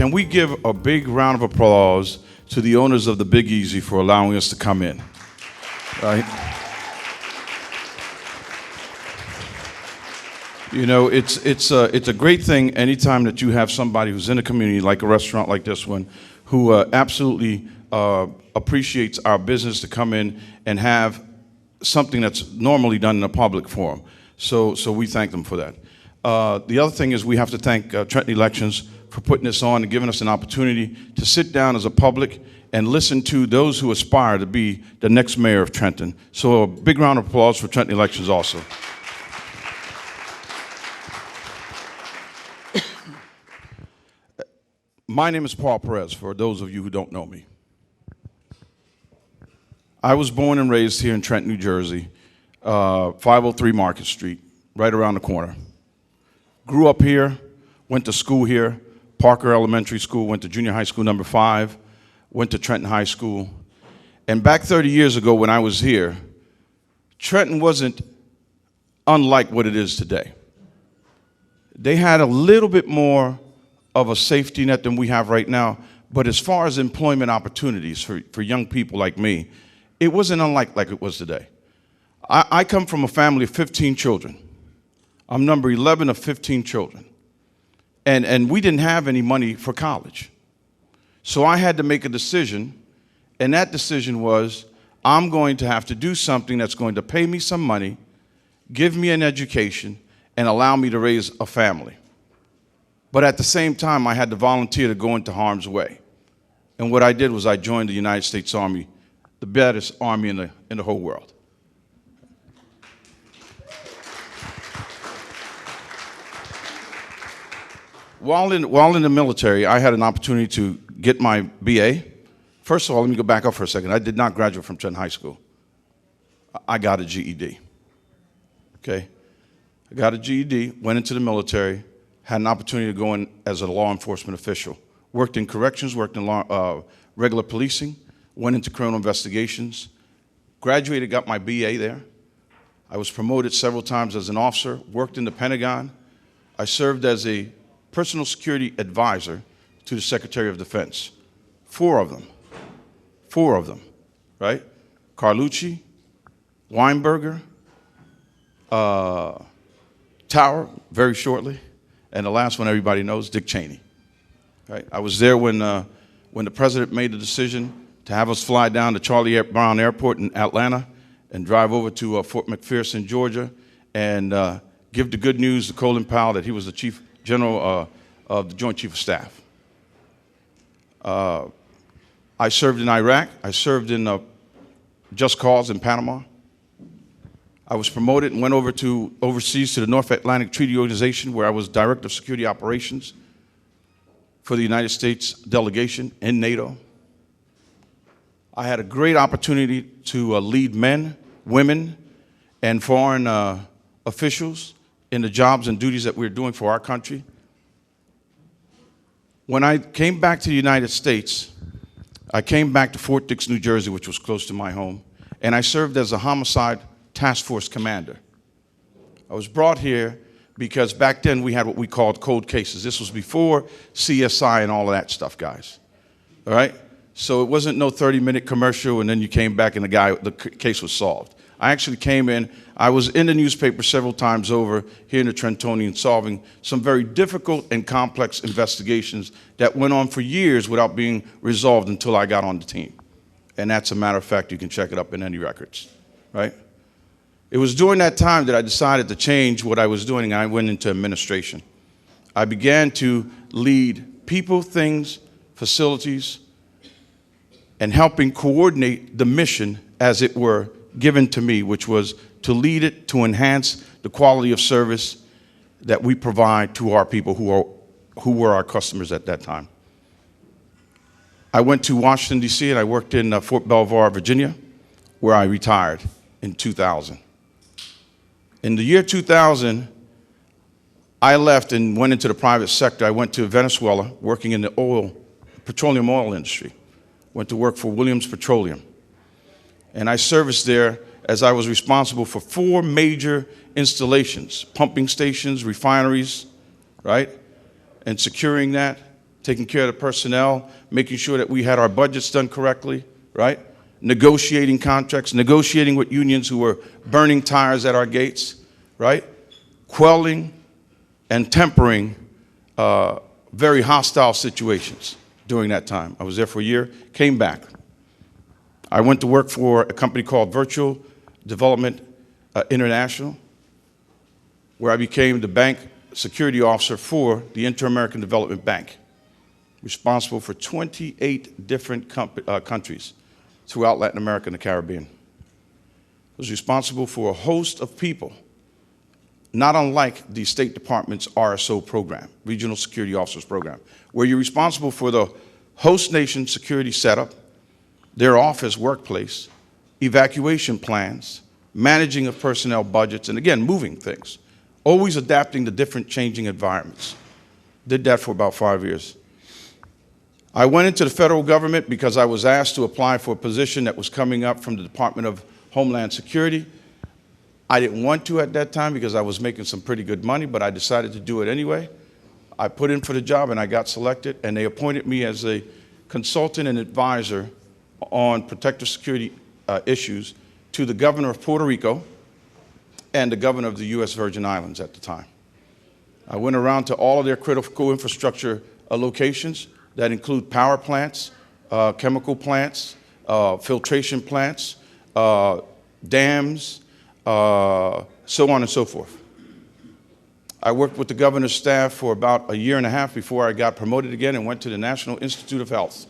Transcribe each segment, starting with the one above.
Can we give a big round of applause to the owners of the Big Easy for allowing us to come in? Right? You know, it's a great thing anytime that you have somebody who's in a community like a restaurant like this one, who absolutely appreciates our business to come in and have something that's normally done in a public forum. So we thank them for that. The other thing is we have to thank Trenton Elections for putting this on and giving us an opportunity to sit down as a public and listen to those who aspire to be the next mayor of Trenton. So a big round of applause for Trenton Elections also. My name is Paul Perez, for those of you who don't know me. I was born and raised here in Trenton, New Jersey, 503 Market Street, right around the corner. Grew up here, went to school here, Parker Elementary School, went to junior high school number 5, went to Trenton High School. And back 30 years ago when I was here, Trenton wasn't unlike what it is today. They had a little bit more of a safety net than we have right now, but as far as employment opportunities for young people like me, it wasn't unlike like it was today. I come from a family of 15 children. I'm number 11 of 15 children. And we didn't have any money for college. So I had to make a decision, and that decision was, I'm going to have to do something that's going to pay me some money, give me an education, and allow me to raise a family. But at the same time, I had to volunteer to go into harm's way. And what I did was I joined the United States Army, the baddest army in the whole world. While in the military, I had an opportunity to get my BA. First of all, let me go back up for a second. I did not graduate from Trenton High School. I got a GED. Okay? I got a GED, went into the military, had an opportunity to go in as a law enforcement official. Worked in corrections, worked in regular policing, went into criminal investigations, graduated, got my BA there. I was promoted several times as an officer, worked in the Pentagon. I served as a personal security advisor to the Secretary of Defense. 4 of them, right? Carlucci, Weinberger, Tower, very shortly, and the last one everybody knows, Dick Cheney. Right? I was there when the president made the decision to have us fly down to Charlie Brown Airport in Atlanta and drive over to Fort McPherson, Georgia, and give the good news to Colin Powell that he was the Chief General of the Joint Chief of Staff. I served in Iraq. I served in Just Cause in Panama. I was promoted and went overseas to the North Atlantic Treaty Organization, where I was Director of Security Operations for the United States delegation in NATO. I had a great opportunity to lead men, women, and foreign officials in the jobs and duties that we're doing for our country. When I came back to the United States, I came back to Fort Dix, New Jersey, which was close to my home, and I served as a homicide task force commander. I was brought here because back then we had what we called cold cases. This was before CSI and all of that stuff, guys. All right? So it wasn't no 30-minute commercial and then you came back and the case was solved. I actually came in, I was in the newspaper several times over here in the Trentonian solving some very difficult and complex investigations that went on for years without being resolved until I got on the team. And that's a matter of fact, you can check it up in any records, right? It was during that time that I decided to change what I was doing and I went into administration. I began to lead people, things, facilities, and helping coordinate the mission, as it were, given to me, which was to lead it to enhance the quality of service that we provide to our people who were our customers at that time. I went to Washington, D.C., and I worked in Fort Belvoir, Virginia, where I retired in 2000. In the year 2000, I left and went into the private sector. I went to Venezuela, working in the petroleum oil industry. Went to work for Williams Petroleum. And I serviced there as I was responsible for 4 major installations, pumping stations, refineries, right? And securing that, taking care of the personnel, making sure that we had our budgets done correctly, right? Negotiating contracts, negotiating with unions who were burning tires at our gates, right? Quelling and tempering very hostile situations during that time. I was there for a year, came back. I went to work for a company called Virtual Development International, where I became the bank security officer for the Inter-American Development Bank, responsible for 28 different countries throughout Latin America and the Caribbean. I was responsible for a host of people, not unlike the State Department's RSO program, Regional Security Officers Program, where you're responsible for the host nation security setup, their office workplace, evacuation plans, managing of personnel budgets, and again, moving things, always adapting to different changing environments. Did that for about 5 years. I went into the federal government because I was asked to apply for a position that was coming up from the Department of Homeland Security. I didn't want to at that time because I was making some pretty good money, but I decided to do it anyway. I put in for the job and I got selected, and they appointed me as a consultant and advisor on protective security issues to the governor of Puerto Rico and the governor of the U.S. Virgin Islands at the time. I went around to all of their critical infrastructure locations that include power plants, chemical plants, filtration plants, dams, so on and so forth. I worked with the governor's staff for about a year and a half before I got promoted again and went to the National Institute of Health.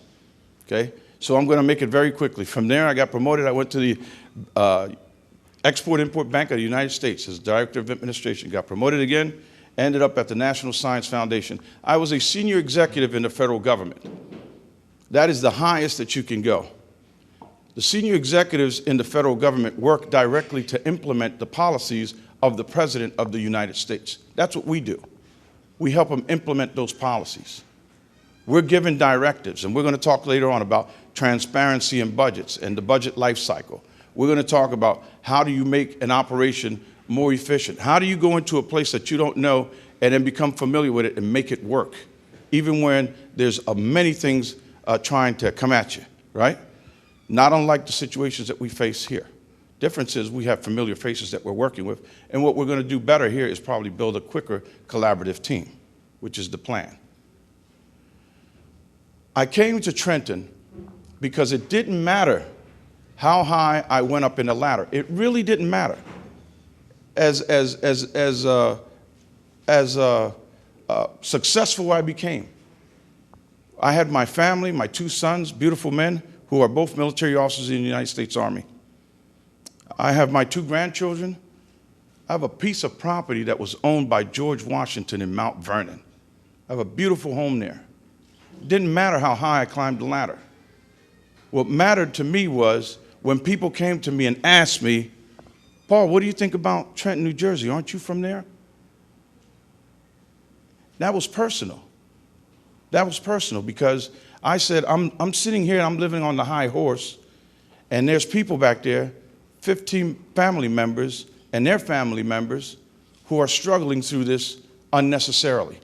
Okay? So I'm going to make it very quickly. From there, I got promoted. I went to the Export-Import Bank of the United States as Director of Administration. Got promoted again, ended up at the National Science Foundation. I was a senior executive in the federal government. That is the highest that you can go. The senior executives in the federal government work directly to implement the policies of the President of the United States. That's what we do. We help them implement those policies. We're given directives, and we're going to talk later on about transparency in budgets and the budget life cycle. We're going to talk about how do you make an operation more efficient? How do you go into a place that you don't know and then become familiar with it and make it work, even when there's many things trying to come at you, right? Not unlike the situations that we face here. Difference is we have familiar faces that we're working with, and what we're going to do better here is probably build a quicker collaborative team, which is the plan. I came to Trenton because it didn't matter how high I went up in the ladder. It really didn't matter. As successful I became, I had my family, my 2 sons, beautiful men, who are both military officers in the United States Army. I have my 2 grandchildren. I have a piece of property that was owned by George Washington in Mount Vernon. I have a beautiful home there. It didn't matter how high I climbed the ladder. What mattered to me was when people came to me and asked me, Paul, what do you think about Trenton, New Jersey? Aren't you from there? That was personal. That was personal because I said, I'm sitting here and I'm living on the high horse, and there's people back there, 15 family members and their family members, who are struggling through this unnecessarily.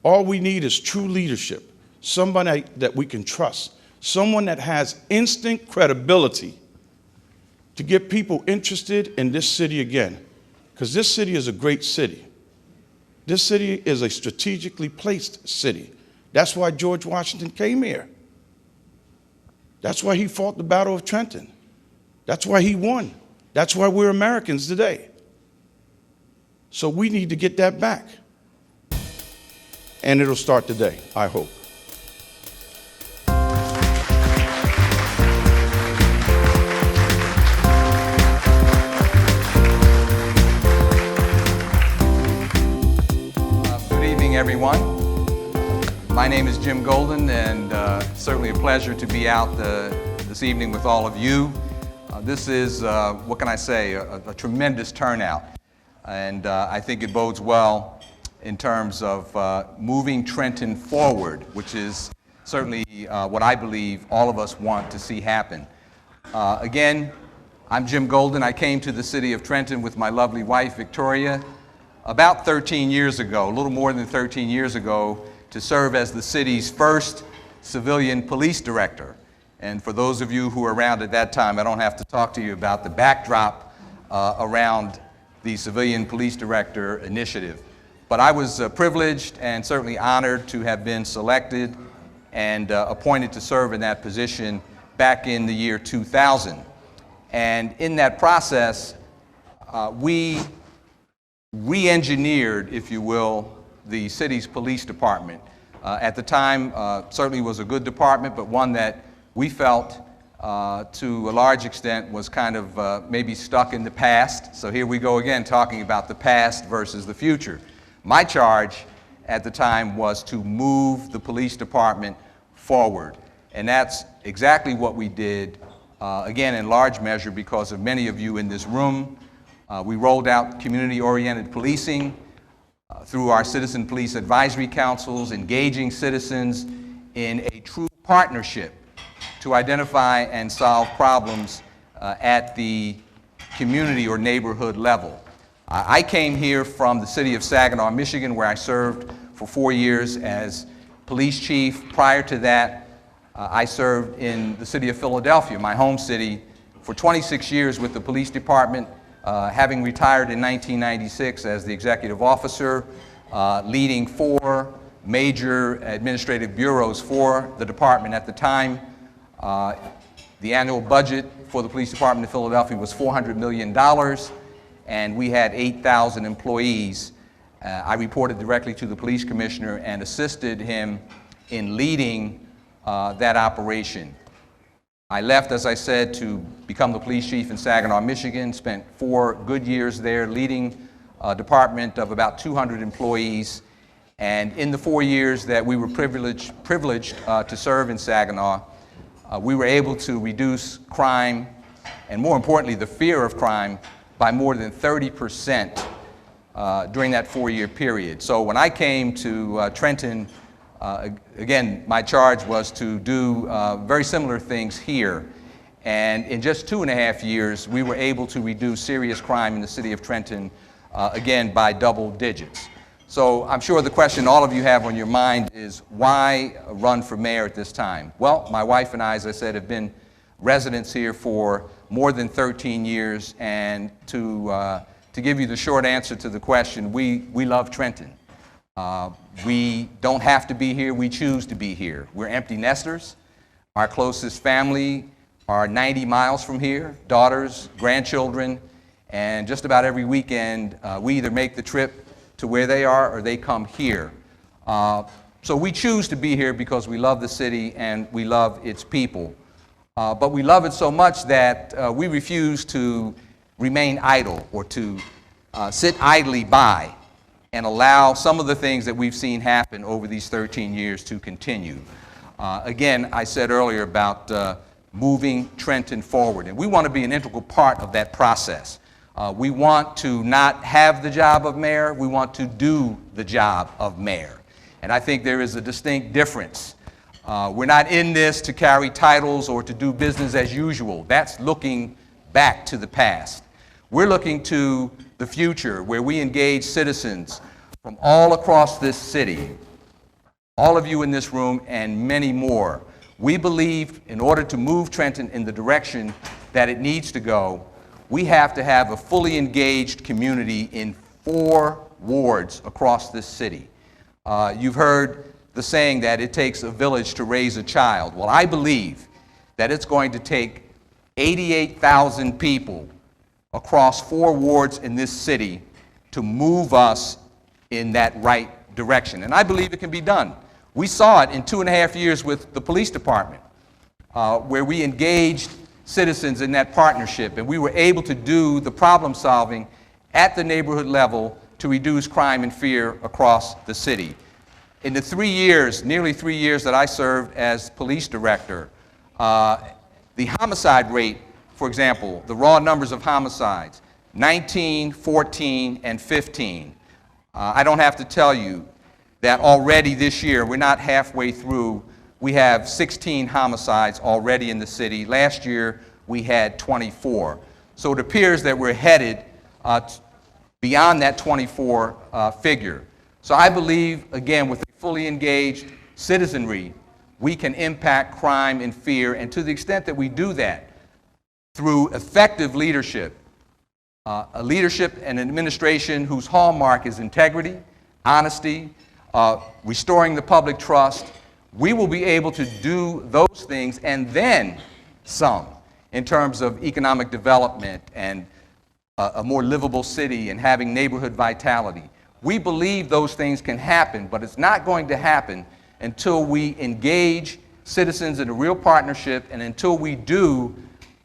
All we need is true leadership, somebody that we can trust, someone that has instant credibility to get people interested in this city again, because this city is a great city. This city is a strategically placed city. That's why George Washington came here. That's why he fought the Battle of Trenton. That's why he won. That's why we're Americans today. So we need to get that back. And it'll start today, I hope. Good evening, everyone. My name is Jim Golden, and certainly a pleasure to be out this evening with all of you. This is, what can I say, a tremendous turnout. And I think it bodes well in terms of moving Trenton forward, which is certainly what I believe all of us want to see happen. Again, I'm Jim Golden. I came to the city of Trenton with my lovely wife, Victoria, about 13 years ago, a little more than 13 years ago, to serve as the city's first civilian police director. And for those of you who were around at that time, I don't have to talk to you about the backdrop around the Civilian Police Director initiative. But I was privileged and certainly honored to have been selected and appointed to serve in that position back in the year 2000. And in that process, we re-engineered, if you will, the city's police department. At the time, certainly was a good department, but one that we felt to a large extent was kind of maybe stuck in the past. So here we go again talking about the past versus the future. My charge at the time was to move the police department forward. And that's exactly what we did, again in large measure because of many of you in this room. We rolled out community-oriented policing through our citizen police advisory councils, engaging citizens in a true partnership to identify and solve problems at the community or neighborhood level. I came here from the city of Saginaw, Michigan, where I served for 4 years as police chief. Prior to that, I served in the city of Philadelphia, my home city, for 26 years with the police department, having retired in 1996 as the executive officer, leading 4 major administrative bureaus for the department at the time. The annual budget for the police department of Philadelphia was $400 million, and we had 8,000 employees. I reported directly to the police commissioner and assisted him in leading that operation. I left, as I said, to become the police chief in Saginaw, Michigan, spent 4 good years there leading a department of about 200 employees. And in the 4 years that we were privileged to serve in Saginaw, we were able to reduce crime, and more importantly, the fear of crime, by more than 30% during that 4-year period. So when I came to Trenton, again, my charge was to do very similar things here. And in just 2.5 years, we were able to reduce serious crime in the city of Trenton, again, by double digits. So I'm sure the question all of you have on your mind is, why run for mayor at this time? Well, my wife and I, as I said, have been residents here for more than 13 years, and to give you the short answer to the question, we love Trenton. We don't have to be here, we choose to be here. We're empty nesters. Our closest family are 90 miles from here, daughters, grandchildren, and just about every weekend we either make the trip to where they are or they come here. So we choose to be here because we love the city and we love its people. But we love it so much that we refuse to remain idle or to sit idly by and allow some of the things that we've seen happen over these 13 years to continue. Again, I said earlier about moving Trenton forward, and we want to be an integral part of that process. We want to not have the job of mayor, we want to do the job of mayor. And I think there is a distinct difference. We're not in this to carry titles or to do business as usual. That's looking back to the past. We're looking to the future, where we engage citizens from all across this city, all of you in this room and many more. We believe in order to move Trenton in the direction that it needs to go, we have to have a fully engaged community in 4 wards across this city. You've heard the saying that it takes a village to raise a child. Well, I believe that it's going to take 88,000 people across 4 wards in this city to move us in that right direction. And I believe it can be done. We saw it in 2.5 years with the police department, where we engaged citizens in that partnership, and we were able to do the problem solving at the neighborhood level to reduce crime and fear across the city. In the 3 years, nearly 3 years that I served as police director, the homicide rate, for example, the raw numbers of homicides, 19, 14, and 15. I don't have to tell you that already this year, we're not halfway through, we have 16 homicides already in the city. Last year, we had 24. So it appears that we're headed beyond that 24 figure. So I believe, again, with a fully engaged citizenry, we can impact crime and fear, and to the extent that we do that through effective leadership, a leadership and an administration whose hallmark is integrity, honesty, restoring the public trust, we will be able to do those things and then some in terms of economic development and a more livable city and having neighborhood vitality. We believe those things can happen, but it's not going to happen until we engage citizens in a real partnership and until we do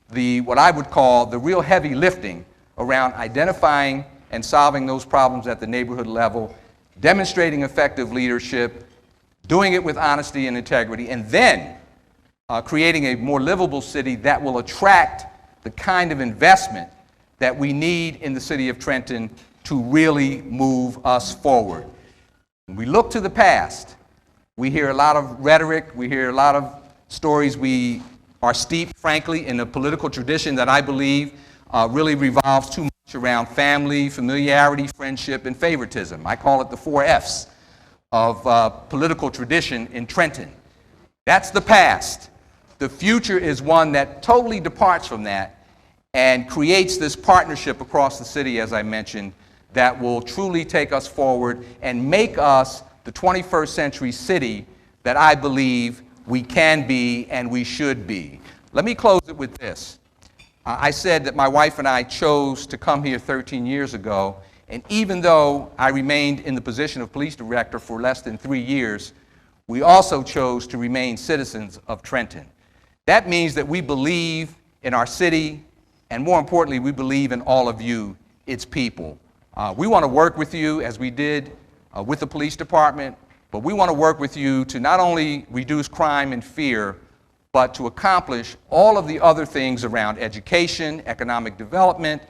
what I would call the real heavy lifting around identifying and solving those problems at the neighborhood level, demonstrating effective leadership, doing it with honesty and integrity, and then creating a more livable city that will attract the kind of investment that we need in the city of Trenton to really move us forward. When we look to the past, we hear a lot of rhetoric, we hear a lot of stories. We are steeped, frankly, in a political tradition that I believe really revolves too much around family, familiarity, friendship, and favoritism. I call it the 4 F's of political tradition in Trenton. That's the past. The future is one that totally departs from that and creates this partnership across the city, as I mentioned, that will truly take us forward and make us the 21st century city that I believe we can be and we should be. Let me close it with this. I said that my wife and I chose to come here 13 years ago, and even though I remained in the position of police director for less than 3 years, we also chose to remain citizens of Trenton. That means that we believe in our city, and more importantly, we believe in all of you, its people. We want to work with you as we did with the police department, but we want to work with you to not only reduce crime and fear, but to accomplish all of the other things around education, economic development,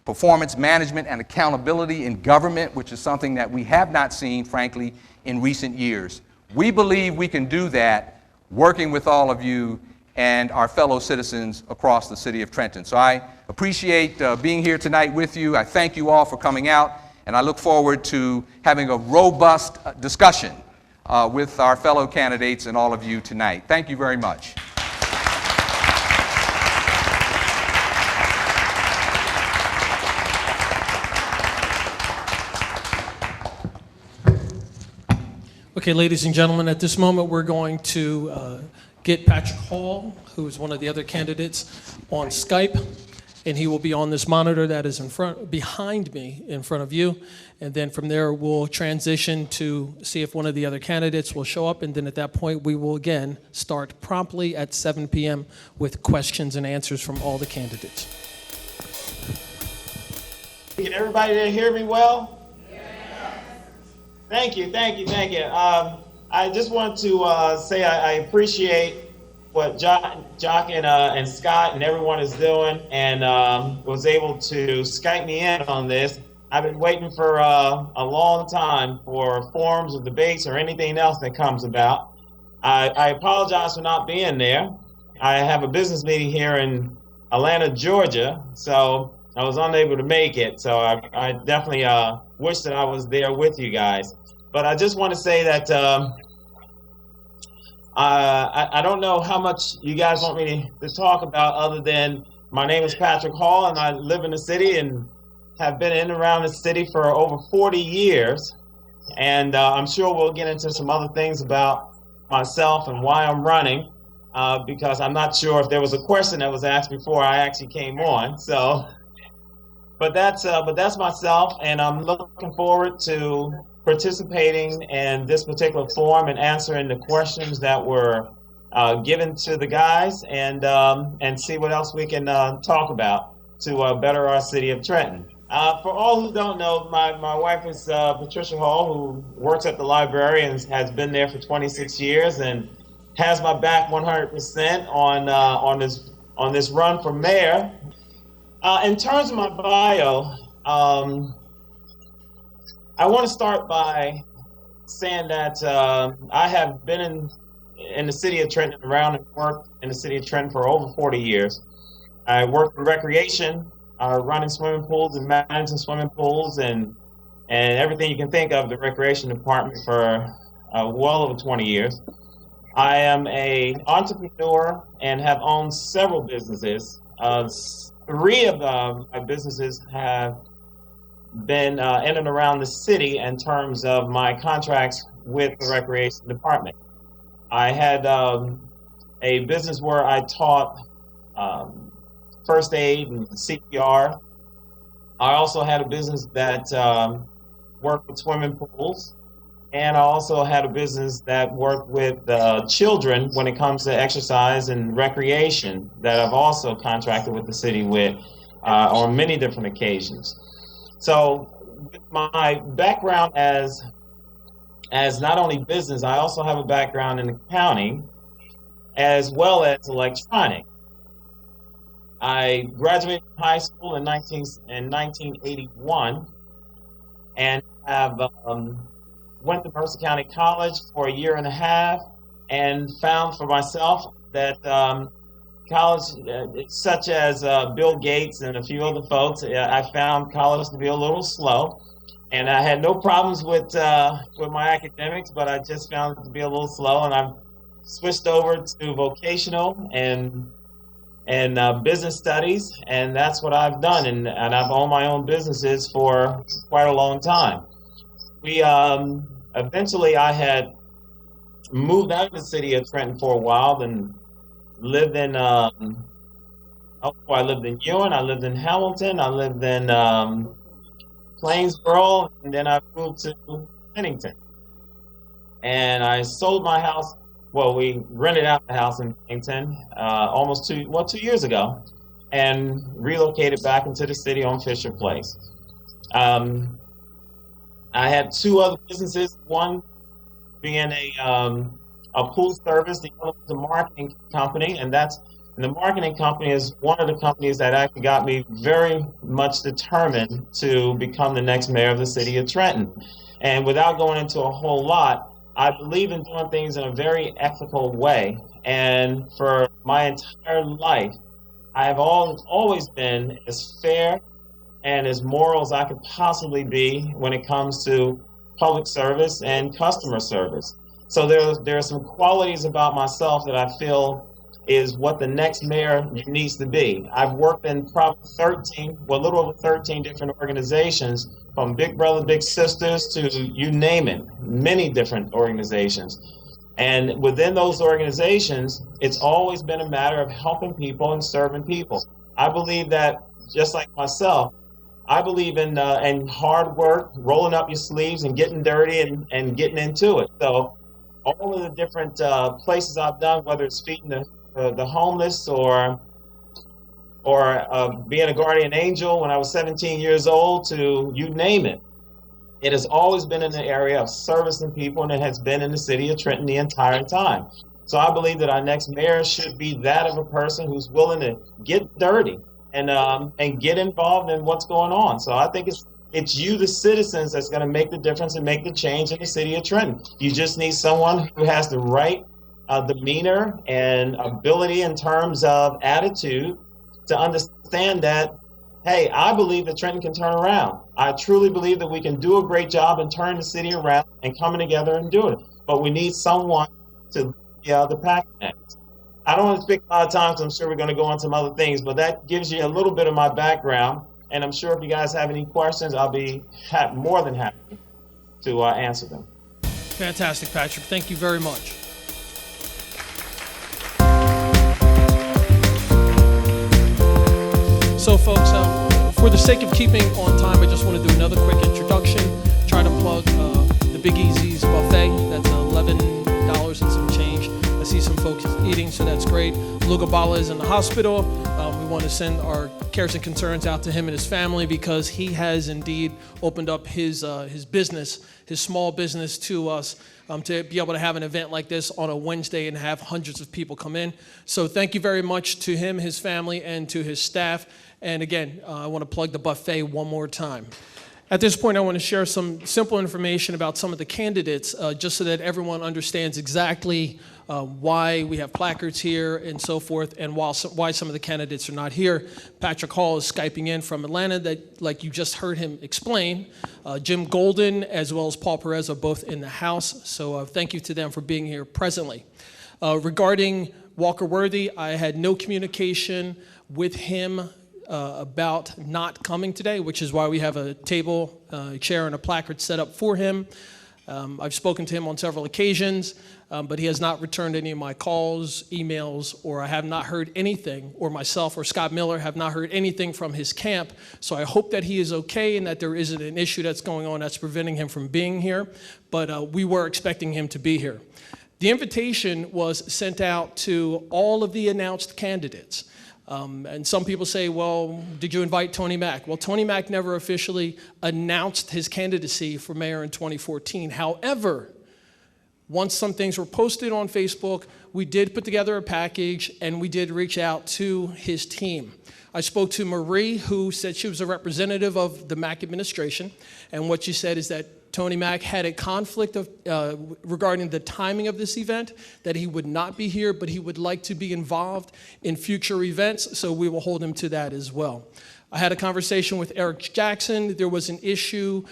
performance management, and accountability in government, which is something that we have not seen, frankly, in recent years. We believe we can do that working with all of you and our fellow citizens across the city of Trenton. So I appreciate being here tonight with you. I thank you all for coming out, and I look forward to having a robust discussion with our fellow candidates and all of you tonight. Thank you very much. Okay, ladies and gentlemen, at this moment we're going to get Patrick Hall, who is one of the other candidates, on Skype, and he will be on this monitor that is behind me in front of you, and then from there we'll transition to see if one of the other candidates will show up, and then at that point we will again start promptly at 7 p.m. with questions and answers from all the candidates. Can everybody there hear me well? Thank you. I just want to say I appreciate what Jock and Scott and everyone is doing, and was able to Skype me in on this. I've been waiting for a long time for forums or debates or anything else that comes about. I apologize for not being there. I have a business meeting here in Atlanta, Georgia, so I was unable to make it. So I definitely wish that I was there with you guys. But I just want to say that I don't know how much you guys want me to talk about, other than my name is Patrick Hall and I live in the city and have been in and around the city for over 40 years. And I'm sure we'll get into some other things about myself and why I'm running, because I'm not sure if there was a question that was asked before I actually came on. So, but that's myself, and I'm looking forward to participating in this particular forum and answering the questions that were given to the guys, and see what else we can talk about to better our city of Trenton. For all who don't know, my wife is Patricia Hall, who works at the library and has been there for 26 years and has my back 100% on this run for mayor. In terms of my bio, I want to start by saying that I have been in the city of Trenton, around and worked in the city of Trenton for over 40 years. I worked in recreation, running swimming pools and managing swimming pools, and and everything you can think of, the recreation department for well over 20 years. I am an entrepreneur and have owned several businesses. Three of my businesses have been in and around the city in terms of my contracts with the recreation department. I had a business where I taught first aid and CPR. I also had a business that worked with swimming pools, and I also had a business that worked with children when it comes to exercise and recreation that I've also contracted with the city with on many different occasions. So with my background as not only business, I also have a background in accounting as well as electronics. I graduated from high school in 1981 and have went to Mercer County College for a year and a half and found for myself that college, such as Bill Gates and a few other folks, I found college to be a little slow. And I had no problems with my academics, but I just found it to be a little slow. And I've switched over to vocational and business studies, and that's what I've done. And I've owned my own businesses for quite a long time. We eventually I had moved out of the city of Trenton for a while and lived in I lived in Ewan, I lived in Hamilton, I lived in Plainsboro, and then I moved to Pennington. And I sold my house. Well, we rented out the house in Pennington almost 2 years ago, and relocated back into the city on Fisher Place. I had two other businesses, one being a pool service, the other was a marketing company, and the marketing company is one of the companies that actually got me very much determined to become the next mayor of the city of Trenton. And without going into a whole lot, I believe in doing things in a very ethical way. And for my entire life, I have always been as fair and as moral as I could possibly be when it comes to public service and customer service. So there are some qualities about myself that I feel is what the next mayor needs to be. I've worked in probably a little over 13 different organizations, from Big Brother, Big Sisters to you name it, many different organizations. And within those organizations, it's always been a matter of helping people and serving people. I believe that, just like myself, I believe in hard work, rolling up your sleeves and getting dirty and getting into it. So all of the different places I've done, whether it's feeding the homeless or being a guardian angel when I was 17 years old, to you name it. It has always been in the area of servicing people, and it has been in the city of Trenton the entire time. So I believe that our next mayor should be that of a person who's willing to get dirty and get involved in what's going on. So I think it's you, the citizens, that's going to make the difference and make the change in the city of Trenton. You just need someone who has the right demeanor and ability in terms of attitude to understand that, hey, I believe that Trenton can turn around. I truly believe that we can do a great job in turning the city around and coming together and doing it. But we need someone to the pack next. I don't want to speak a lot of time, so I'm sure we're going to go on some other things, but that gives you a little bit of my background. And I'm sure if you guys have any questions, I'll be more than happy to answer them. Fantastic, Patrick. Thank you very much. So, folks, for the sake of keeping on time, I just want to do another quick introduction. Try to plug the Big Easy's buffet. That's $11 and some change. I see some folks eating, so that's great. Lugabala is in the hospital. We want to send our cares and concerns out to him and his family, because he has indeed opened up his business, his small business, to us, to be able to have an event like this on a Wednesday and have hundreds of people come in. So thank you very much to him, his family, and to his staff. And again, I want to plug the buffet one more time. At this point, I want to share some simple information about some of the candidates, just so that everyone understands exactly why we have placards here and so forth, and why some of the candidates are not here. Patrick Hall is Skyping in from Atlanta, that, like you just heard him explain. Jim Golden, as well as Paul Perez, are both in the House, so thank you to them for being here presently. Regarding Walker Worthy, I had no communication with him about not coming today, which is why we have a table, a chair, and a placard set up for him. I've spoken to him on several occasions, but he has not returned any of my calls, emails, or I have not heard anything, or myself or Scott Miller have not heard anything from his camp. So I hope that he is okay and that there isn't an issue that's going on that's preventing him from being here, but we were expecting him to be here. The invitation was sent out to all of the announced candidates. And some people say, well, did you invite Tony Mack? Well, Tony Mack never officially announced his candidacy for mayor in 2014. However, once some things were posted on Facebook, we did put together a package and we did reach out to his team. I spoke to Marie, who said she was a representative of the Mack administration, and what she said is that Tony Mack had a conflict regarding the timing of this event, that he would not be here, but he would like to be involved in future events, so we will hold him to that as well. I had a conversation with Eric Jackson. There was an issue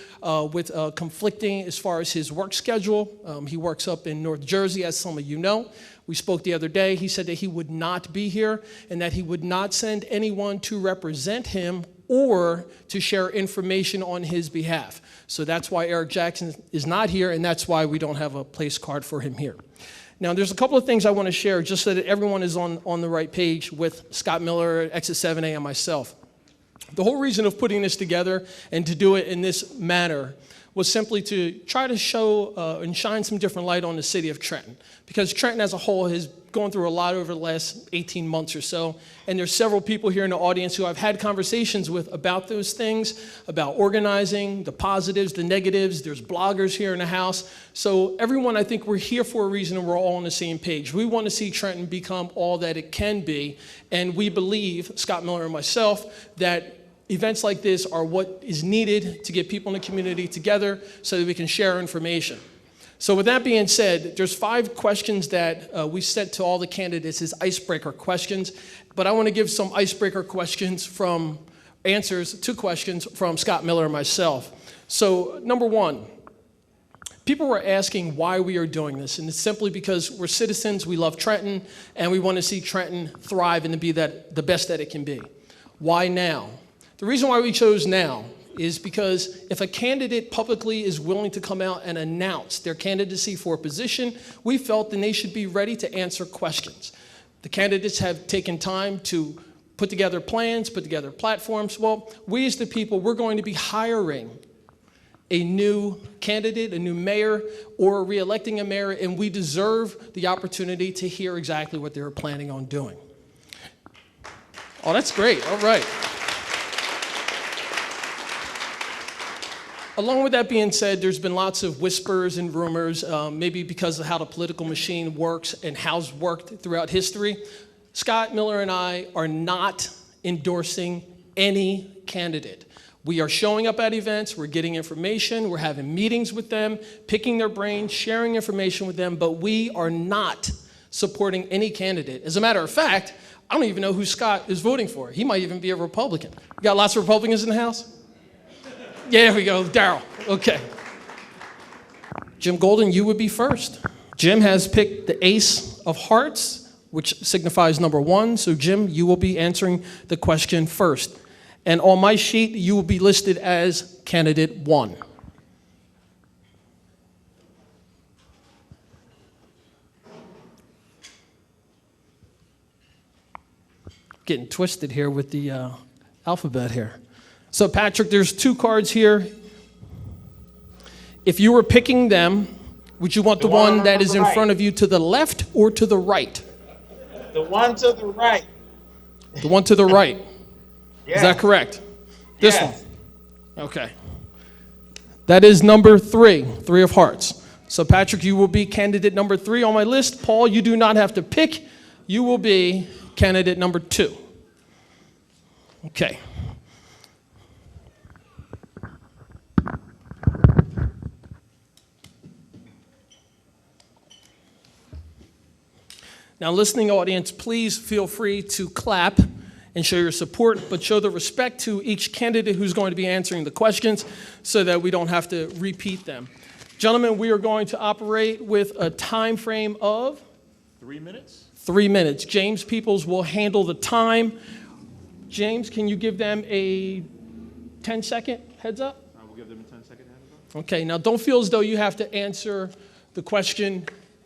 with conflicting as far as his work schedule. He works up in North Jersey, as some of you know. We spoke the other day. He said that he would not be here and that he would not send anyone to represent him or to share information on his behalf. So that's why Eric Jackson is not here, and that's why we don't have a place card for him here. Now, there's a couple of things I want to share just so that everyone is on the right page with Scott Miller, Exit 7A, and myself. The whole reason of putting this together and to do it in this manner was simply to try to show and shine some different light on the city of Trenton, because Trenton as a whole has gone through a lot over the last 18 months or so, and there's several people here in the audience who I've had conversations with about those things, about organizing, the positives, the negatives. There's bloggers here in the house. So everyone, I think we're here for a reason, and we're all on the same page. We want to see Trenton become all that it can be, and we believe, Scott Miller and myself, that events like this are what is needed to get people in the community together so that we can share information. So with that being said, there's 5 questions that we sent to all the candidates as icebreaker questions, but I want to give some icebreaker questions answers to questions from Scott Miller and myself. So number 1, people were asking why we are doing this, and it's simply because we're citizens, we love Trenton, and we want to see Trenton thrive and to be the best that it can be. Why now? The reason why we chose now is because if a candidate publicly is willing to come out and announce their candidacy for a position, we felt then they should be ready to answer questions. The candidates have taken time to put together plans, put together platforms. Well, we as the people, we're going to be hiring a new candidate, a new mayor, or re-electing a mayor, and we deserve the opportunity to hear exactly what they're planning on doing. Oh, that's great. All right. Along with that being said, there's been lots of whispers and rumors, maybe because of how the political machine works and how's worked throughout history. Scott Miller and I are not endorsing any candidate. We are showing up at events, we're getting information, we're having meetings with them, picking their brains, sharing information with them, but we are not supporting any candidate. As a matter of fact, I don't even know who Scott is voting for. He might even be a Republican. You got lots of Republicans in the house? Yeah, there we go, Daryl. Okay. Jim Golden, you would be first. Jim has picked the Ace of Hearts, which signifies number 1. So Jim, you will be answering the question first. And on my sheet, you will be listed as candidate 1. Getting twisted here with the alphabet here. So Patrick, there's 2 cards here. If you were picking them, would you want the one that is in front of you to the left or to the right? The one to the right. The one to the right. Yes. Is that correct? This Yes. one. Okay. That is number 3, 3 of hearts. So Patrick, you will be candidate number 3 on my list. Paul, you do not have to pick. You will be candidate number 2. Okay. Now, listening audience, please feel free to clap and show your support, but show the respect to each candidate who's going to be answering the questions so that we don't have to repeat them. Gentlemen, we are going to operate with a time frame of 3 minutes. 3 minutes. James Peoples will handle the time. James, can you give them a 10-second heads up? We'll give them a 10-second heads up. Okay, now don't feel as though you have to answer the question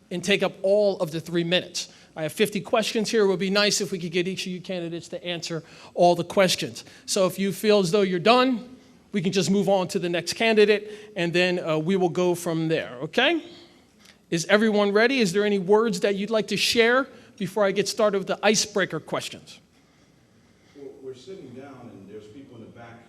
and take up all of the 3 minutes. I have 50 questions here. It would be nice if we could get each of you candidates to answer all the questions. So if you feel as though you're done, we can just move on to the next candidate, and then we will go from there, okay? Is everyone ready? Is there any words that you'd like to share before I get started with the icebreaker questions? Well, we're sitting down and there's people in the back.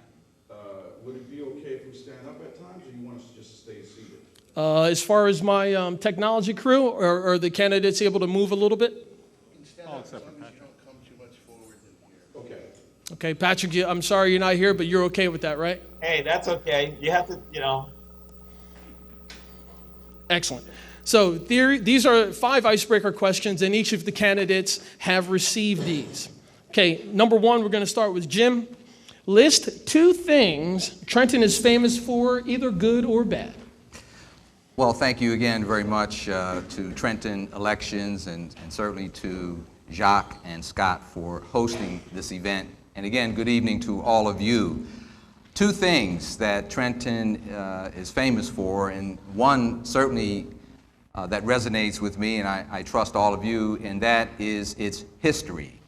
Would it be okay if we stand up at times, or you want us to just stay seated? As far as my technology crew, are the candidates able to move a little bit? Except for Patrick. Don't come too much forward in here. Okay. Okay, Patrick, I'm sorry you're not here, but you're okay with that, right? Hey, that's okay. You have to, Excellent. So these are 5 icebreaker questions, and each of the candidates have received these. Okay, number 1, we're going to start with Jim. List 2 things Trenton is famous for, either good or bad. Well, thank you again very much to Trenton Elections and certainly to Jacques and Scott for hosting this event. And again, good evening to all of you. 2 things that Trenton is famous for, and one certainly that resonates with me, and I trust all of you, and that is its history.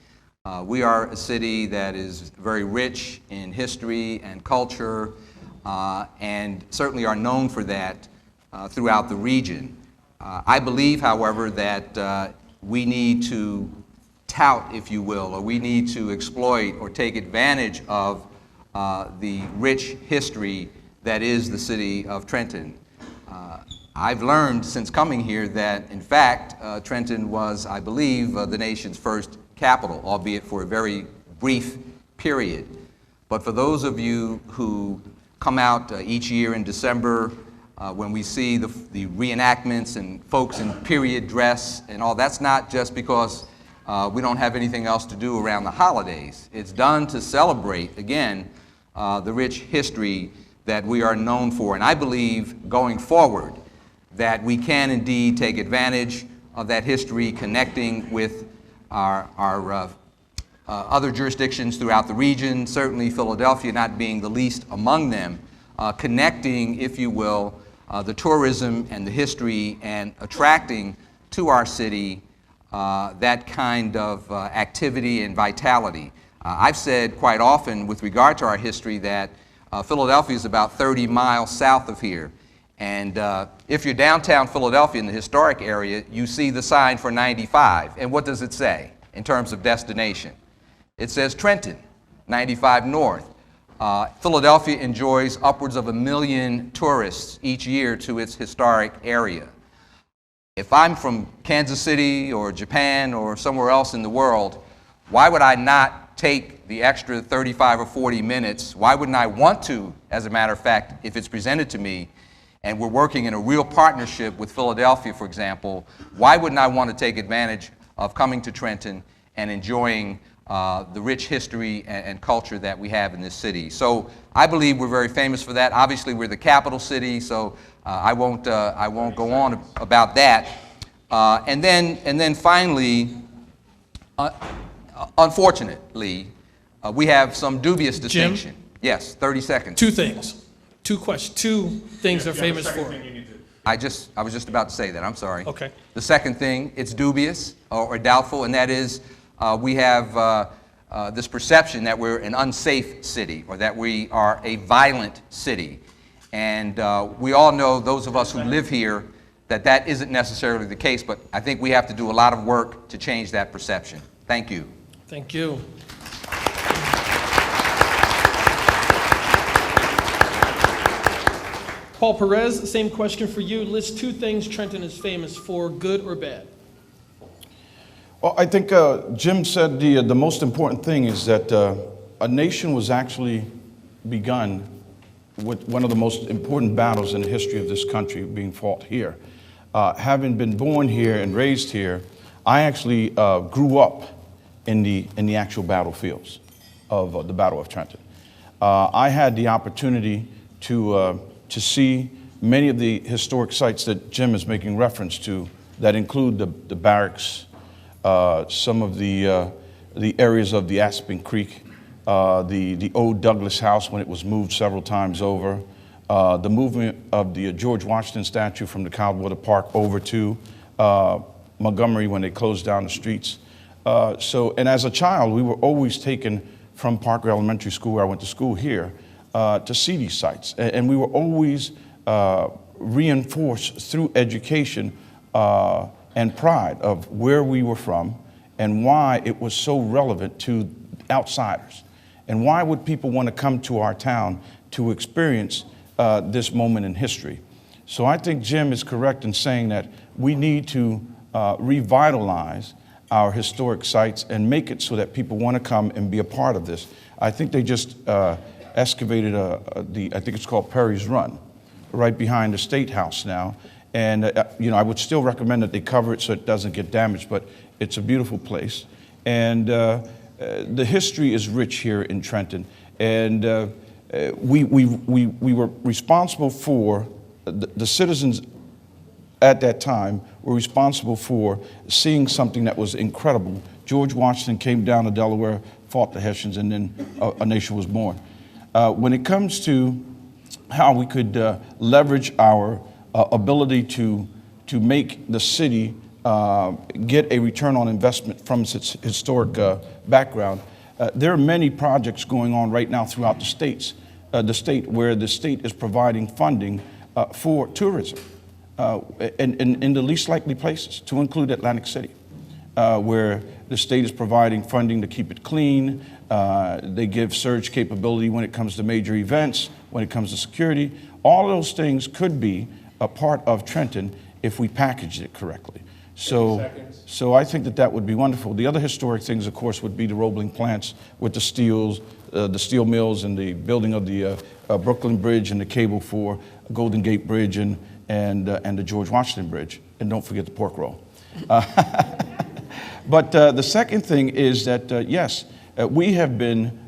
We are a city that is very rich in history and culture, and certainly are known for that throughout the region. I believe, however, that we need to tout, if you will, or we need to exploit or take advantage of the rich history that is the city of Trenton. I've learned since coming here that, in fact, Trenton was, I believe, the nation's first capital, albeit for a very brief period. But for those of you who come out each year in December, when we see the reenactments and folks in period dress and all, that's not just because we don't have anything else to do around the holidays. It's done to celebrate, again, the rich history that we are known for. And I believe, going forward, that we can indeed take advantage of that history, connecting with our other jurisdictions throughout the region, certainly Philadelphia not being the least among them, connecting, if you will, the tourism and the history, and attracting to our city that kind of activity and vitality. I've said quite often with regard to our history that Philadelphia is about 30 miles south of here. And if you're downtown Philadelphia in the historic area, you see the sign for 95. And what does it say in terms of destination? It says Trenton, 95 North. Philadelphia enjoys upwards of 1 million tourists each year to its historic area. If I'm from Kansas City or Japan or somewhere else in the world, why would I not take the extra 35 or 40 minutes? Why wouldn't I want to, as a matter of fact, if it's presented to me, and we're working in a real partnership with Philadelphia, for example, why wouldn't I want to take advantage of coming to Trenton and enjoying the rich history and culture that we have in this city? So I believe we're very famous for that. Obviously, we're the capital city, so I won't go on about that. And then finally, unfortunately, we have some dubious distinction. Jim? Yes, 30 seconds. 2 things. 2 questions. 2 things they're famous for. I was just about to say that. I'm sorry. Okay. The second thing, it's dubious or doubtful, and that is we have this perception that we're an unsafe city, or that we are a violent city. And we all know, those of us who live here, that that isn't necessarily the case, but I think we have to do a lot of work to change that perception. Thank you. Thank you. Paul Perez, same question for you. List 2 things Trenton is famous for, good or bad. Well, I think Jim said the most important thing is that a nation was actually begun with one of the most important battles in the history of this country being fought here. Having been born here and raised here, I actually grew up in the actual battlefields of the Battle of Trenton. I had the opportunity to see many of the historic sites that Jim is making reference to, that include the barracks, some of the areas of the Aspen Creek, the old Douglas House when it was moved several times over, the movement of the George Washington statue from the Cloudwater Park over to Montgomery when they closed down the streets. And as a child, we were always taken from Parker Elementary School, where I went to school here, to see these sites. And we were always reinforced through education and pride of where we were from and why it was so relevant to outsiders. And why would people want to come to our town to experience this moment in history? So I think Jim is correct in saying that we need to revitalize our historic sites and make it so that people want to come and be a part of this. I think they just excavated I think it's called Perry's Run, right behind the State House now. And I would still recommend that they cover it so it doesn't get damaged, but it's a beautiful place. And the history is rich here in Trenton. And we were responsible for, the citizens at that time were responsible for seeing something that was incredible. George Washington came down to Delaware, fought the Hessians, and then a nation was born. When it comes to how we could leverage our ability to make the city get a return on investment from its historic background, there are many projects going on right now throughout the state where the state is providing funding for tourism in the least likely places, to include Atlantic City, where the state is providing funding to keep it clean. They give surge capability when it comes to major events, when it comes to security. All of those things could be a part of Trenton if we packaged it correctly. So I think that would be wonderful. The other historic things, of course, would be the Roebling plants with the steel mills, and the building of the Brooklyn Bridge and the cable for Golden Gate Bridge and the George Washington Bridge. And don't forget the pork roll. But the second thing is that, yes, we have been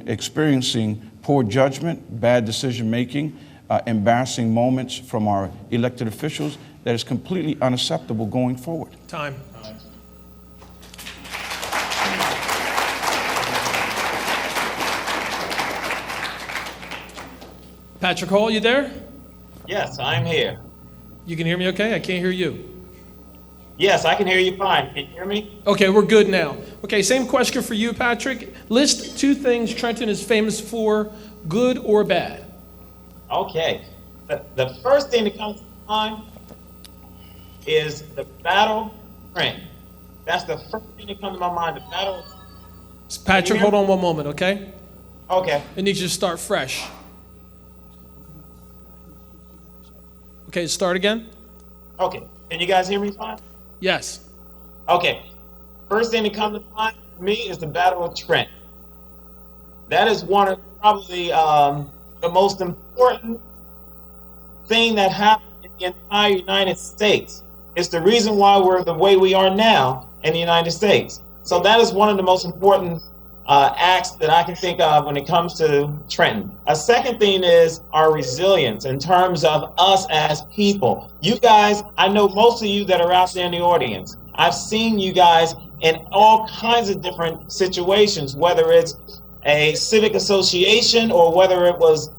experiencing poor judgment, bad decision making, embarrassing moments from our elected officials that is completely unacceptable going forward. Time. Patrick Hall, you there? Yes, I'm here. You can hear me okay? I can't hear you. Yes, I can hear you fine. Can you hear me? Okay, we're good now. Okay, same question for you, Patrick. List 2 things Trenton is famous for, good or bad. Okay. The first thing that comes to mind is the Battle of Trenton. That's the first thing that comes to my mind, the Battle of Patrick, hold on one moment, okay? Okay. I need you to start fresh. Okay, start again? Okay. Can you guys hear me fine? Yes. Okay. First thing that comes to mind for me is the Battle of Trenton. That is one of probably the most important thing that happened in the entire United States. It's the reason why we're the way we are now in the United States. So that is one of the most important acts that I can think of when it comes to Trenton. A second thing is our resilience in terms of us as people. You guys, I know most of you that are out there in the audience. I've seen you guys in all kinds of different situations, whether it's a civic association or whether it was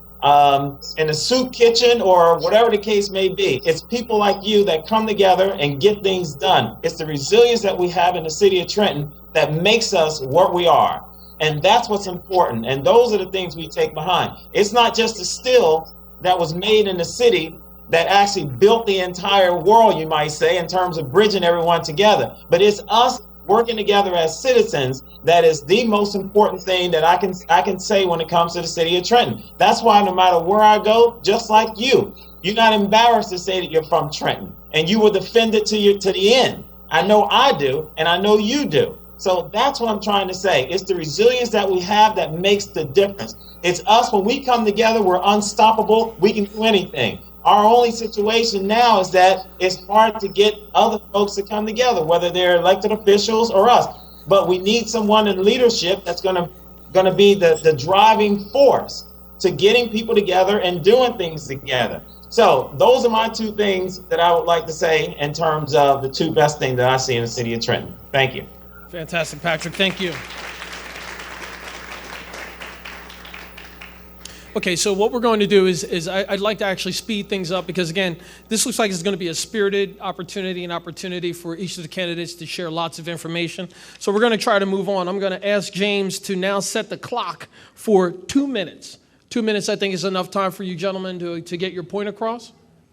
in a soup kitchen or whatever the case may be. It's people like you that come together and get things done. It's the resilience that we have in the city of Trenton that makes us what we are. And that's what's important. And those are the things we take behind. It's not just the steel that was made in the city that actually built the entire world, you might say, in terms of bridging everyone together. But it's us working together as citizens that is the most important thing that I can say when it comes to the city of Trenton. That's why no matter where I go, just like you're not embarrassed to say that you're from Trenton, and you will defend it to the end. I know I do, and I know you do. So that's what I'm trying to say. It's the resilience that we have that makes the difference. It's us, when we come together, we're unstoppable. We can do anything. Our only situation now is that it's hard to get other folks to come together, whether they're elected officials or us. But we need someone in leadership that's going to be the driving force to getting people together and doing things together. So those are my two things that I would like to say in terms of the two best things that I see in the city of Trenton. Thank you. Fantastic, Patrick. Thank you. Okay, so what we're going to do is I'd like to actually speed things up because, again, this looks like it's going to be a spirited opportunity, an opportunity for each of the candidates to share lots of information. So we're going to try to move on. I'm going to ask James to now set the clock for 2 minutes. 2 minutes, I think, is enough time for you gentlemen to get your point across.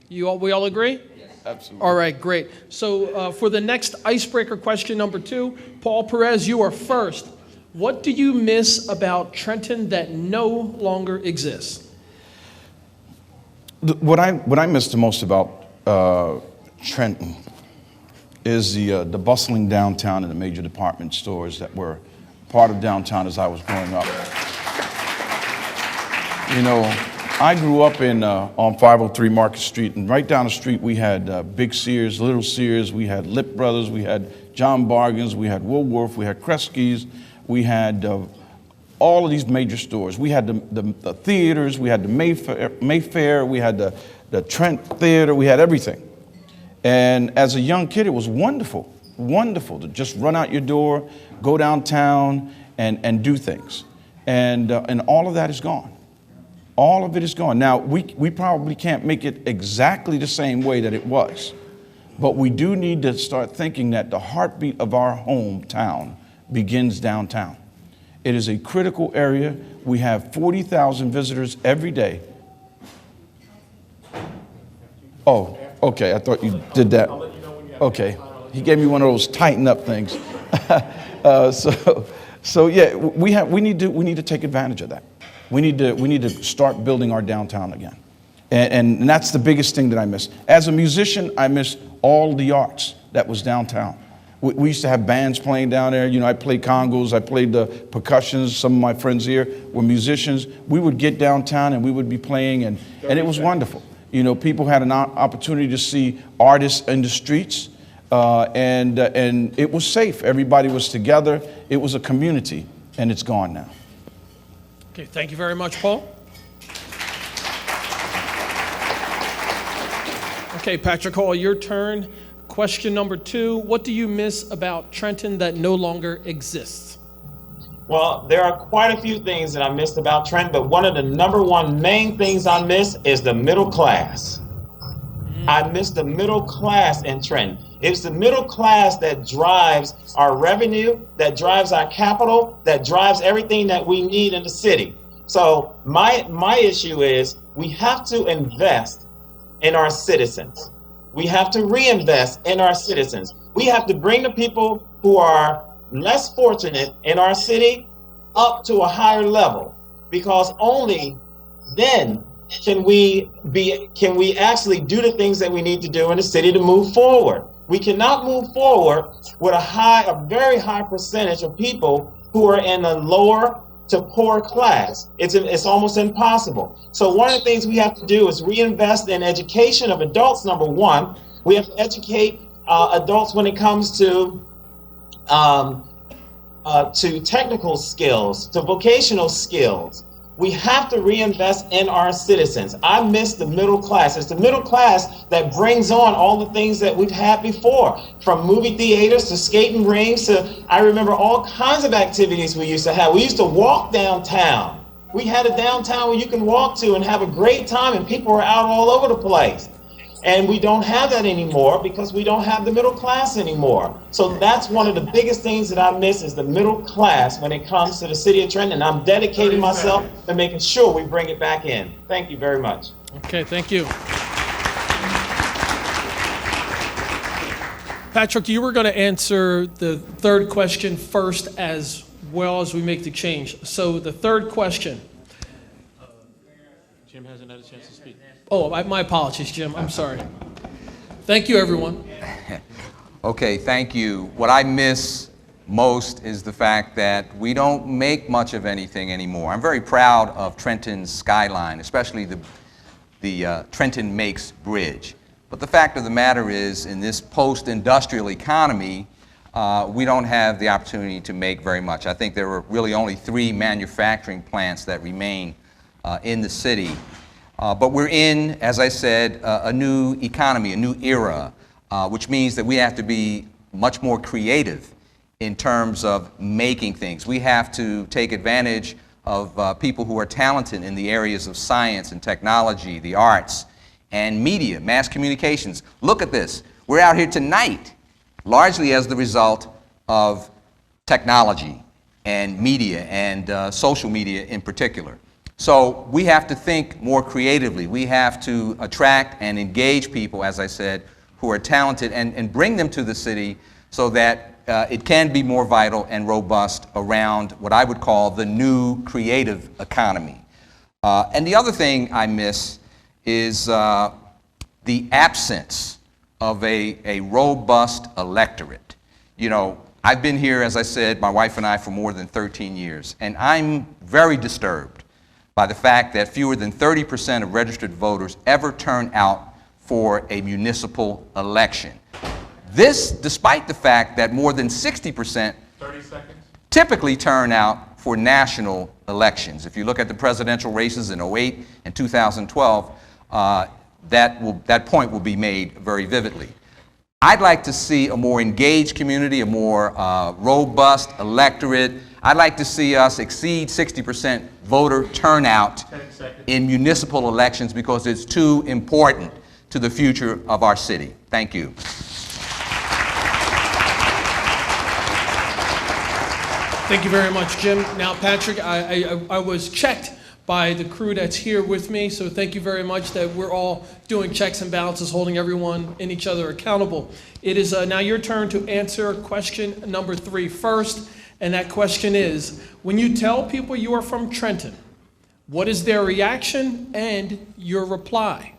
We all agree? Yes. Absolutely. All right, great. So for the next icebreaker question number 2, Paul Perez, you are first. What do you miss about Trenton that no longer exists? What I miss the most about Trenton is the bustling downtown and the major department stores that were part of downtown as I was growing up. You know, I grew up on 503 Market Street, and right down the street we had Big Sears, Little Sears, we had Lip Brothers, we had John Bargains, we had Woolworth, we had Kresge's, we had all of these major stores. We had the theaters, we had the Mayfair, we had the Trent Theater, we had everything. And as a young kid, it was wonderful, wonderful to just run out your door, go downtown, and do things. And all of that is gone. All of it is gone. Now, we probably can't make it exactly the same way that it was, but we do need to start thinking that the heartbeat of our hometown begins downtown. It is a critical area. We have 40,000 visitors every day. Oh, okay, I thought you did that. Okay, he gave me one of those tighten up things. So yeah, we need to take advantage of that. We need to start building our downtown again. And that's the biggest thing that I miss. As a musician, I miss all the arts that was downtown. We used to have bands playing down there. You know, I played congos, I played the percussions. Some of my friends here were musicians. We would get downtown and we would be playing, and it was wonderful. You know, people had an opportunity to see artists in the streets, and it was safe. Everybody was together. It was a community, and it's gone now. Okay, thank you very much, Paul. Okay, Patrick Hall, your turn. Question number 2, what do you miss about Trenton that no longer exists? Well, there are quite a few things that I missed about Trenton, but one of the number one main things I miss is the middle class. I miss the middle class in Trenton. It's the middle class that drives our revenue, that drives our capital, that drives everything that we need in the city. So my issue is we have to invest in our citizens. We have to reinvest in our citizens. We have to bring the people who are less fortunate in our city up to a higher level, because only then can we actually do the things that we need to do in the city to move forward. We cannot move forward with a very high percentage of people who are in the lower to poor class. It's almost impossible. So one of the things we have to do is reinvest in education of adults. Number one, we have to educate adults when it comes to technical skills, to vocational skills. We have to reinvest in our citizens. I miss the middle class. It's the middle class that brings on all the things that we've had before, from movie theaters to skating rinks to, I remember all kinds of activities we used to have. We used to walk downtown. We had a downtown where you can walk to and have a great time, and people are out all over the place. And we don't have that anymore because we don't have the middle class anymore. So that's one of the biggest things that I miss, is the middle class when it comes to the city of Trenton. And I'm dedicating myself to making sure we bring it back in. Thank you very much. Okay, thank you. Patrick, you were going to answer the third question first as well as we make the change. So the third question. Jim hasn't had a chance to speak. Oh, my apologies, Jim. I'm sorry. Thank you, everyone. Okay, thank you. What I miss most is the fact that we don't make much of anything anymore. I'm very proud of Trenton's skyline, especially the Trenton Makes Bridge. But the fact of the matter is, in this post-industrial economy, we don't have the opportunity to make very much. I think there are really only 3 manufacturing plants that remain in the city. But we're in, as I said, a new economy, a new era, which means that we have to be much more creative in terms of making things. We have to take advantage of people who are talented in the areas of science and technology, the arts, and media, mass communications. Look at this. We're out here tonight largely as the result of technology and media and social media in particular. So we have to think more creatively. We have to attract and engage people, as I said, who are talented and bring them to the city so that it can be more vital and robust around what I would call the new creative economy. And the other thing I miss is the absence of a robust electorate. You know, I've been here, as I said, my wife and I, for more than 13 years, and I'm very disturbed by the fact that fewer than 30% of registered voters ever turn out for a municipal election. This, despite the fact that more than 60% typically turn out for national elections. If you look at the presidential races in 2008 and 2012, that point will be made very vividly. I'd like to see a more engaged community, a more robust electorate. I'd like to see us exceed 60% voter turnout in municipal elections because it's too important to the future of our city. Thank you. Thank you very much, Jim. Now, Patrick, I was checked by the crew that's here with me, so thank you very much that we're all doing checks and balances, holding everyone and each other accountable. It is now your turn to answer question number 3 first, and that question is, when you tell people you are from Trenton, what is their reaction and your reply?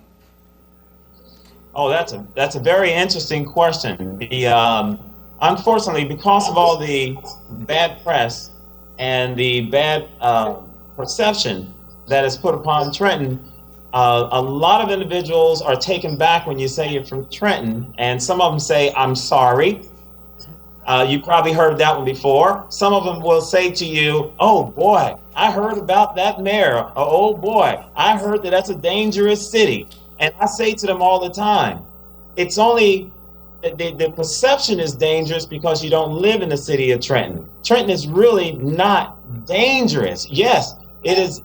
Oh, that's a very interesting question. Unfortunately, because of all the bad press and the bad perception that is put upon Trenton, a lot of individuals are taken back when you say you're from Trenton, and some of them say, "I'm sorry." You probably heard that one before. Some of them will say to you, "Oh boy, I heard about that mayor." Or, "Oh boy, I heard that that's a dangerous city." And I say to them all the time, it's only the perception is dangerous because you don't live in the city of Trenton. Trenton is really not dangerous. Yes, it is.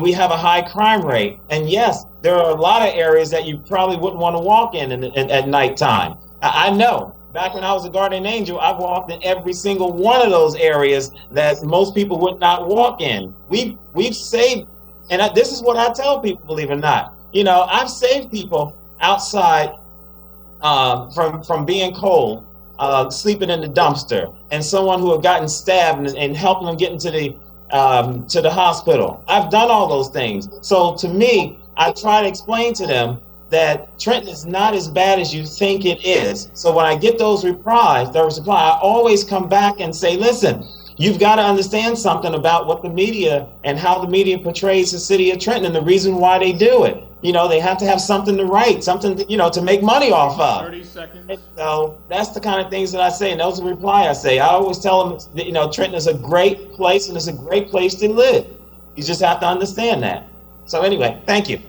We have a high crime rate, and yes, there are a lot of areas that you probably wouldn't want to walk in at nighttime. I know. Back when I was a guardian angel, I walked in every single one of those areas that most people would not walk in. We've saved, and this is what I tell people, believe it or not. You know, I've saved people outside from being cold, sleeping in the dumpster, and someone who had gotten stabbed and helping them get into the hospital. I've done all those things. So to me, I try to explain to them that Trenton is not as bad as you think it is. So when I get those replies, I always come back and say, listen, you've got to understand something about what the media and how the media portrays the city of Trenton and the reason why they do it. You know, they have to have something to write, something to make money off of. 30 seconds. And so that's the kind of things that I say, and those are the reply I say. I always tell them, that, Trenton is a great place and it's a great place to live. You just have to understand that. So anyway, thank you.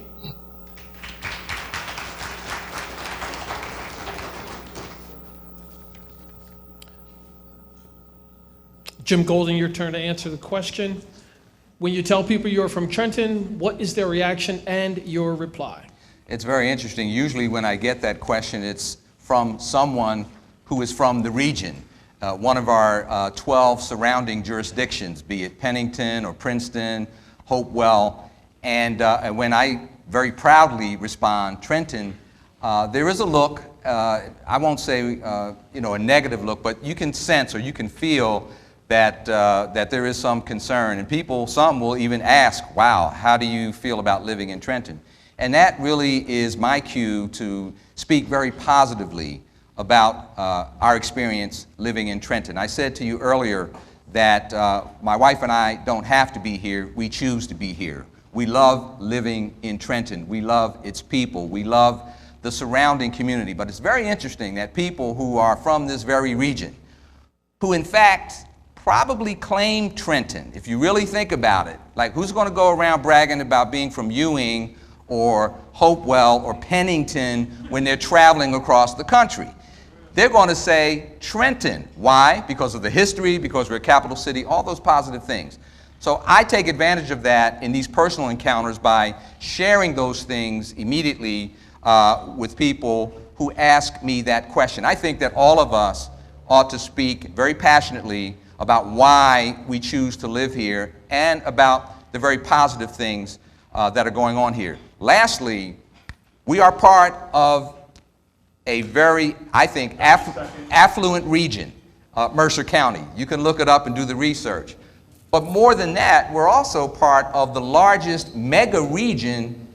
Jim Golden, your turn to answer the question. When you tell people you're from Trenton, what is their reaction and your reply? It's very interesting. Usually when I get that question, it's from someone who is from the region, one of our 12 surrounding jurisdictions, be it Pennington or Princeton, Hopewell. And when I very proudly respond, Trenton, there is a look, I won't say a negative look, but you can sense or you can feel that there is some concern. And some will even ask, wow, how do you feel about living in Trenton? And that really is my cue to speak very positively about our experience living in Trenton. I said to you earlier that my wife and I don't have to be here, we choose to be here. We love living in Trenton. We love its people. We love the surrounding community. But it's very interesting that people who are from this very region, who in fact probably claim Trenton, if you really think about it, like who's going to go around bragging about being from Ewing or Hopewell or Pennington when they're traveling across the country? They're going to say Trenton. Why? Because of the history, because we're a capital city, all those positive things. So I take advantage of that in these personal encounters by sharing those things immediately with people who ask me that question. I think that all of us ought to speak very passionately about why we choose to live here and about the very positive things that are going on here. Lastly, we are part of a very, I think, affluent region, Mercer County. You can look it up and do the research. But more than that, we're also part of the largest mega region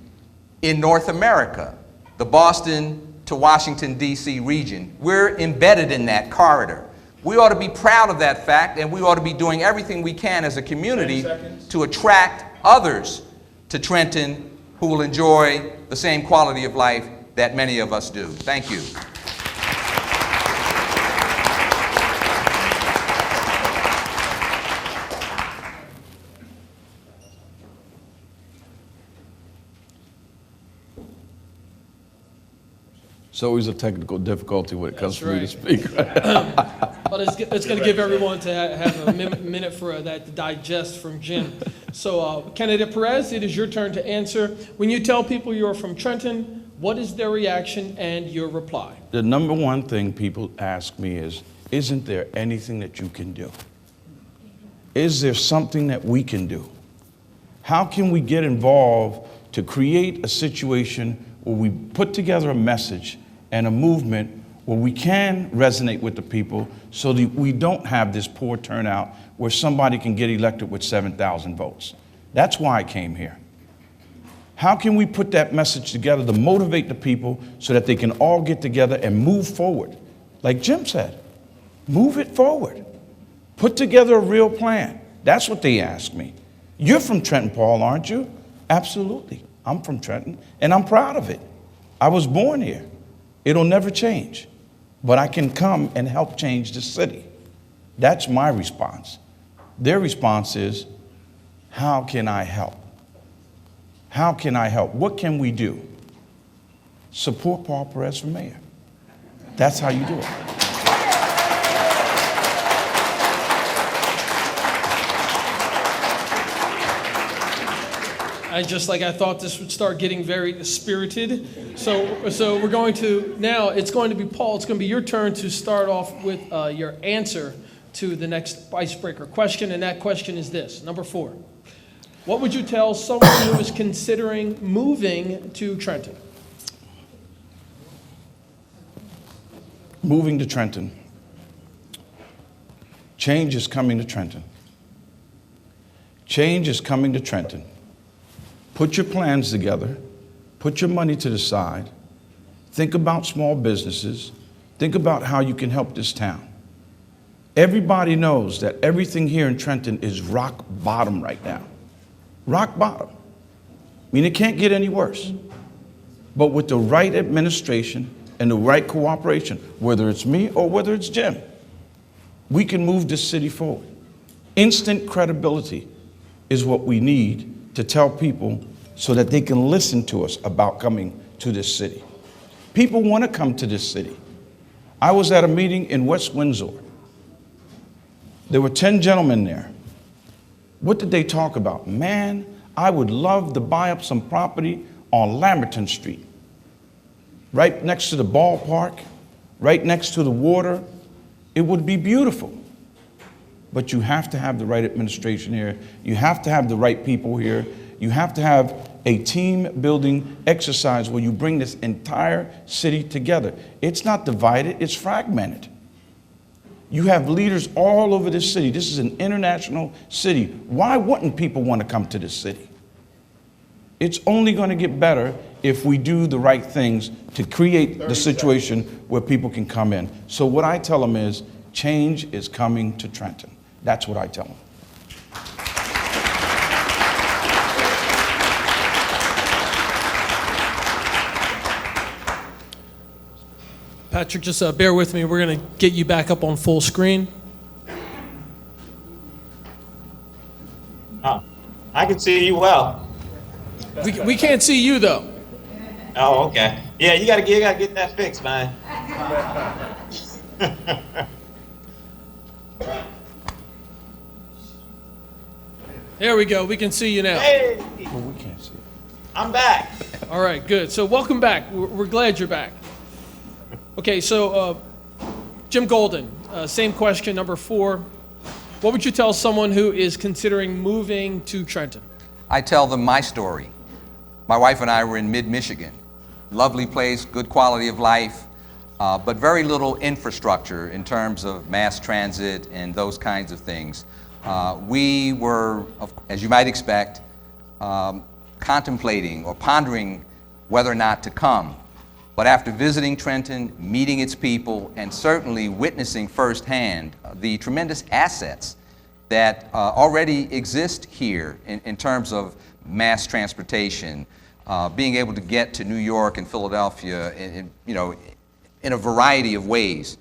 in North America, the Boston to Washington, D.C. region. We're embedded in that corridor. We ought to be proud of that fact, and we ought to be doing everything we can as a community to attract others to Trenton who will enjoy the same quality of life that many of us do. Thank you. It's always a technical difficulty when it comes for me to That's speak. But it's going to give everyone to have a minute for that to digest from Jim. So, Candidate Perez, it is your turn to answer. When you tell people you're from Trenton, what is their reaction and your reply? The number one thing people ask me is, isn't there anything that you can do? Is there something that we can do? How can we get involved to create a situation where we put together a message and a movement where we can resonate with the people so that we don't have this poor turnout where somebody can get elected with 7,000 votes? That's why I came here. How can we put that message together to motivate the people so that they can all get together and move forward? Like Jim said, move it forward. Put together a real plan. That's what they ask me. You're from Trenton, Paul, aren't you? Absolutely. I'm from Trenton, and I'm proud of it. I was born here. It'll never change. But I can come and help change the city. That's my response. Their response is, how can I help? How can I help? What can we do? Support Paul Perez for mayor. That's how you do it. Just like I thought this would start getting very spirited. So we're going to, now it's going to be Paul, it's going to be your turn to start off with your answer to the next icebreaker question. And that question is this, number 4. What would you tell someone who is considering moving to Trenton? Moving to Trenton. Change is coming to Trenton. Change is coming to Trenton. Put your plans together. Put your money to the side. Think about small businesses. Think about how you can help this town. Everybody knows that everything here in Trenton is rock bottom right now. Rock bottom. I mean, it can't get any worse. But with the right administration and the right cooperation, whether it's me or whether it's Jim, we can move this city forward. Instant credibility is what we need to tell people so that they can listen to us about coming to this city. People want to come to this city. I was at a meeting in West Windsor. There were 10 gentlemen there. What did they talk about? Man, I would love to buy up some property on Lamberton Street, right next to the ballpark, right next to the water. It would be beautiful. But you have to have the right administration here. You have to have the right people here. You have to have a team building exercise where you bring this entire city together. It's not divided, it's fragmented. You have leaders all over this city. This is an international city. Why wouldn't people want to come to this city? It's only going to get better if we do the right things to create the situation where people can come in. So what I tell them is, change is coming to Trenton. That's what I tell them. Patrick, just bear with me. We're going to get you back up on full screen. I can see you well. We can't see you, though. Oh, okay. Yeah, you gotta get that fixed, man. There we go. We can see you now. Hey, Well, we can't see. I'm back. All right, good. So welcome back. We're glad you're back. Okay, so Jim Golden, same question, number 4. What would you tell someone who is considering moving to Trenton? I tell them my story. My wife and I were in mid-Michigan. Lovely place, good quality of life, but very little infrastructure in terms of mass transit and those kinds of things. We were, as you might expect, contemplating or pondering whether or not to come. But after visiting Trenton, meeting its people, and certainly witnessing firsthand the tremendous assets that already exist here in terms of mass transportation, being able to get to New York and Philadelphia in a variety of ways.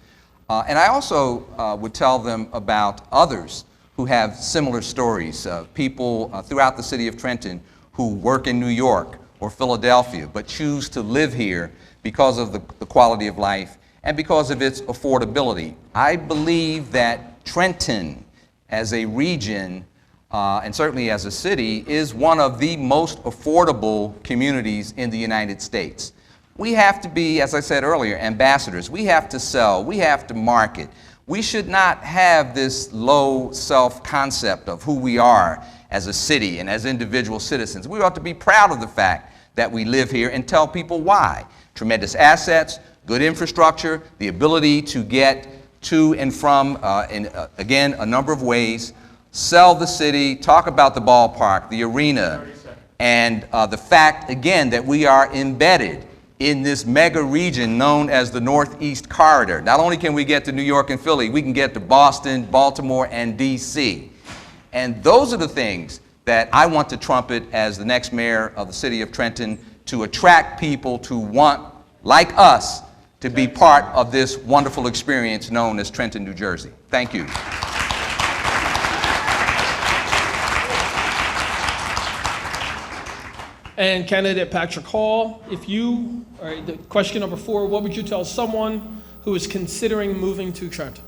And I also would tell them about others who have similar stories, people throughout the city of Trenton who work in New York or Philadelphia but choose to live here because of the quality of life and because of its affordability. I believe that Trenton as a region and certainly as a city is one of the most affordable communities in the United States. We have to be, as I said earlier, ambassadors. We have to sell. We have to market. We should not have this low self-concept of who we are as a city and as individual citizens. We ought to be proud of the fact that we live here and tell people why. Tremendous assets, good infrastructure, the ability to get to and from, again, a number of ways. Sell the city, talk about the ballpark, the arena, and the fact, again, that we are embedded in this mega region known as the Northeast Corridor. Not only can we get to New York and Philly, we can get to Boston, Baltimore, and D.C. And those are the things that I want to trumpet as the next mayor of the city of Trenton to attract people to want, like us, to be part of this wonderful experience known as Trenton, New Jersey. Thank you. And candidate Patrick Hall, the question number 4, what would you tell someone who is considering moving to Trenton?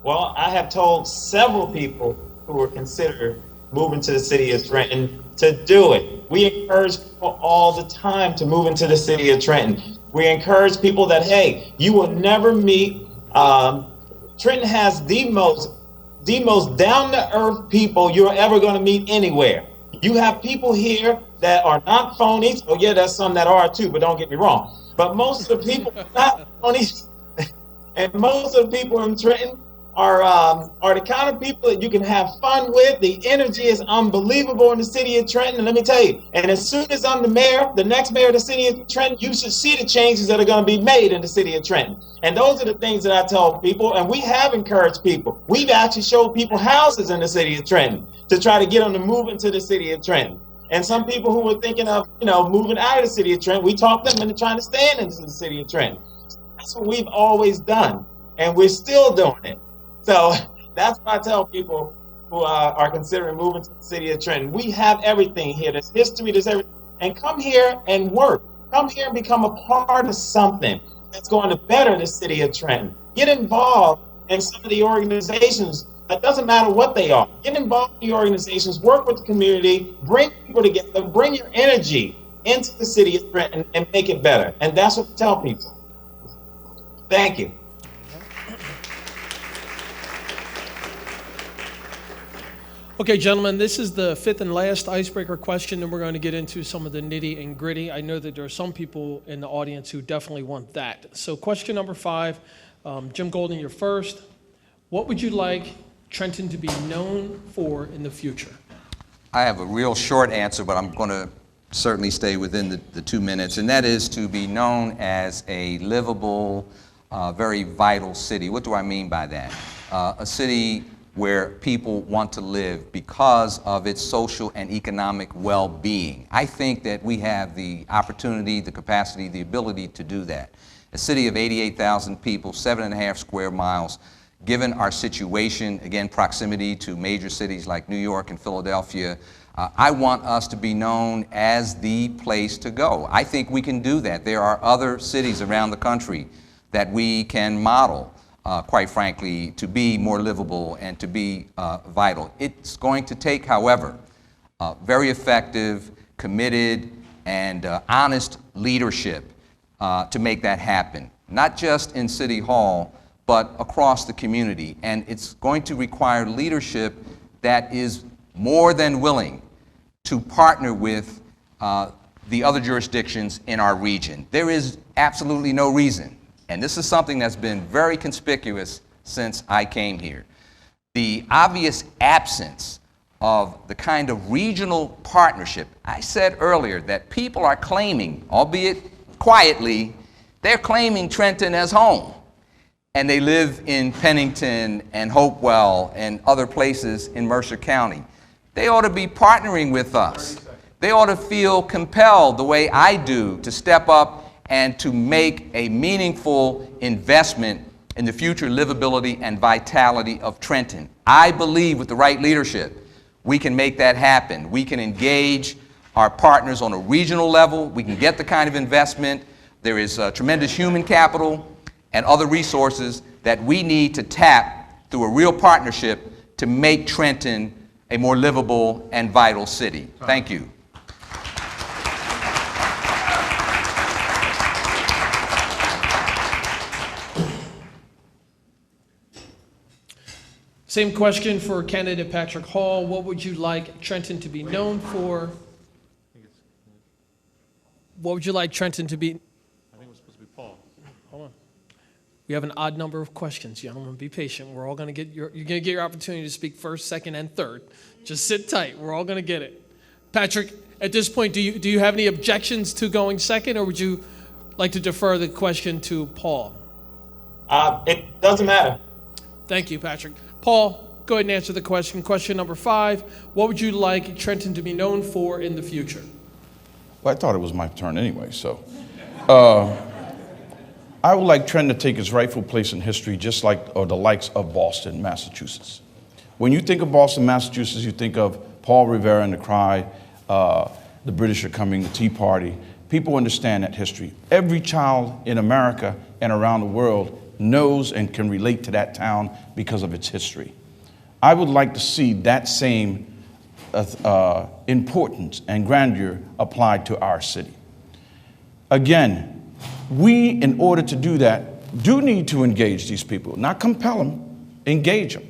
Well, I have told several people who are considering moving to the city of Trenton to do it. We encourage people all the time to move into the city of Trenton. We encourage people that, hey, you will never meet, Trenton has the most down-to-earth people you're ever going to meet anywhere. You have people here that are not phonies. Oh, yeah, there's some that are too, but don't get me wrong. But most of the people are not phonies. And most of the people in Trenton are the kind of people that you can have fun with. The energy is unbelievable in the city of Trenton. And let me tell you, and as soon as I'm the mayor, the next mayor of the city of Trenton, you should see the changes that are going to be made in the city of Trenton. And those are the things that I tell people, and we have encouraged people. We've actually showed people houses in the city of Trenton to try to get them to move into the city of Trenton. And some people who were thinking of, moving out of the city of Trenton, we talked them into trying to stay into the city of Trenton. That's what we've always done, and we're still doing it. So that's what I tell people who are considering moving to the city of Trenton. We have everything here. There's history, there's everything. And come here and work. Come here and become a part of something that's going to better the city of Trenton. Get involved in some of the organizations. It doesn't matter what they are. Get involved in the organizations, work with the community, bring people together, bring your energy into the city of Trenton and make it better. And that's what we tell people. Thank you. Okay, gentlemen, this is the 5th and last icebreaker question, and we're going to get into some of the nitty and gritty. I know that there are some people in the audience who definitely want that. So question number 5, Jim Golden, you're first. What would you like Trenton to be known for in the future? I have a real short answer, but I'm going to certainly stay within the 2 minutes, and that is to be known as a livable, very vital city. What do I mean by that? A city where people want to live because of its social and economic well-being. I think that we have the opportunity, the capacity, the ability to do that. a city of 88,000 people, 7.5 square miles. Given our situation, again, proximity to major cities like New York and Philadelphia, I want us to be known as the place to go. I think we can do that. There are other cities around the country that we can model, quite frankly, to be more livable and to be vital. It's going to take, however, very effective, committed, and honest leadership to make that happen, not just in City Hall, but across the community. And it's going to require leadership that is more than willing to partner with the other jurisdictions in our region. There is absolutely no reason, and this is something that's been very conspicuous since I came here, the obvious absence of the kind of regional partnership. I said earlier that people are claiming, albeit quietly, they're claiming Trenton as home. And they live in Pennington and Hopewell and other places in Mercer County. They ought to be partnering with us. They ought to feel compelled, the way I do, to step up and to make a meaningful investment in the future livability and vitality of Trenton. I believe with the right leadership, we can make that happen. We can engage our partners on a regional level. We can get the kind of investment. There is tremendous human capital and other resources that we need to tap through a real partnership to make Trenton a more livable and vital city. Thank you. Same question for candidate Patrick Hall. What would you like Trenton to be known for? What would you like Trenton to be? I think it was supposed to be Paul. Hold on. We have an odd number of questions, gentlemen. Be patient. We're all going to get you're going to get your opportunity to speak first, second, and third. Just sit tight. We're all going to get it. Patrick, at this point, do you have any objections to going second, or would you like to defer the question to Paul? It doesn't matter. Thank you, Patrick. Paul, go ahead and answer the question. Question number 5, what would you like Trenton to be known for in the future? Well, I thought it was my turn anyway, so. I would like Trenton to take its rightful place in history, just like or the likes of Boston, Massachusetts. When you think of Boston, Massachusetts, you think of Paul Revere and the cry, the British are coming, the Tea Party. People understand that history. Every child in America and around the world knows and can relate to that town because of its history. I would like to see that same importance and grandeur applied to our city. Again, we, in order to do that, do need to engage these people, not compel them, engage them.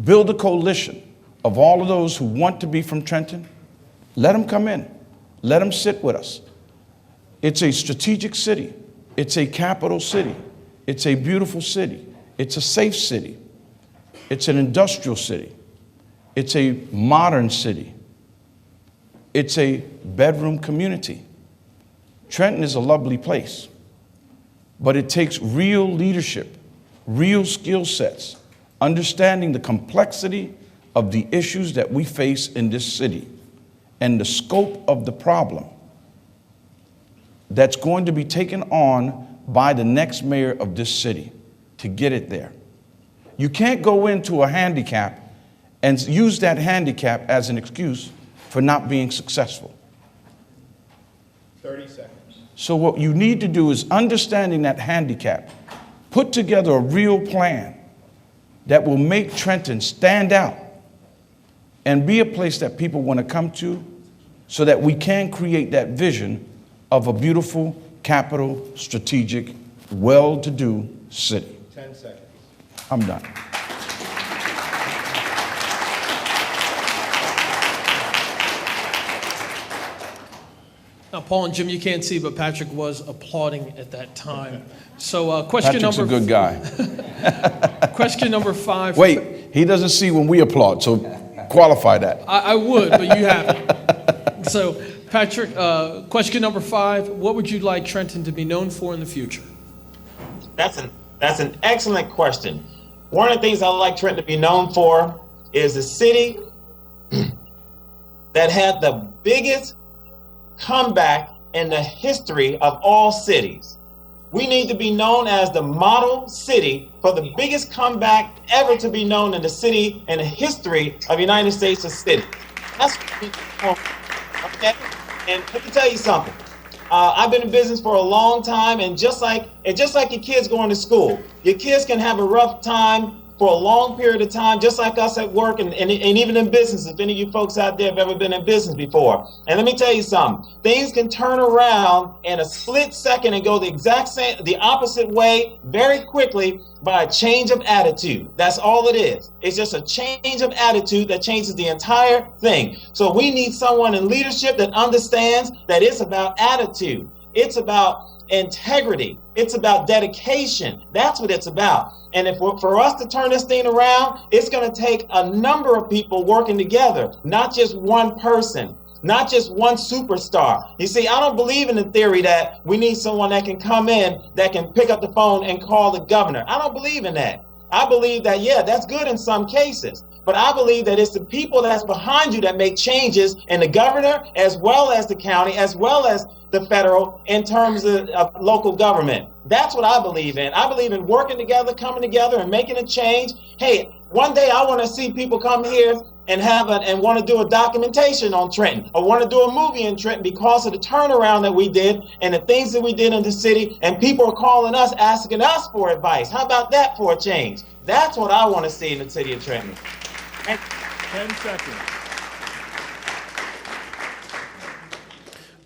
Build a coalition of all of those who want to be from Trenton. Let them come in. Let them sit with us. It's a strategic city. It's a capital city. It's a beautiful city. It's a safe city. It's an industrial city. It's a modern city. It's a bedroom community. Trenton is a lovely place, but it takes real leadership, real skill sets, understanding the complexity of the issues that we face in this city and the scope of the problem that's going to be taken on by the next mayor of this city to get it there. You can't go into a handicap and use that handicap as an excuse for not being successful. 30 seconds. So what you need to do is, understanding that handicap, put together a real plan that will make Trenton stand out and be a place that people want to come to, so that we can create that vision of a beautiful, capital, strategic, well-to-do city. 10 seconds. I'm done. Now, Paul and Jim, you can't see, but Patrick was applauding at that time. So question Patrick's number... a good guy. Question number 5. Wait, he doesn't see when we applaud, so qualify that. I would, but you haven't. So, Patrick, question number 5, what would you like Trenton to be known for in the future? That's an excellent question. One of the things I like Trenton to be known for is a city that had the biggest comeback in the history of all cities. We need to be known as the model city for the biggest comeback ever to be known in the city and the history of the United States of cities. That's what we need to know, okay? And let me tell you something. I've been in business for a long time, and just like your kids going to school, your kids can have a rough time for a long period of time, just like us at work and even in business, if any of you folks out there have ever been in business before. And let me tell you something, things can turn around in a split second and go the opposite way very quickly by a change of attitude. That's all it is. It's just a change of attitude that changes the entire thing. So we need someone in leadership that understands that it's about attitude. It's about integrity. It's about dedication. That's what it's about. And for us to turn this thing around, it's going to take a number of people working together, not just one person, not just one superstar. You see, I don't believe in the theory that we need someone that can come in, that can pick up the phone and call the governor. I don't believe in that. I believe that, yeah, that's good in some cases. But I believe that it's the people that's behind you that make changes, and the governor, as well as the county, as well as the federal, in terms of local government. That's what I believe in. I believe in working together, coming together, and making a change. Hey, one day I want to see people come here and want to do a documentation on Trenton, or want to do a movie in Trenton because of the turnaround that we did and the things that we did in the city, and people are calling us, asking us for advice. How about that for a change? That's what I want to see in the city of Trenton. 10 seconds.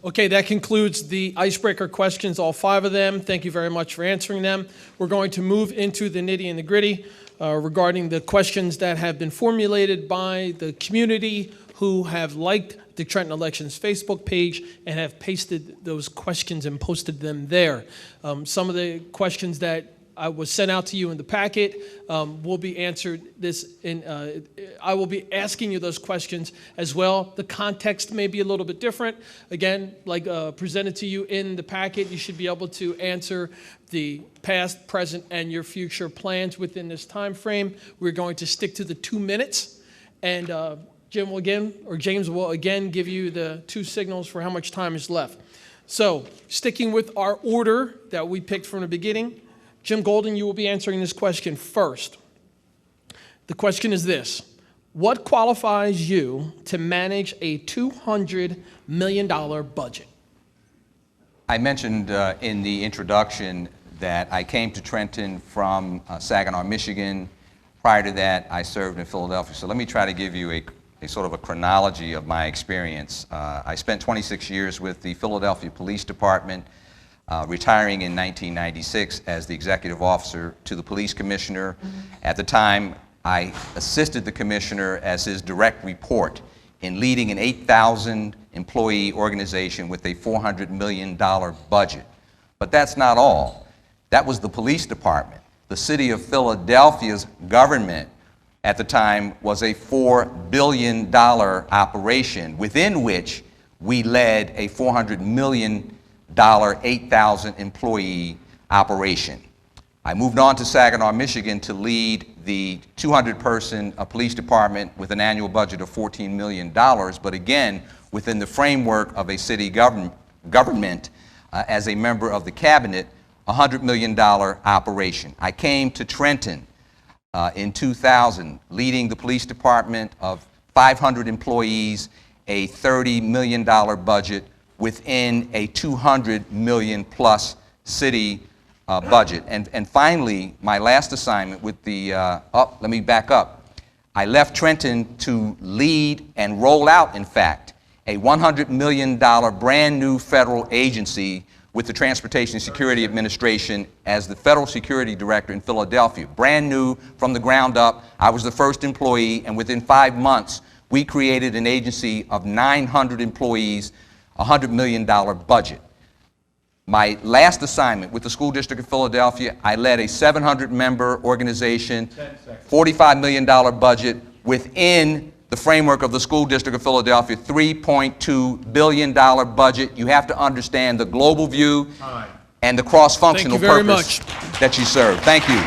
Okay, that concludes the icebreaker questions, all 5 of them. Thank you very much for answering them. We're going to move into the nitty and the gritty regarding the questions that have been formulated by the community who have liked the Trenton Elections Facebook page and have pasted those questions and posted them there. Some of the questions that I was sent out to you in the packet will be answered I will be asking you those questions as well. The context may be a little bit different. Again, like presented to you in the packet, you should be able to answer the past, present, and your future plans within this time frame. We're going to stick to the 2 minutes, and James will again give you the 2 signals for how much time is left. So, sticking with our order that we picked from the beginning, Jim Golden, you will be answering this question first. The question is this: what qualifies you to manage a $200 million budget? I mentioned in the introduction that I came to Trenton from Saginaw, Michigan. Prior to that, I served in Philadelphia. So let me try to give you a sort of a chronology of my experience. I spent 26 years with the Philadelphia Police Department, retiring in 1996 as the executive officer to the police commissioner. At the time, I assisted the commissioner as his direct report in leading an 8,000 employee organization with a $400 million budget. But that's not all. That was the police department. The city of Philadelphia's government at the time was a $4 billion operation, within which we led a $400 million 8,000 employee operation. I moved on to Saginaw, Michigan to lead the 200-person police department with an annual budget of $14 million, but again, within the framework of a city government as a member of the cabinet, a $100 million operation. I came to Trenton in 2000, leading the police department of 500 employees, a $30 million budget, within a $200 million plus city budget. And finally, my last assignment with the, let me back up. I left Trenton to lead and roll out, in fact, a $100 million brand new federal agency with the Transportation Security Administration as the federal security director in Philadelphia. Brand new from the ground up. I was the first employee, and within 5 months, we created an agency of 900 employees, $100 million budget. My last assignment with the School District of Philadelphia, I led a 700-member organization, $45 million budget within the framework of the School District of Philadelphia, $3.2 billion budget. You have to understand the global view and the cross-functional purpose that you serve. Thank you.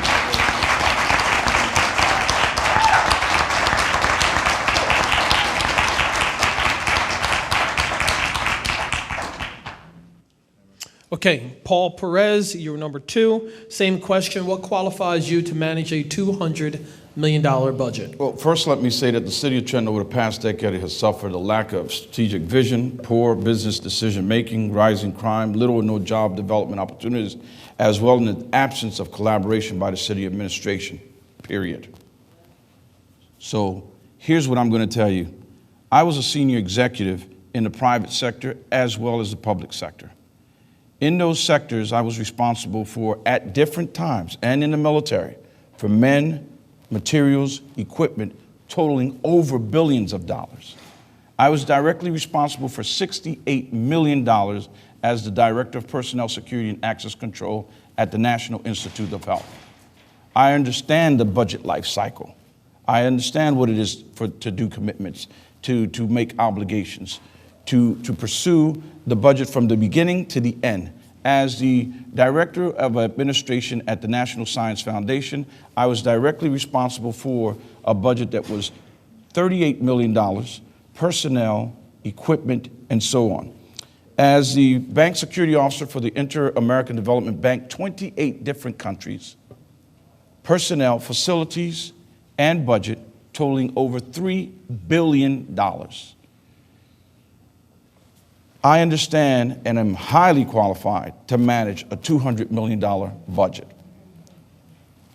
Okay, Paul Perez, you're number 2. Same question. What qualifies you to manage a $200 million budget? Well, first let me say that the city of Trenton over the past decade has suffered a lack of strategic vision, poor business decision-making, rising crime, little or no job development opportunities, as well as an absence of collaboration by the city administration, period. So here's what I'm going to tell you. I was a senior executive in the private sector as well as the public sector. In those sectors, I was responsible for, at different times, and in the military, for men, materials, equipment, totaling over billions of dollars. I was directly responsible for $68 million as the Director of Personnel Security and Access Control at the National Institute of Health. I understand the budget life cycle. I understand what it is to do commitments, to make obligations, to pursue the budget from the beginning to the end. As the Director of Administration at the National Science Foundation, I was directly responsible for a budget that was $38 million, personnel, equipment, and so on. As the Bank Security Officer for the Inter-American Development Bank, 28 different countries, personnel, facilities, and budget totaling over $3 billion. I understand and am highly qualified to manage a $200 million budget.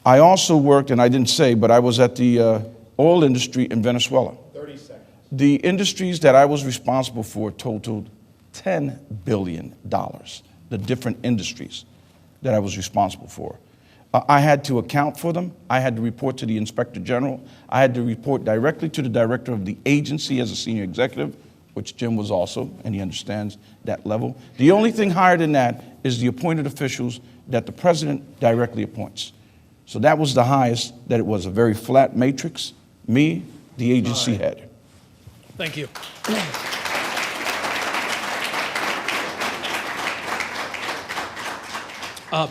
I also worked, and I didn't say, but I was at the oil industry in Venezuela. 30 seconds. The industries that I was responsible for totaled $10 billion, the different industries that I was responsible for. I had to account for them. I had to report to the Inspector General. I had to report directly to the director of the agency as a senior executive, which Jim was also, and he understands that level. The only thing higher than that is the appointed officials that the president directly appoints. So that was the highest that it was, a very flat matrix, me, the agency head. Thank you.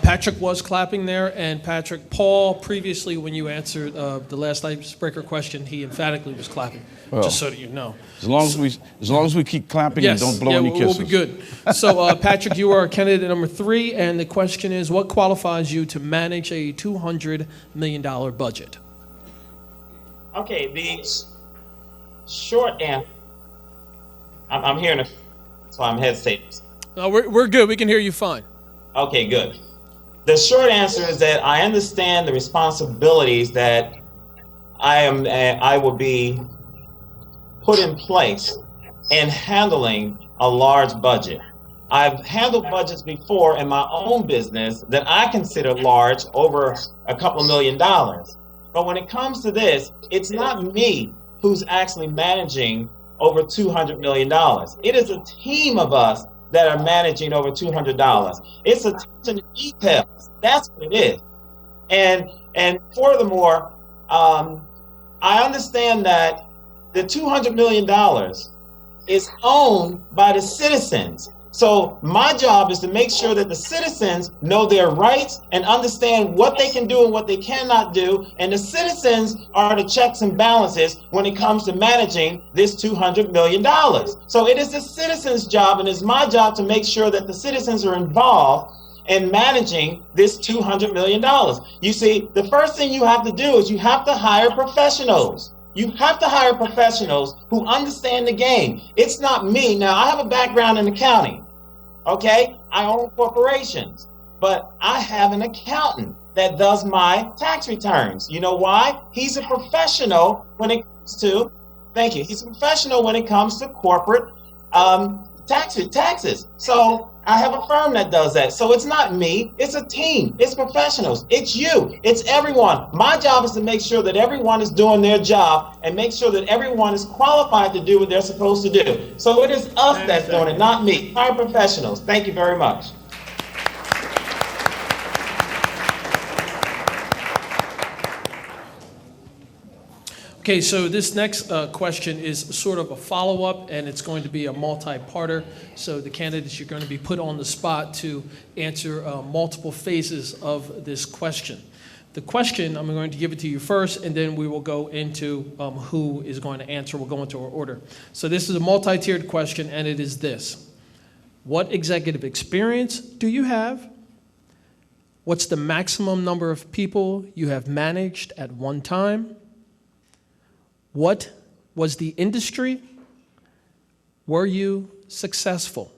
Patrick was clapping there, and Patrick, Paul, previously when you answered the last icebreaker question, he emphatically was clapping, just so that you know. As long as we keep clapping Yes, and don't blow any kisses. we'll be good. So, Patrick, you are candidate number 3, and the question is, what qualifies you to manage a $200 million budget? Okay, the short answer. I'm hearing it, so I'm hesitating. No, we're good. We can hear you fine. Okay, good. The short answer is that I understand the responsibilities that I will be put in place in handling a large budget. I've handled budgets before in my own business that I consider large, over a couple $1 million. But when it comes to this, it's not me who's actually managing over $200 million. It is a team of us that are managing over $200. It's attention to details. That's what it is. And furthermore, I understand that the $200 million is owned by the citizens. So my job is to make sure that the citizens know their rights and understand what they can do and what they cannot do. And the citizens are the checks and balances when it comes to managing this $200 million. So it is the citizens' job, and it's my job to make sure that the citizens are involved in managing this $200 million. You see, the first thing you have to do is you have to hire professionals. You have to hire professionals who understand the game. It's not me. Now, I have a background in accounting. Okay, I own corporations, but I have an accountant that does my tax returns. You know why? He's a professional when it comes to, thank you, he's a professional when it comes to corporate taxes. So I have a firm that does that. So it's not me, it's a team, it's professionals, it's you, it's everyone. My job is to make sure that everyone is doing their job and make sure that everyone is qualified to do what they're supposed to do. So it is us that's doing it, not me. Hire professionals. Thank you very much. Okay, so this next question is sort of a follow-up, and it's going to be a multi-parter. So the candidates, you're going to be put on the spot to answer multiple phases of this question. The question, I'm going to give it to you first, and then we will go into who is going to answer. We'll go into our order. So this is a multi-tiered question, and it is this. What executive experience do you have? What's the maximum number of people you have managed at one time? What was the industry? Were you successful?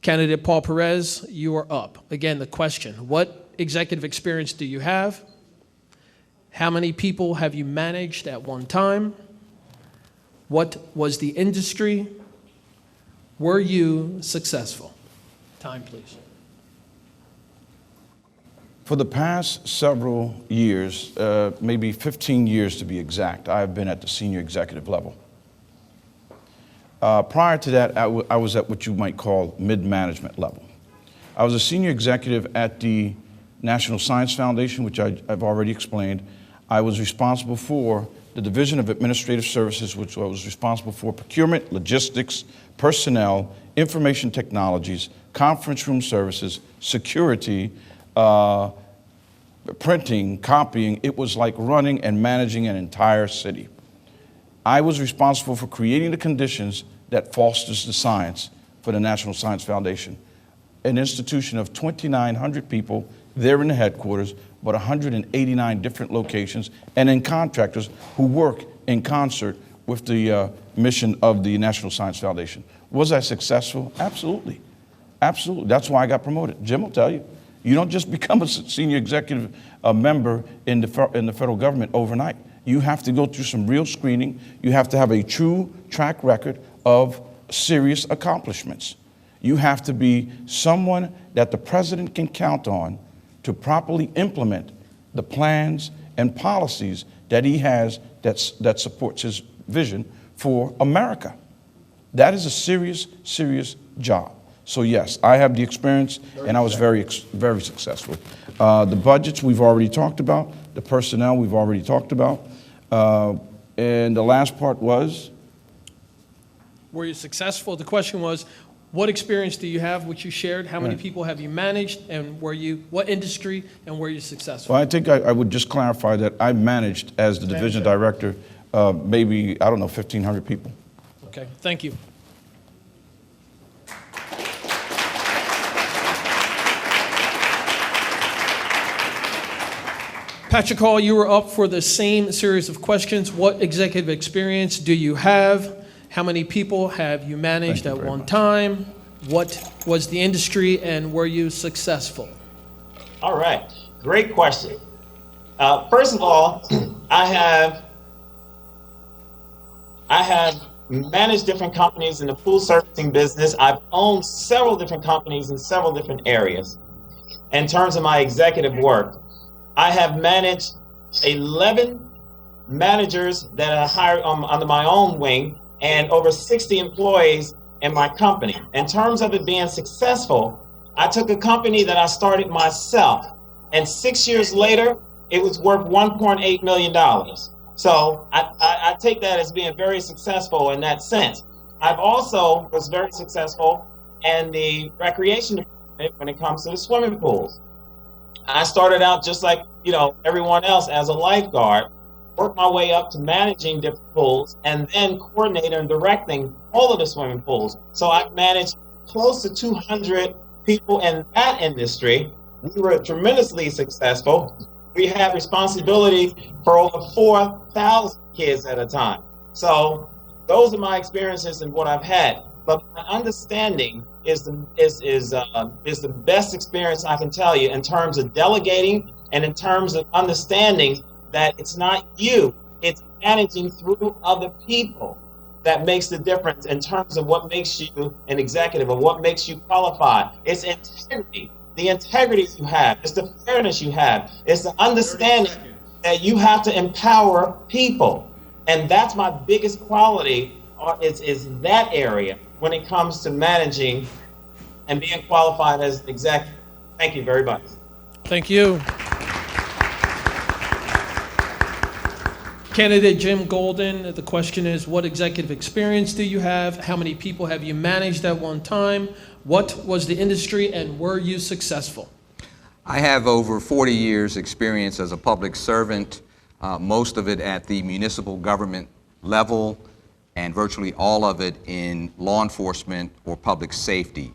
Candidate Paul Perez, you are up. Again, the question, what executive experience do you have? How many people have you managed at one time? What was the industry? Were you successful? Time, please. For the past several years, maybe 15 years to be exact, I have been at the senior executive level. Prior to that, I was at what you might call mid-management level. I was a senior executive at the National Science Foundation, which I've already explained. I was responsible for the Division of Administrative Services, which I was responsible for procurement, logistics, personnel, information technologies, conference room services, security, printing, copying. It was like running and managing an entire city. I was responsible for creating the conditions that fosters the science for the National Science Foundation, an institution of 2,900 people there in the headquarters, but 189 different locations, and in contractors who work in concert with the mission of the National Science Foundation. Was I successful? Absolutely. Absolutely. That's why I got promoted. Jim will tell you. You don't just become a senior executive member in the federal government overnight. You have to go through some real screening. You have to have a true track record of serious accomplishments. You have to be someone that the president can count on to properly implement the plans and policies that he has that supports his vision for America. That is a serious, serious job. So yes, I have the experience, and I was very successful. The budgets we've already talked about. The personnel we've already talked about. And the last part was? Were you successful? The question was, what experience do you have, which you shared? How many people have you managed, and what industry, and were you successful? Well, I think I would just clarify that I managed as the division director, maybe, I don't know, 1,500 people. Okay, thank you. Patrick Hall, you were up for the same series of questions. What executive experience do you have? How many people have you managed at one time? What was the industry, and were you successful? All right, great question. First of all, I have managed different companies in the pool servicing business. I've owned several different companies in several different areas. In terms of my executive work, I have managed 11 managers that I hired under my own wing and over 60 employees in my company. In terms of it being successful, I took a company that I started myself, and 6 years later, it was worth $1.8 million. So I take that as being very successful in that sense. I've also was very successful in the recreation department when it comes to the swimming pools. I started out just like, everyone else as a lifeguard, worked my way up to managing different pools, and then coordinating and directing all of the swimming pools. So I've managed close to 200 people in that industry. We were tremendously successful. We had responsibility for over 4,000 kids at a time. So those are my experiences and what I've had. But my understanding is the best experience I can tell you in terms of delegating and in terms of understanding that it's not you, it's managing through other people that makes the difference in terms of what makes you an executive or what makes you qualified. It's integrity, the integrity you have, it's the fairness you have, it's the understanding that you have to empower people. And that's my biggest quality is that area when it comes to managing and being qualified as an executive. Thank you very much. Thank you. Candidate Jim Golden, the question is, what executive experience do you have? How many people have you managed at one time? What was the industry, and were you successful? I have over 40 years experience as a public servant, most of it at the municipal government level. and virtually all of it in law enforcement or public safety.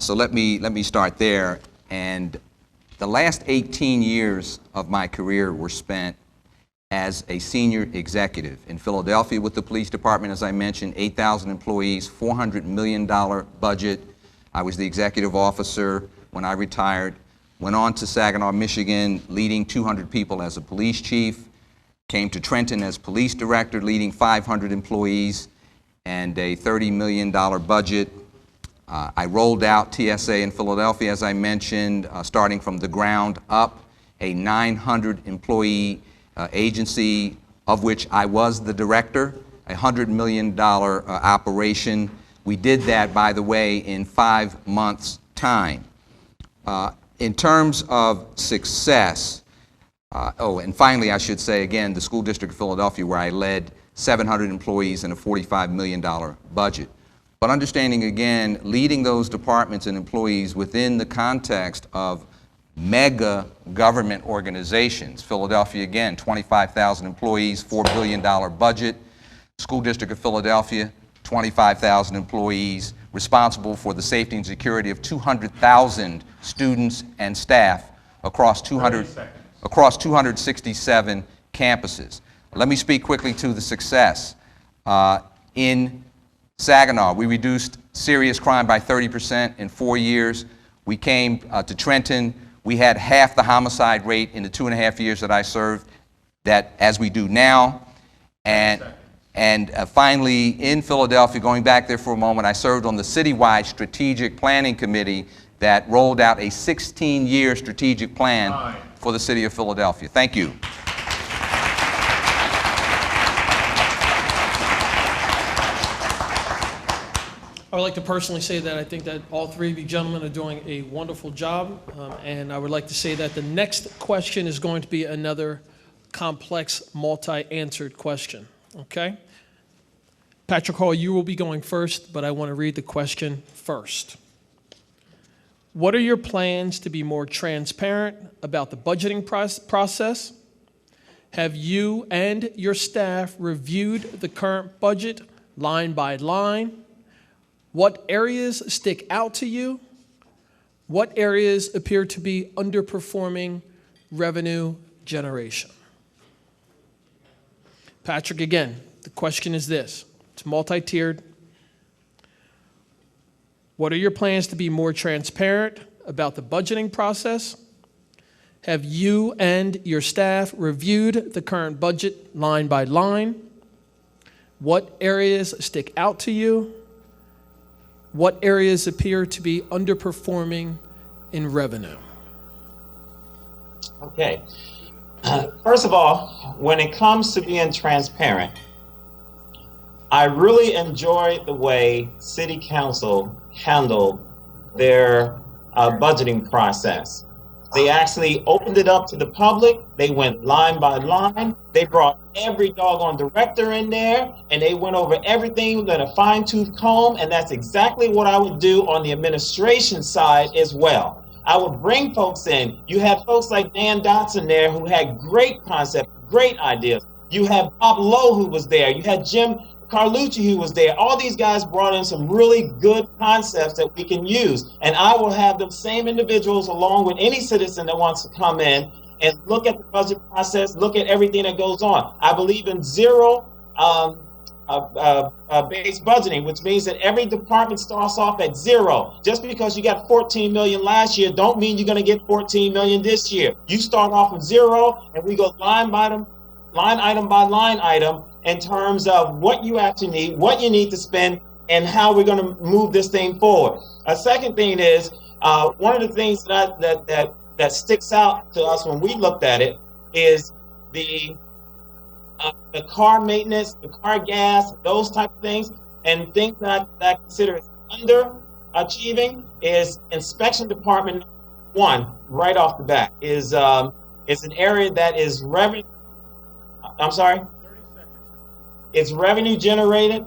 So let me start there. And the last 18 years of my career were spent as a senior executive in Philadelphia with the police department, as I mentioned, 8,000 employees, $400 million budget. I was the executive officer when I retired. Went on to Saginaw, Michigan, leading 200 people as a police chief. Came to Trenton as police director, leading 500 employees and a $30 million budget. I rolled out TSA in Philadelphia, as I mentioned, starting from the ground up, a 900-employee agency, of which I was the director, a $100 million operation. We did that, by the way, in 5 months' time. In terms of success, and finally, I should say, again, the School District of Philadelphia, where I led 700 employees and a $45 million budget. But understanding, again, leading those departments and employees within the context of mega government organizations. Philadelphia, again, 25,000 employees, $4 billion budget. School District of Philadelphia, 25,000 employees, responsible for the safety and security of 200,000 students and staff across 267 campuses. Let me speak quickly to the success. In Saginaw, we reduced serious crime by 30% in 4 years. We came to Trenton. We had half the homicide rate in the 2.5 years that I served that as we do now. And finally, in Philadelphia, going back there for a moment, I served on the citywide strategic planning committee that rolled out a 16-year strategic plan for the city of Philadelphia. Thank you. I would like to personally say that I think that all three of you gentlemen are doing a wonderful job, and I would like to say that the next question is going to be another complex, multi-answered question, okay? Patrick Hall, you will be going first, but I want to read the question first. What are your plans to be more transparent about the budgeting process? Have you and your staff reviewed the current budget line by line? What areas stick out to you? What areas appear to be underperforming revenue generation? Patrick, again, the question is this. It's multi-tiered. What are your plans to be more transparent about the budgeting process? Have you and your staff reviewed the current budget line by line? What areas stick out to you? What areas appear to be underperforming in revenue? Okay. First of all, when it comes to being transparent, I really enjoy the way City Council handled their budgeting process. They actually opened it up to the public. They went line by line. They brought every doggone director in there, and they went over everything with a fine-tooth comb, and that's exactly what I would do on the administration side as well. I would bring folks in. You had folks like Dan Dotson there who had great concepts, great ideas. You had Bob Lowe who was there. You had Jim Carlucci who was there. All these guys brought in some really good concepts that we can use. And I will have the same individuals along with any citizen that wants to come in and look at the budget process, look at everything that goes on. I believe in zero based budgeting, which means that every department starts off at zero. Just because you got 14 million last year, don't mean you're going to get 14 million this year. You start off with zero, and we go line item by line item in terms of what you actually need, what you need to spend, and how we're going to move this thing forward. A second thing is, one of the things that sticks out to us when we looked at it is the car maintenance, the car gas, those type of things, and things that I consider underachieving is inspection department one right off the bat is an area that is revenue. I'm sorry. 30 seconds. It's revenue generated.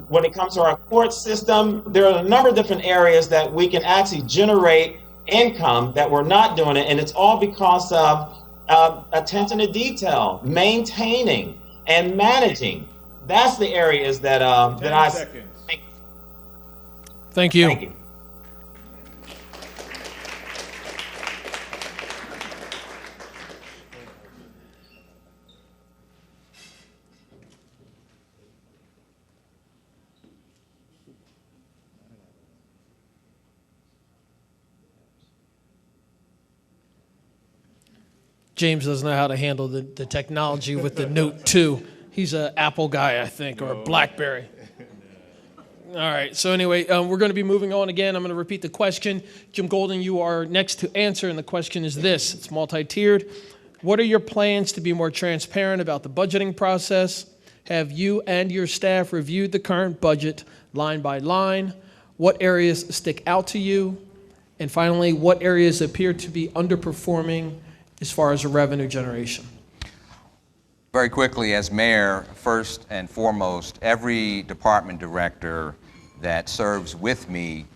When it comes to our court system, there are a number of different areas that we can actually generate income that we're not doing it, and it's all because of attention to detail, maintaining and managing that's the areas that 10 I seconds. Thank you. thank you. James doesn't know how to handle the technology with the Note 2. He's an Apple guy, I think, or a BlackBerry. All right, so anyway, we're going to be moving on again. I'm going to repeat the question. Jim Golden, you are next to answer, and the question is this. It's multi-tiered. What are your plans to be more transparent about the budgeting process? Have you and your staff reviewed the current budget line by line? What areas stick out to you? And finally, what areas appear to be underperforming as far as revenue generation? Very quickly, as mayor, first and foremost, every department director that serves with me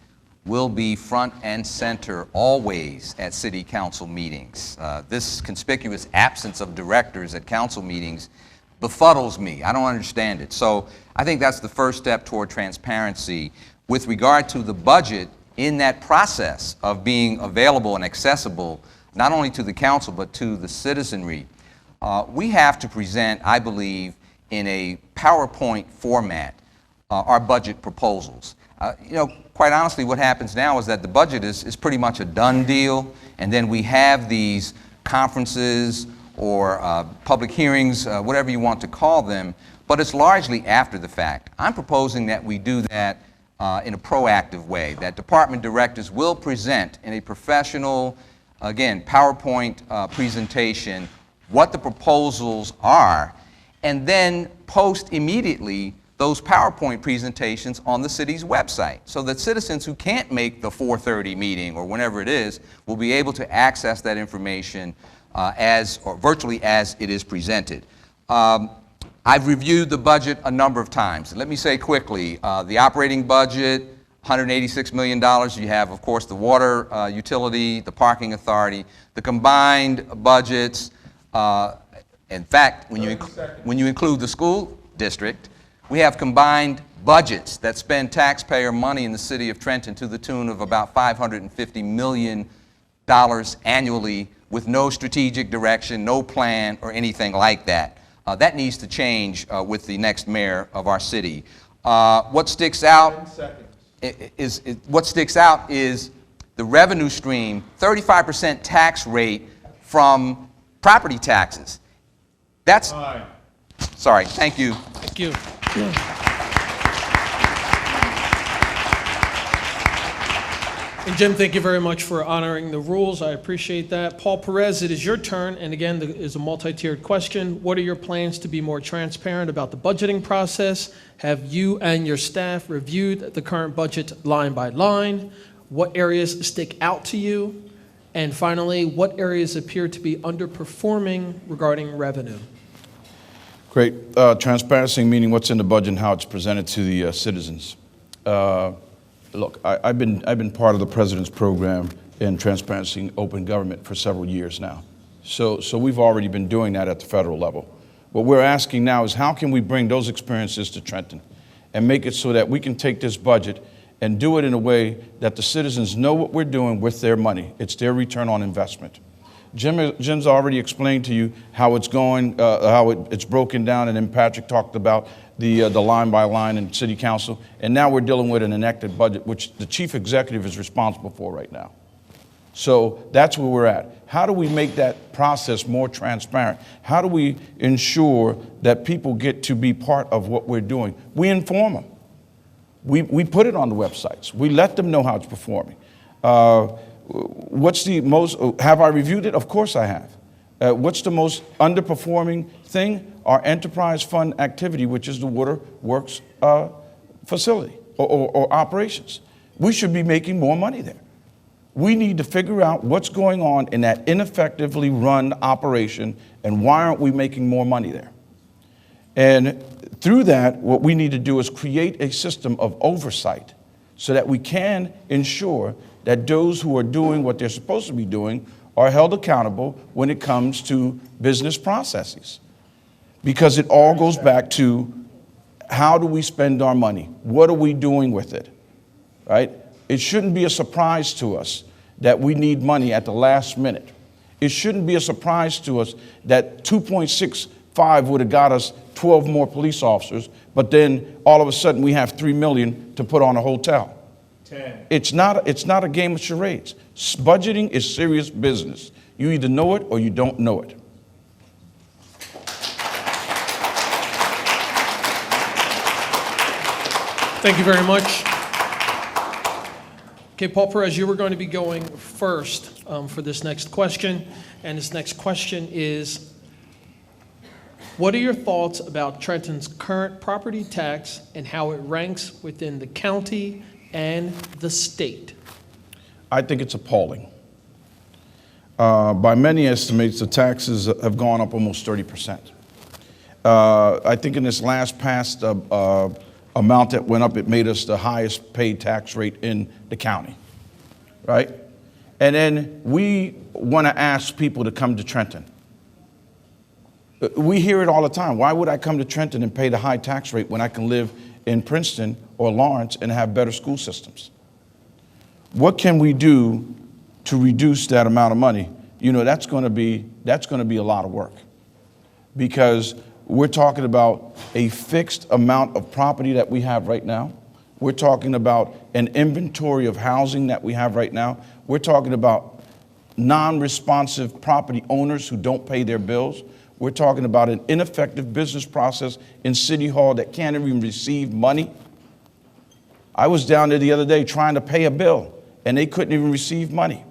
will be front and center always at city council meetings. This conspicuous absence of directors at council meetings befuddles me. I don't understand it. So I think that's the first step toward transparency. With regard to the budget, in that process of being available and accessible, not only to the council, but to the citizenry, we have to present, I believe, in a PowerPoint format, our budget proposals. Quite honestly, what happens now is that the budget is pretty much a done deal, and then we have these conferences or public hearings, whatever you want to call them, but it's largely after the fact. I'm proposing that we do that in a proactive way, that department directors will present in a professional, again, PowerPoint presentation what the proposals are, and then post immediately those PowerPoint presentations on the city's website so that citizens who can't make the 4:30 meeting or whenever it is will be able to access that information virtually as it is presented. I've reviewed the budget a number of times. Let me say quickly, the operating budget, $186 million. You have, of course, the water utility, the parking authority, the combined budgets. In fact, when you include the school district, we have combined budgets that spend taxpayer money in the city of Trenton to the tune of about $550 million annually with no strategic direction, no plan, or anything like that. That needs to change with the next mayor of our city. What sticks out is the revenue stream, 35% tax rate from property taxes. That's, sorry, thank you. Thank you. And Jim, thank you very much for honoring the rules. I appreciate that. Paul Perez, it is your turn. And again, is a multi-tiered question. What are your plans to be more transparent about the budgeting process? Have you and your staff reviewed the current budget line by line? What areas stick out to you? And finally, what areas appear to be underperforming regarding revenue? Great. Transparency, meaning what's in the budget and how it's presented to the citizens. Look, I've been part of the President's program in transparency and open government for several years now. So we've already been doing that at the federal level. What we're asking now is how can we bring those experiences to Trenton and make it so that we can take this budget and do it in a way that the citizens know what we're doing with their money. It's their return on investment. Jim's already explained to you how it's going, how it's broken down, and then Patrick talked about the line by line in City Council, and now we're dealing with an enacted budget, which the Chief Executive is responsible for right now. So that's where we're at. How do we make that process more transparent? How do we ensure that people get to be part of what we're doing? We inform them. We put it on the websites. We let them know how it's performing. What's the most, have I reviewed it? Of course I have. What's the most underperforming thing? Our enterprise fund activity, which is the water works facility or operations. We should be making more money there. We need to figure out what's going on in that ineffectively run operation and why aren't we making more money there? And through that, what we need to do is create a system of oversight so that we can ensure that those who are doing what they're supposed to be doing are held accountable when it comes to business processes. Because it all goes back to How do we spend our money? What are we doing with it? Right? It shouldn't be a surprise to us that we need money at the last minute. It shouldn't be a surprise to us that 2.65 would have got us 12 more police officers, but then all of a sudden we have 3 million to put on a hotel. 10. It's not a game of charades. Budgeting is serious business. You either know it or you don't know it. Thank you very much. Okay, Paul Perez, you were going to be going first for this next question. And this next question is, what are your thoughts about Trenton's current property tax and how it ranks within the county and the state? I think it's appalling. By many estimates, the taxes have gone up almost 30%. I think in this last past amount that went up, it made us the highest paid tax rate in the county, right? And then we want to ask people to come to Trenton. We hear it all the time. Why would I come to Trenton and pay the high tax rate when I can live in Princeton or Lawrence and have better school systems? What can we do to reduce that amount of money? You know, that's going to be a lot of work, because we're talking about a fixed amount of property that we have right now. We're talking about an inventory of housing that we have right now. We're talking about non-responsive property owners who don't pay their bills. We're talking about an ineffective business process in City Hall that can't even receive money. I was down there the other day trying to pay a bill, and they couldn't even receive money,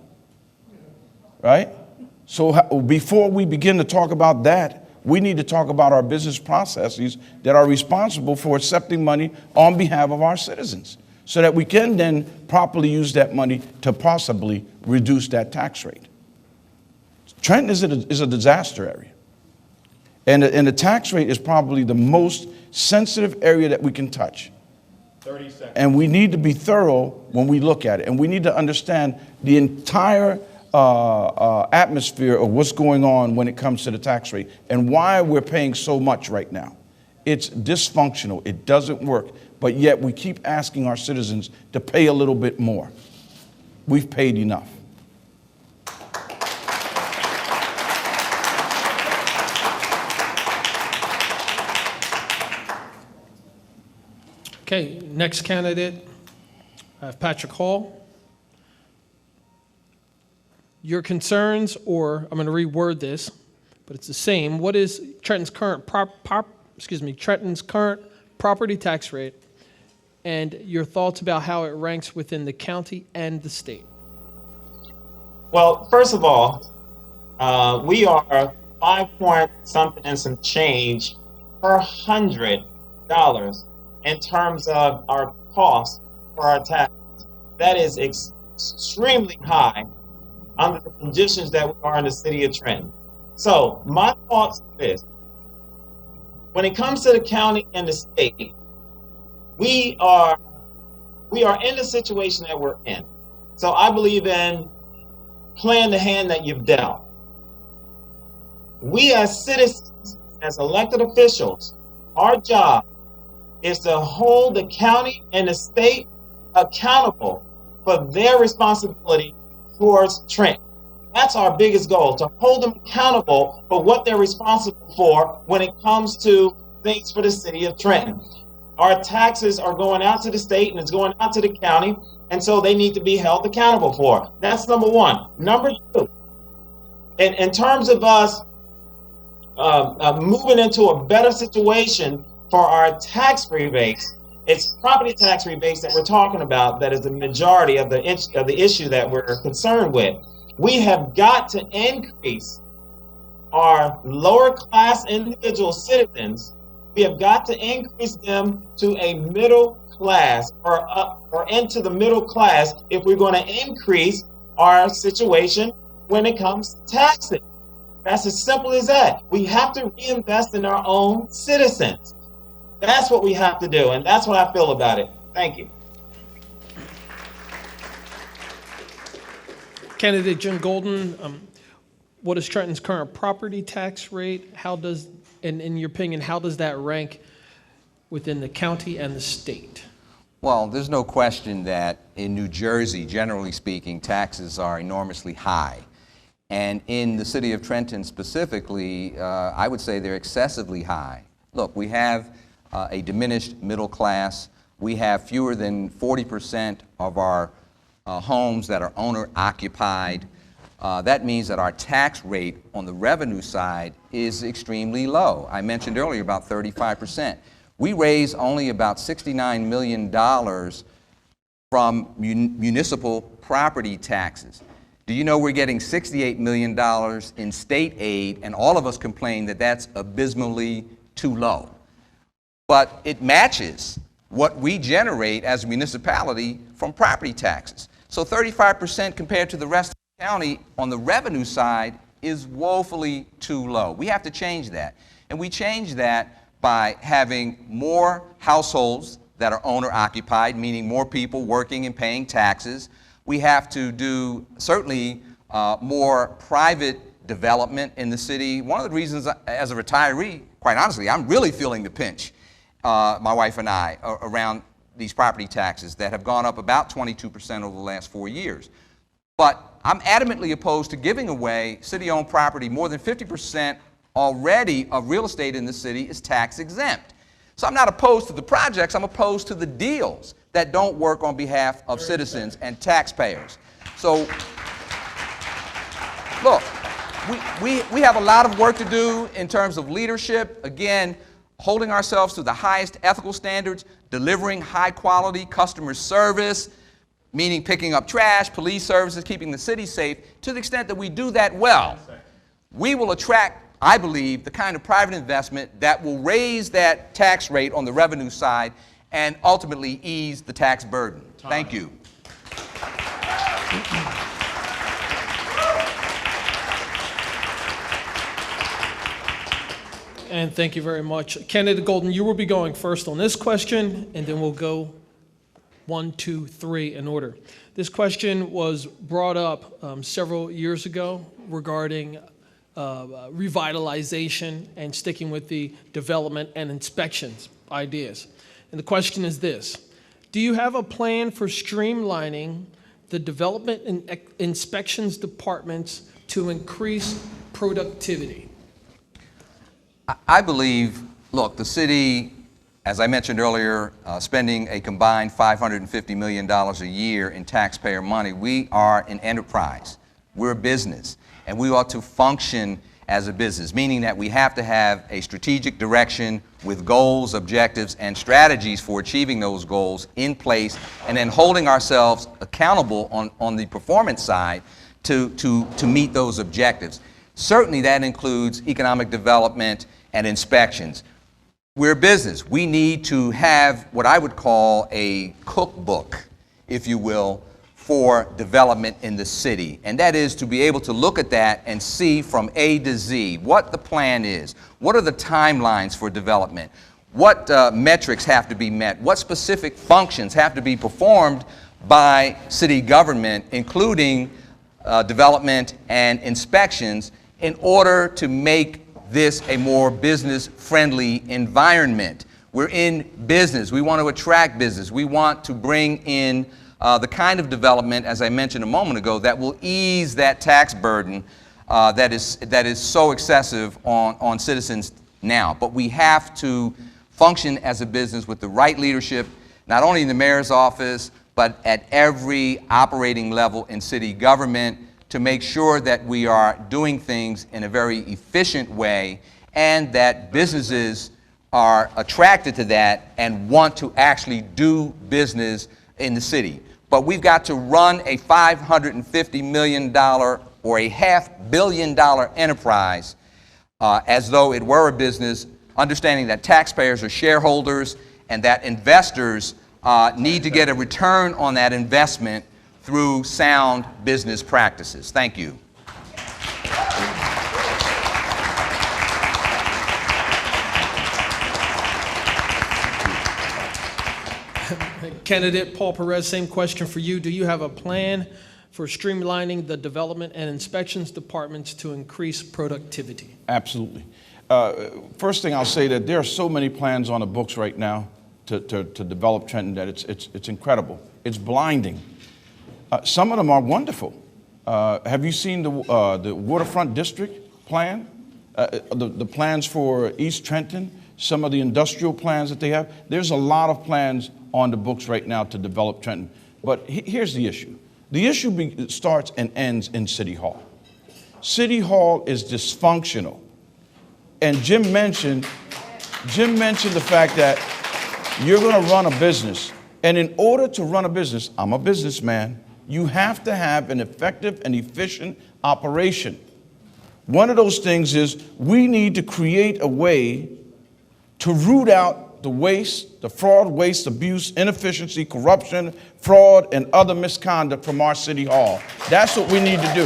right? So before we begin to talk about that, we need to talk about our business processes that are responsible for accepting money on behalf of our citizens, so that we can then properly use that money to possibly reduce that tax rate. Trenton is a disaster area. And the tax rate is probably the most sensitive area that we can touch. 30 seconds. And we need to be thorough when we look at it. And we need to understand the entire atmosphere of what's going on when it comes to the tax rate and why we're paying so much right now. It's dysfunctional. It doesn't work. But yet we keep asking our citizens to pay a little bit more. We've paid enough. Okay, next candidate, I have Patrick Hall. Your concerns, or I'm going to reword this, but it's the same. What is Trenton's current Trenton's current property tax rate, and your thoughts about how it ranks within the county and the state? Well, first of all, we are 5 point something and some change per $100 in terms of our cost for our taxes. That is extremely high under the conditions that we are in the city of Trenton. So my thoughts are this: when it comes to the county and the state, we are in the situation that we're in. So I believe in playing the hand that you've dealt. We as citizens, as elected officials, our job is to hold the county and the state accountable for their responsibility towards Trenton. That's our biggest goal, to hold them accountable for what they're responsible for when it comes to things for the city of Trenton. Our taxes are going out to the state and it's going out to the county, and so they need to be held accountable for. That's number one. Number two, in terms of us moving into a better situation for our tax rebates, it's property tax rebates that we're talking about that is the majority of the issue that we're concerned with. We have got to increase our lower class individual citizens. We have got to increase them to a middle class or into the middle class if we're going to increase our situation when it comes to taxes. That's as simple as that. We have to reinvest in our own citizens. That's what we have to do, and that's what I feel about it. Thank you. Candidate Jim Golden, what is Trenton's current property tax rate? How does, in your opinion, how does that rank within the county and the state? Well, there's no question that in New Jersey, generally speaking, taxes are enormously high. And in the city of Trenton specifically, I would say they're excessively high. Look, we have a diminished middle class. We have fewer than 40% of our homes that are owner-occupied. That means that our tax rate on the revenue side is extremely low. I mentioned earlier about 35%. We raise only about $69 million from municipal property taxes. Do you know we're getting $68 million in state aid, and all of us complain that that's abysmally too low. But it matches what we generate as a municipality from property taxes. So 35% compared to the rest of the county on the revenue side is woefully too low. We have to change that. And we change that by having more households that are owner-occupied, meaning more people working and paying taxes. We have to do certainly more private development in the city. One of the reasons as a retiree, quite honestly, I'm really feeling the pinch, my wife and I, around these property taxes that have gone up about 22% over the last 4 years. But I'm adamantly opposed to giving away city-owned property. More than 50% already of real estate in the city is tax exempt. So I'm not opposed to the projects, I'm opposed to the deals that don't work on behalf of citizens and taxpayers. So, look, we have a lot of work to do in terms of leadership. Again, holding ourselves to the highest ethical standards, delivering high-quality customer service, meaning picking up trash, police services, keeping the city safe. To the extent that we do that well, we will attract, I believe, the kind of private investment that will raise that tax rate on the revenue side and ultimately ease the tax burden. Thank you. And thank you very much. Candidate Golden, you will be going first on this question, and then we'll go 1, 2, 3 in order. This question was brought up several years ago regarding revitalization and sticking with the development and inspections ideas. And the question is this: do you have a plan for streamlining the development and inspections departments to increase productivity? I believe, look, the city, as I mentioned earlier, spending a combined $550 million a year in taxpayer money. We are an enterprise. We're a business, and we ought to function as a business, meaning that we have to have a strategic direction with goals, objectives, and strategies for achieving those goals in place, and then holding ourselves accountable on the performance side to meet those objectives. Certainly that includes economic development and inspections. We're a business. We need to have what I would call a cookbook, if you will, for development in the city. And that is to be able to look at that and see from A to Z what the plan is, what are the timelines for development, what metrics have to be met, what specific functions have to be performed by city government, including development and inspections, in order to make this a more business-friendly environment. We're in business. We want to attract business. We want to bring in the kind of development, as I mentioned a moment ago, that will ease that tax burden that is so excessive on citizens now. But we have to function as a business with the right leadership, not only in the mayor's office, but at every operating level in city government, to make sure that we are doing things in a very efficient way and that businesses are attracted to that and want to actually do business in the city. But we've got to run a $550 million or a $500 million enterprise as though it were a business, understanding that taxpayers are shareholders and that investors need to get a return on that investment through sound business practices. Thank you. Candidate Paul Perez, same question for you. Do you have a plan for streamlining the development and inspections departments to increase productivity? Absolutely. First thing I'll say that there are so many plans on the books right now to develop Trenton that it's incredible. It's blinding. Some of them are wonderful. Have you seen the waterfront district plan? The plans for East Trenton, some of the industrial plans that they have. There's a lot of plans on the books right now to develop Trenton. But here's the issue. The issue starts and ends in City Hall. City Hall is dysfunctional. And Jim mentioned the fact that you're going to run a business. And in order to run a business, I'm a businessman, you have to have an effective and efficient operation. One of those things is we need to create a way to root out the waste, the fraud, waste, abuse, inefficiency, corruption, fraud, and other misconduct from our City Hall. That's what we need to do.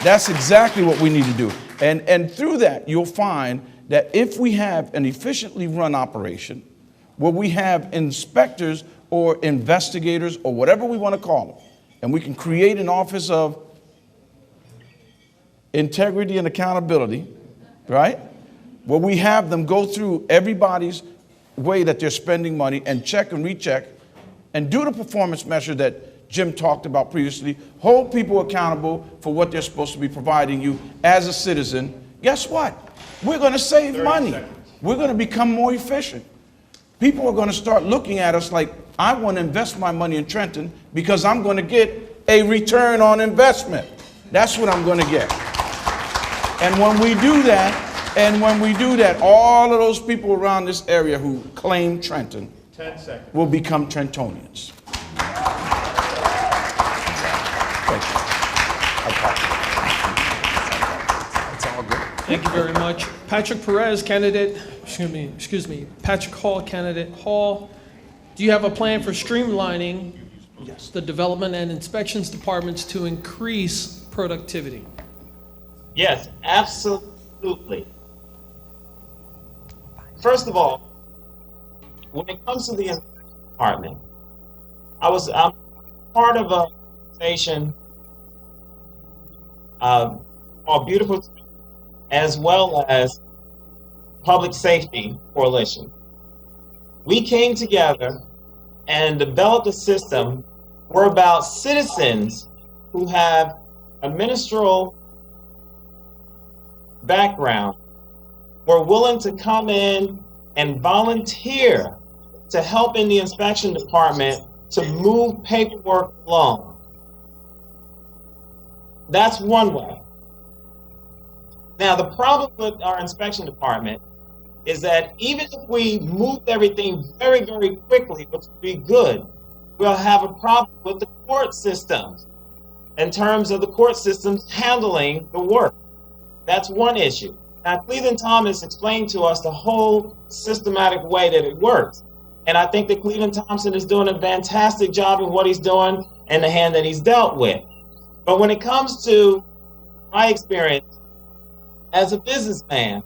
That's exactly what we need to do. And through that, you'll find that if we have an efficiently run operation, where we have inspectors or investigators or whatever we want to call them, and we can create an office of integrity and accountability, right? Where we have them go through everybody's way that they're spending money and check and recheck and do the performance measure that Jim talked about previously, hold people accountable for what they're supposed to be providing you as a citizen. Guess what? We're going to save money. We're going to become more efficient. People are going to start looking at us like, I want to invest my money in Trenton because I'm going to get a return on investment. That's what I'm going to get. And when we do that, all of those people around this area who claim Trenton 10 seconds. will become Trentonians. Thank you very much. Patrick Perez, candidate, Patrick Hall, candidate Hall. Do you have a plan for streamlining the development and inspections departments to increase productivity? Yes, absolutely. First of all, when it comes to the inspection department, I'm part of an organization called Beautiful, as well as Public Safety Coalition. We came together and developed a system whereby citizens who have a ministerial background were willing to come in and volunteer to help in the inspection department to move paperwork along. That's one way. Now, the problem with our inspection department is that even if we moved everything very, very quickly, which would be good, we'll have a problem with the court systems in terms of the court systems handling the work. That's one issue. Now, Cleveland Thomas explained to us the whole systematic way that it works. And I think that Cleveland Thompson is doing a fantastic job in what he's doing and the hand that he's dealt with. But when it comes to my experience as a businessman,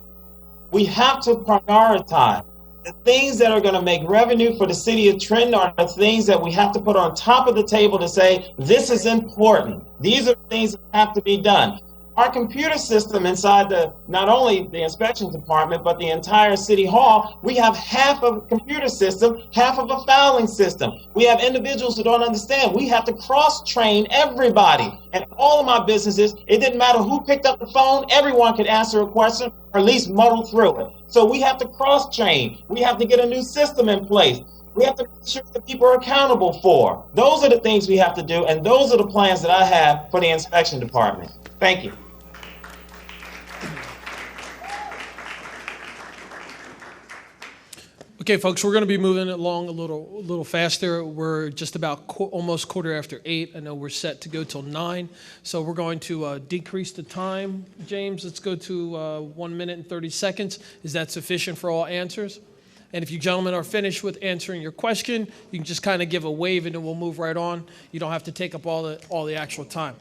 we have to prioritize. The things that are going to make revenue for the city of Trenton are the things that we have to put on top of the table to say, this is important. These are things that have to be done. Our computer system inside not only the inspection department, but the entire city hall, we have half of a computer system, half of a filing system. We have individuals who don't understand. We have to cross-train everybody. And all of my businesses, it didn't matter who picked up the phone, everyone could answer a question or at least muddle through it. So we have to cross-train. We have to get a new system in place. We have to make sure that people are accountable for. Those are the things we have to do, and those are the plans that I have for the inspection department. Thank you. Okay, folks, we're going to be moving along a little faster. We're just about almost 8:15. I know we're set to go till 9, so we're going to decrease the time. James, let's go to 1 minute and 30 seconds. Is that sufficient for all answers? And if you gentlemen are finished with answering your question, you can just kind of give a wave and then we'll move right on. You don't have to take up all the actual time.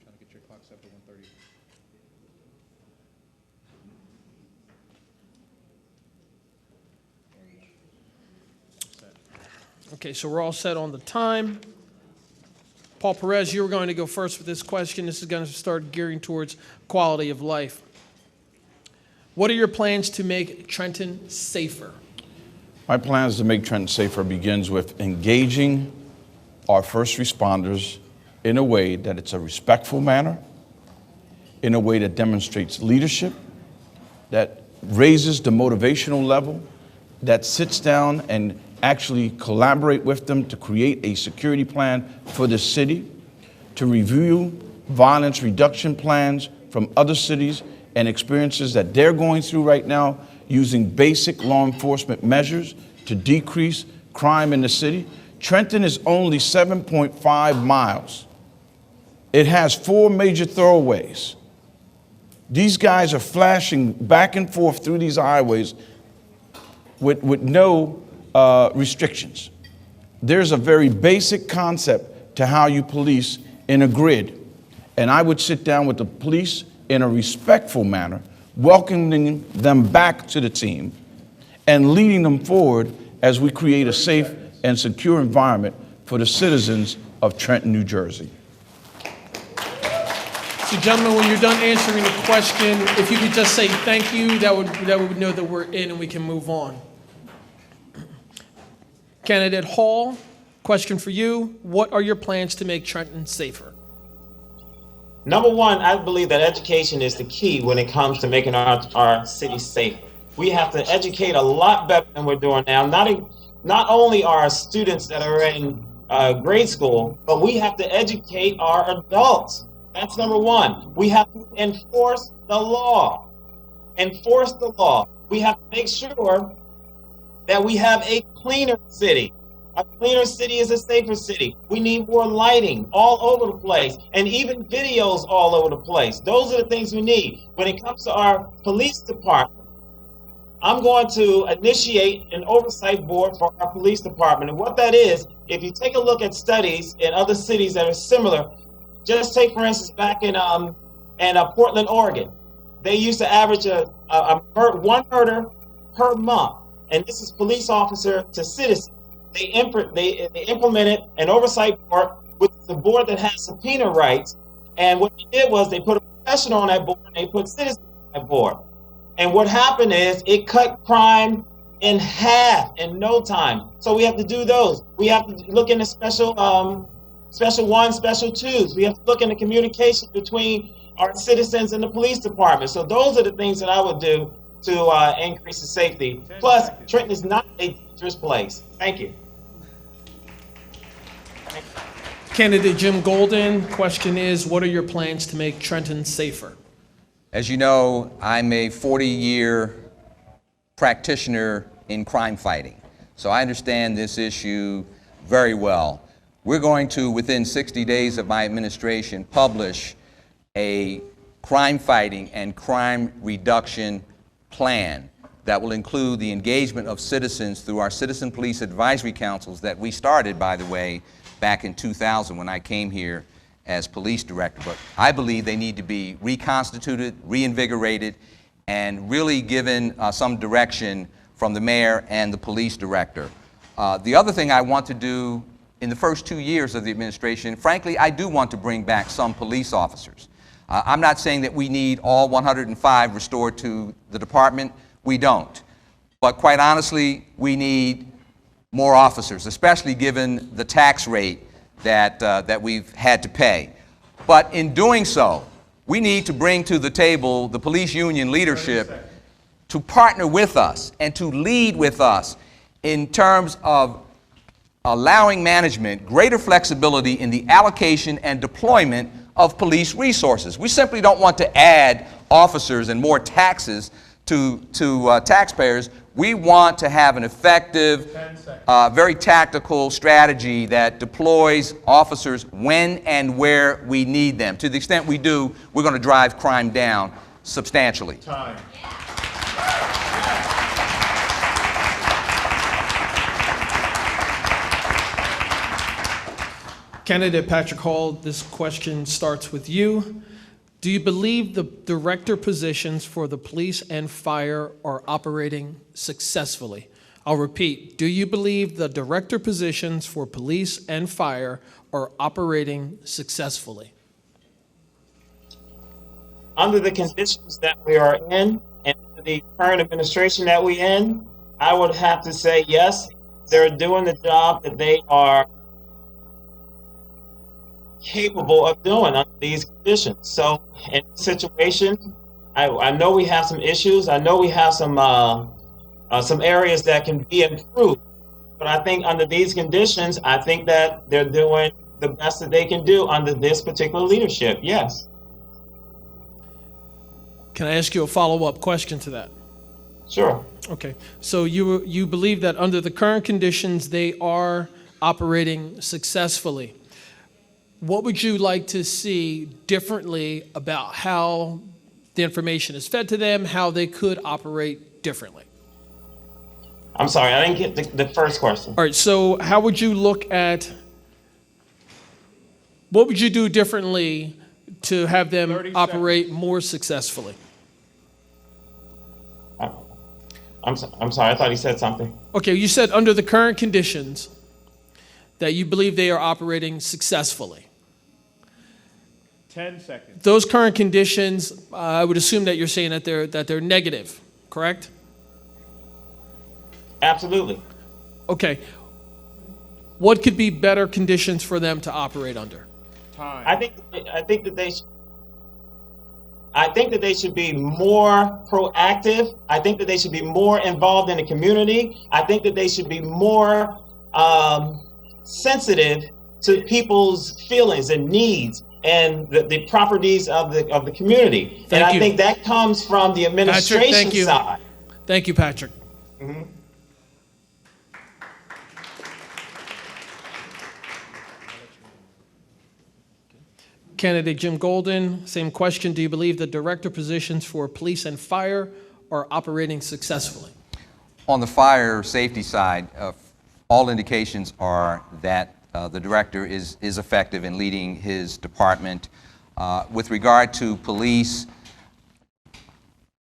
Trying to get your clock set for 1:30. Okay, so we're all set on the time. Paul Perez, you were going to go first with this question. This is going to start gearing towards quality of life. What are your plans to make Trenton safer? My plans to make Trenton safer begins with engaging our first responders in a way that it's a respectful manner, in a way that demonstrates leadership, that raises the motivational level, that sits down and actually collaborate with them to create a security plan for the city, to review violence reduction plans from other cities and experiences that they're going through right now using basic law enforcement measures to decrease crime in the city. Trenton is only 7.5 miles. It has 4 major thoroughways. These guys are flashing back and forth through these highways with no restrictions. There's a very basic concept to how you police in a grid. And I would sit down with the police in a respectful manner, welcoming them back to the team and leading them forward as we create a safe and secure environment for the citizens of Trenton, New Jersey. So gentlemen, when you're done answering the question, if you could just say thank you, that would know that we're in and we can move on. Candidate Hall, question for you. What are your plans to make Trenton safer? Number one, I believe that education is the key when it comes to making our city safe. We have to educate a lot better than we're doing now. Not only our students that are in grade school, but we have to educate our adults. That's number one. We have to enforce the law. Enforce the law. We have to make sure that we have a cleaner city. A cleaner city is a safer city. We need more lighting all over the place and even videos all over the place. Those are the things we need. When it comes to our police department, I'm going to initiate an oversight board for our police department. And what that is, if you take a look at studies in other cities that are similar, just take, for instance, back in Portland, Oregon, they used to average one murder per month. And this is police officer to citizen. They implemented an oversight board, which is a board that has subpoena rights. And what they did was they put a professional on that board and they put citizens on that board. And what happened is it cut crime in half in no time. So we have to do those. We have to look into special ones, special twos. We have to look into communication between our citizens and the police department. So those are the things that I would do to increase the safety. Plus, Trenton is not a dangerous place. Thank you. Candidate Jim Golden, question is, what are your plans to make Trenton safer? As you know, I'm a 40-year practitioner in crime fighting, so I understand this issue very well. We're going to, within 60 days of my administration, publish a crime fighting and crime reduction plan that will include the engagement of citizens through our citizen police advisory councils that we started, by the way, back in 2000 when I came here as police director. But I believe they need to be reconstituted, reinvigorated, and really given some direction from the mayor and the police director. The other thing I want to do in the first 2 years of the administration, frankly, I do want to bring back some police officers. I'm not saying that we need all 105 restored to the department. We don't. But quite honestly, we need more officers, especially given the tax rate that we've had to pay. But in doing so, we need to bring to the table the police union leadership to partner with us and to lead with us in terms of allowing management greater flexibility in the allocation and deployment of police resources. We simply don't want to add officers and more taxes to taxpayers. We want to have an effective, very tactical strategy that deploys officers when and where we need them. To the extent we do, we're going to drive crime down substantially. Time. Candidate Patrick Hall, this question starts with you. Do you believe the director positions for the police and fire are operating successfully? I'll repeat. Do you believe the director positions for police and fire are operating successfully? Under the conditions that we are in, and the current administration that we in, I would have to say yes, they're doing the job that they are capable of doing under these conditions. So in this situation, I know we have some issues. I know we have some areas that can be improved. But I think under these conditions, I think that they're doing the best that they can do under this particular leadership. Yes. Can I ask you a follow-up question to that? Sure. Okay. So you believe that under the current conditions, they are operating successfully. What would you like to see differently about how the information is fed to them, how they could operate differently? I'm sorry, I didn't get the first question. All right, so how would you look at, what would you do differently to have them 30 operate more successfully? I'm sorry, I thought he said something. Okay, you said under the current conditions that you believe they are operating successfully. 10 seconds. Those current conditions, I would assume that you're saying that they're negative, correct? Absolutely. Okay. What could be better conditions for them to operate under? Time. I think that they should be more proactive. I think that they should be more involved in the community. I think that they should be more sensitive to people's feelings and needs and the properties of the community. Thank and I you. think that comes from the administration thank you. side. Thank you, Patrick. Candidate Jim Golden, same question. Do you believe the director positions for police and fire are operating successfully? On the fire safety side, all indications are that the director is effective in leading his department. With regard to police,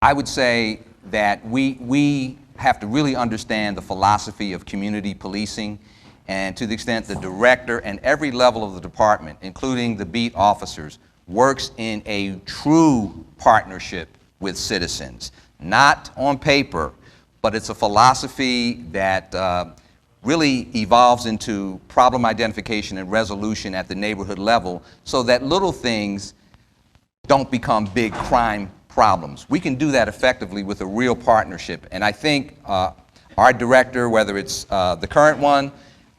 I would say that we have to really understand the philosophy of community policing, and to the extent the director and every level of the department, including the beat officers, works in a true partnership with citizens, not on paper, but it's a philosophy that really evolves into problem identification and resolution at the neighborhood level so that little things don't become big crime problems. We can do that effectively with a real partnership. And I think our director, whether it's the current one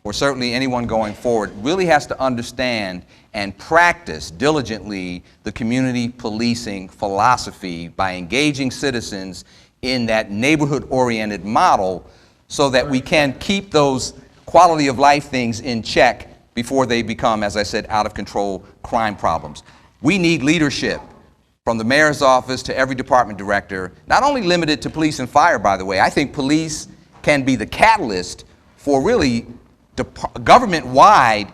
or certainly anyone going forward, really has to understand and practice diligently the community policing philosophy by engaging citizens in that neighborhood-oriented model so that we can keep those quality of life things in check before they become, as I said, out of control crime problems. We need leadership from the mayor's office to every department director, not only limited to police and fire, by the way. I think police can be the catalyst for really government-wide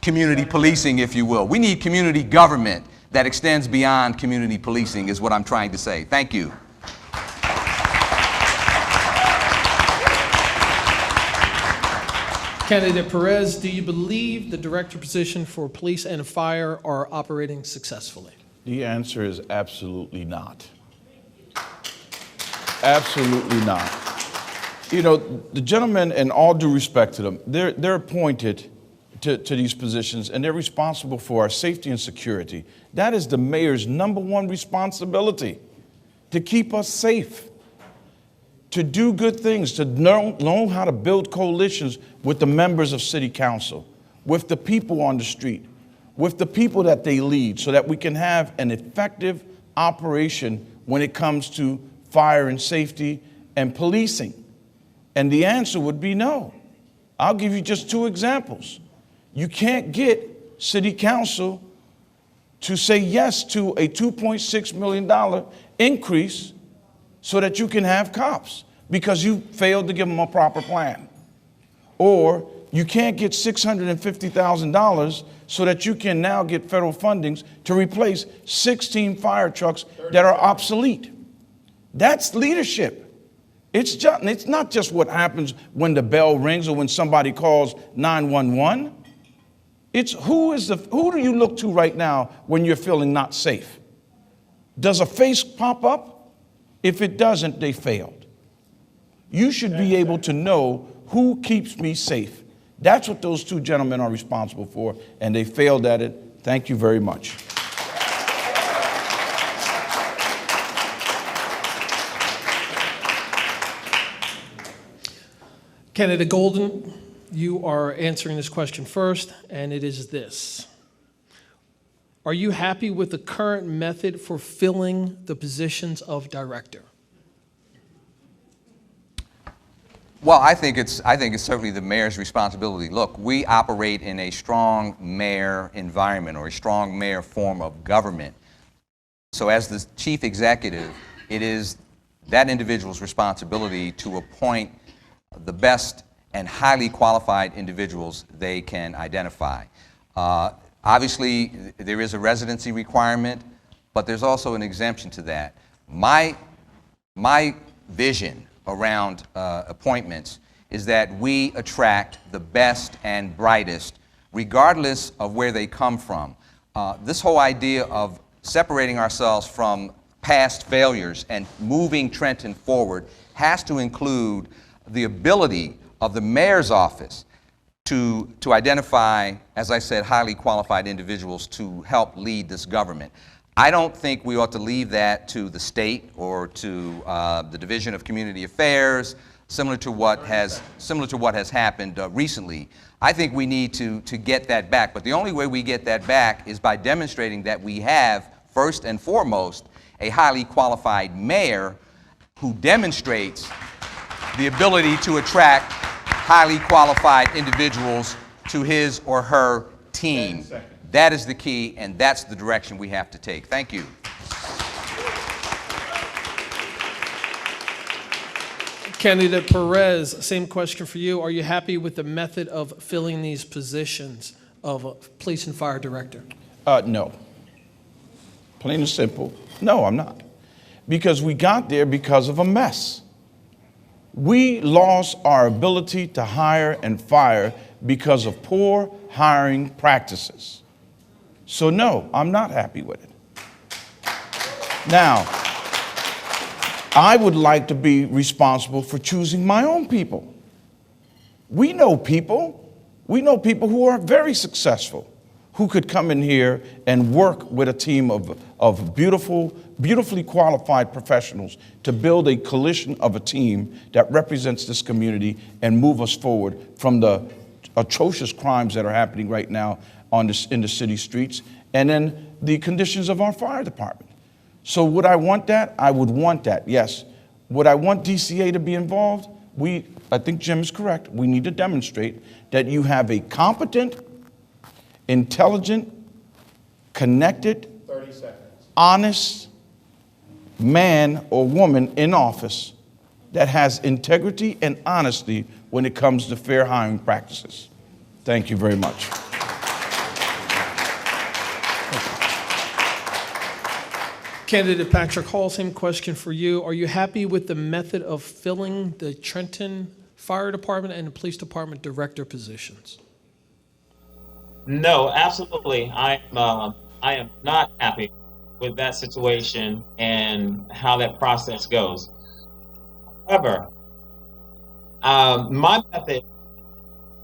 community policing, if you will. We need community government that extends beyond community policing is what I'm trying to say. Thank you. Candidate Perez, do you believe the director position for police and fire are operating successfully? The answer is absolutely not. Absolutely not. You know, the gentlemen, in all due respect to them, they're appointed to these positions, and they're responsible for our safety and security. That is the mayor's #1 responsibility, to keep us safe, to do good things, to know how to build coalitions with the members of city council, with the people on the street, with the people that they lead, so that we can have an effective operation when it comes to fire and safety and policing. And the answer would be no. I'll give you just 2 examples. You can't get city council to say yes to a $2.6 million increase so that you can have cops because you failed to give them a proper plan. Or you can't get $650,000 so that you can now get federal fundings to replace 16 fire trucks that are obsolete. That's leadership. It's not just what happens when the bell rings or when somebody calls 911. It's who do you look to right now when you're feeling not safe? Does a face pop up? If it doesn't, they failed. You should be able to know who keeps me safe. That's what those two gentlemen are responsible for, and they failed at it. Thank you very much. Candidate Golden, you are answering this question first, and it is this. Are you happy with the current method for filling the positions of director? Well, I think it's certainly the mayor's responsibility. Look, we operate in a strong mayor environment, or a strong mayor form of government. So as the chief executive, it is that individual's responsibility to appoint the best and highly qualified individuals they can identify. Obviously, there is a residency requirement, but there's also an exemption to that. My vision around appointments is that we attract the best and brightest, regardless of where they come from. This whole idea of separating ourselves from past failures and moving Trenton forward has to include the ability of the mayor's office to identify, as I said, highly qualified individuals to help lead this government. I don't think we ought to leave that to the state or to the Division of Community Affairs, similar to what has happened recently. I think we need to get that back, but the only way we get that back is by demonstrating that we have, first and foremost, a highly qualified mayor who demonstrates the ability to attract highly qualified individuals to his or her team. That is the key, and that's the direction we have to take. Thank you. Candidate Perez, same question for you. Are you happy with the method of filling these positions of police and fire director? No. Plain and simple, no, I'm not. Because we got there because of a mess. We lost our ability to hire and fire because of poor hiring practices. So no, I'm not happy with it. Now, I would like to be responsible for choosing my own people. We know people who are very successful, who could come in here and work with a team of beautifully qualified professionals to build a coalition of a team that represents this community and move us forward from the atrocious crimes that are happening right now in the city streets, and then the conditions of our fire department. So would I want that? I would want that, yes. Would I want DCA to be involved? I think Jim is correct. We need to demonstrate that you have a competent, intelligent, connected, 30 seconds. honest man or woman in office that has integrity and honesty when it comes to fair hiring practices. Thank you very much. Candidate Patrick Hall, same question for you. Are you happy with the method of filling the Trenton Fire Department and the Police Department director positions? No, absolutely. I am not happy with that situation and how that process goes. However, my method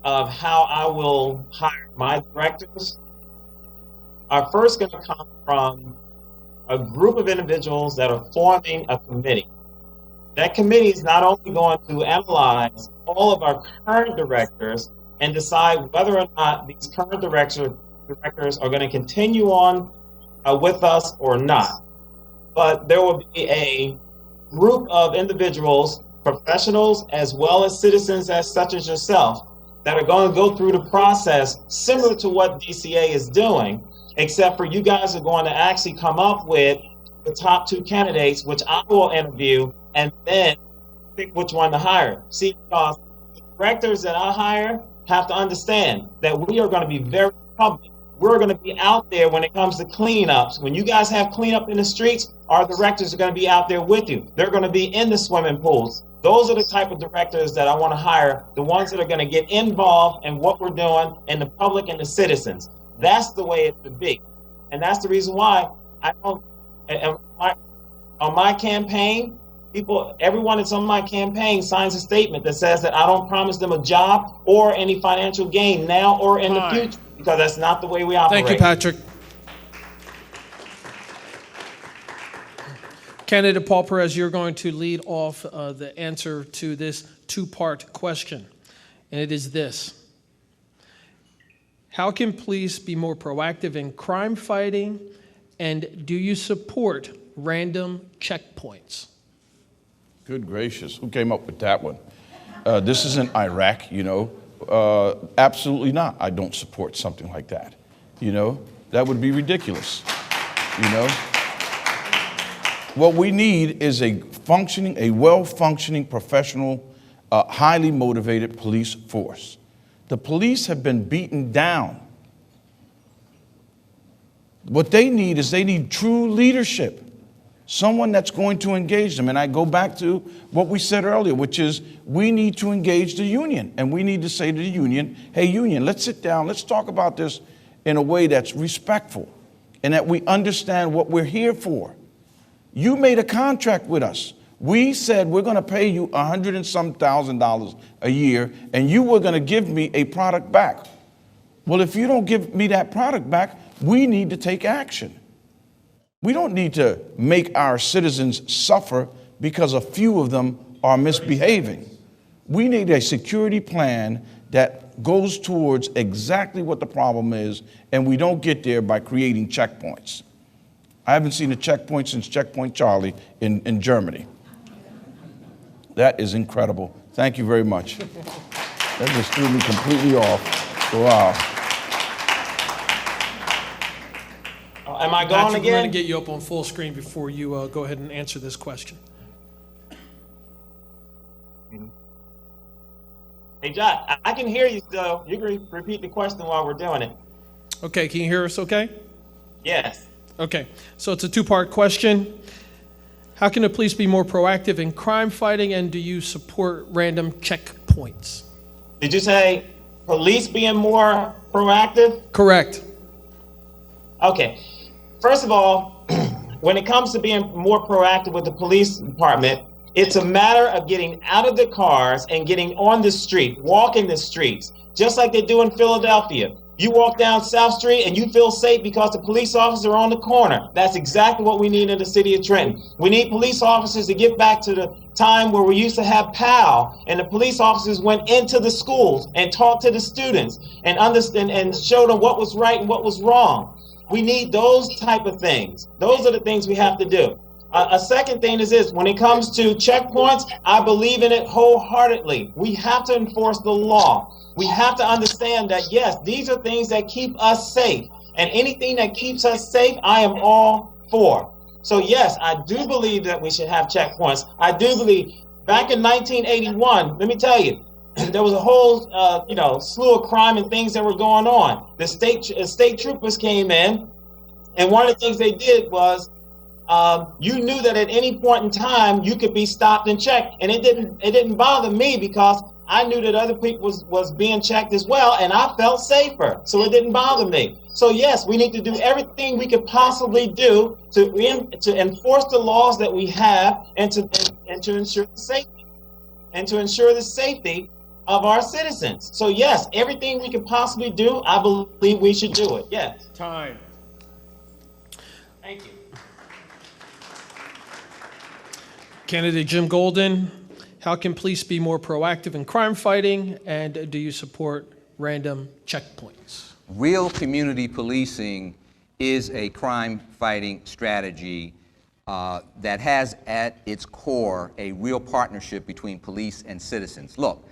of how I will hire my directors are first going to come from a group of individuals that are forming a committee. That committee is not only going to analyze all of our current directors and decide whether or not these current directors are going to continue on with us or not, but there will be a group of individuals, professionals as well as citizens such as yourself, that are going to go through the process similar to what DCA is doing, except for you guys are going to actually come up with the top 2 candidates, which I will interview, and then pick which one to hire. See, because the directors that I hire have to understand that we are going to be very public. We're going to be out there when it comes to cleanups. When you guys have cleanup in the streets, our directors are going to be out there with you. They're going to be in the swimming pools. Those are the type of directors that I want to hire, the ones that are going to get involved in what we're doing and the public and the citizens. That's the way it should be. And that's the reason why I don't, on my campaign, everyone that's on my campaign signs a statement that says that I don't promise them a job or any financial gain now or in the future, because that's not the way we operate. Thank you, Patrick. Candidate Paul Perez, you're going to lead off the answer to this two-part question, and it is this. How can police be more proactive in crime fighting, and do you support random checkpoints? Good gracious, who came up with that one? This isn't Iraq, you know. Absolutely not. I don't support something like that. You know, that would be ridiculous. You know, what we need is a well-functioning, professional, highly motivated police force. The police have been beaten down. What they need is true leadership. Someone that's going to engage them. And I go back to what we said earlier, which is we need to engage the union. And we need to say to the union, hey, union, let's sit down. Let's talk about this in a way that's respectful and that we understand what we're here for. You made a contract with us. We said we're going to pay you $100 and some thousand a year, and you were going to give me a product back. Well, if you don't give me that product back, we need to take action. We don't need to make our citizens suffer because a few of them are misbehaving. We need a security plan that goes towards exactly what the problem is, and we don't get there by creating checkpoints. I haven't seen a checkpoint since Checkpoint Charlie in Germany. That is incredible. Thank you very much. That just threw me completely off. Wow. Am I going Patrick, we're again? going to get you up on full screen before you go ahead and answer this question. Hey, John, I can hear you still. You can repeat the question while we're doing it. Okay, can you hear us okay? Yes. Okay, so it's a two-part question. How can the police be more proactive in crime fighting, and do you support random checkpoints? Did you say police being more proactive? Correct. Okay. First of all, when it comes to being more proactive with the police department, it's a matter of getting out of the cars and getting on the street, walking the streets, just like they do in Philadelphia. You walk down South Street and you feel safe because the police officers are on the corner. That's exactly what we need in the city of Trenton. We need police officers to get back to the time where we used to have PAL, and the police officers went into the schools and talked to the students and understand and showed them what was right and what was wrong. We need those type of things. Those are the things we have to do. A second thing is this: when it comes to checkpoints, I believe in it wholeheartedly. We have to enforce the law. We have to understand that, yes, these are things that keep us safe. And anything that keeps us safe, I am all for. So, yes, I do believe that we should have checkpoints. I do believe back in 1981, let me tell you, there was a whole slew of crime and things that were going on. The state troopers came in, and one of the things they did was you knew that at any point in time you could be stopped and checked, and it didn't bother me because I knew that other people was being checked as well, and I felt safer, so it didn't bother me. So yes, we need to do everything we could possibly do to enforce the laws that we have and to ensure the safety of our citizens. So yes, everything we can possibly do, I believe we should do it. Yes. Time. Thank you. Candidate Jim Golden, how can police be more proactive in crime fighting, and do you support random checkpoints? Real community policing is a crime-fighting strategy that has at its core a real partnership between police and citizens. Look,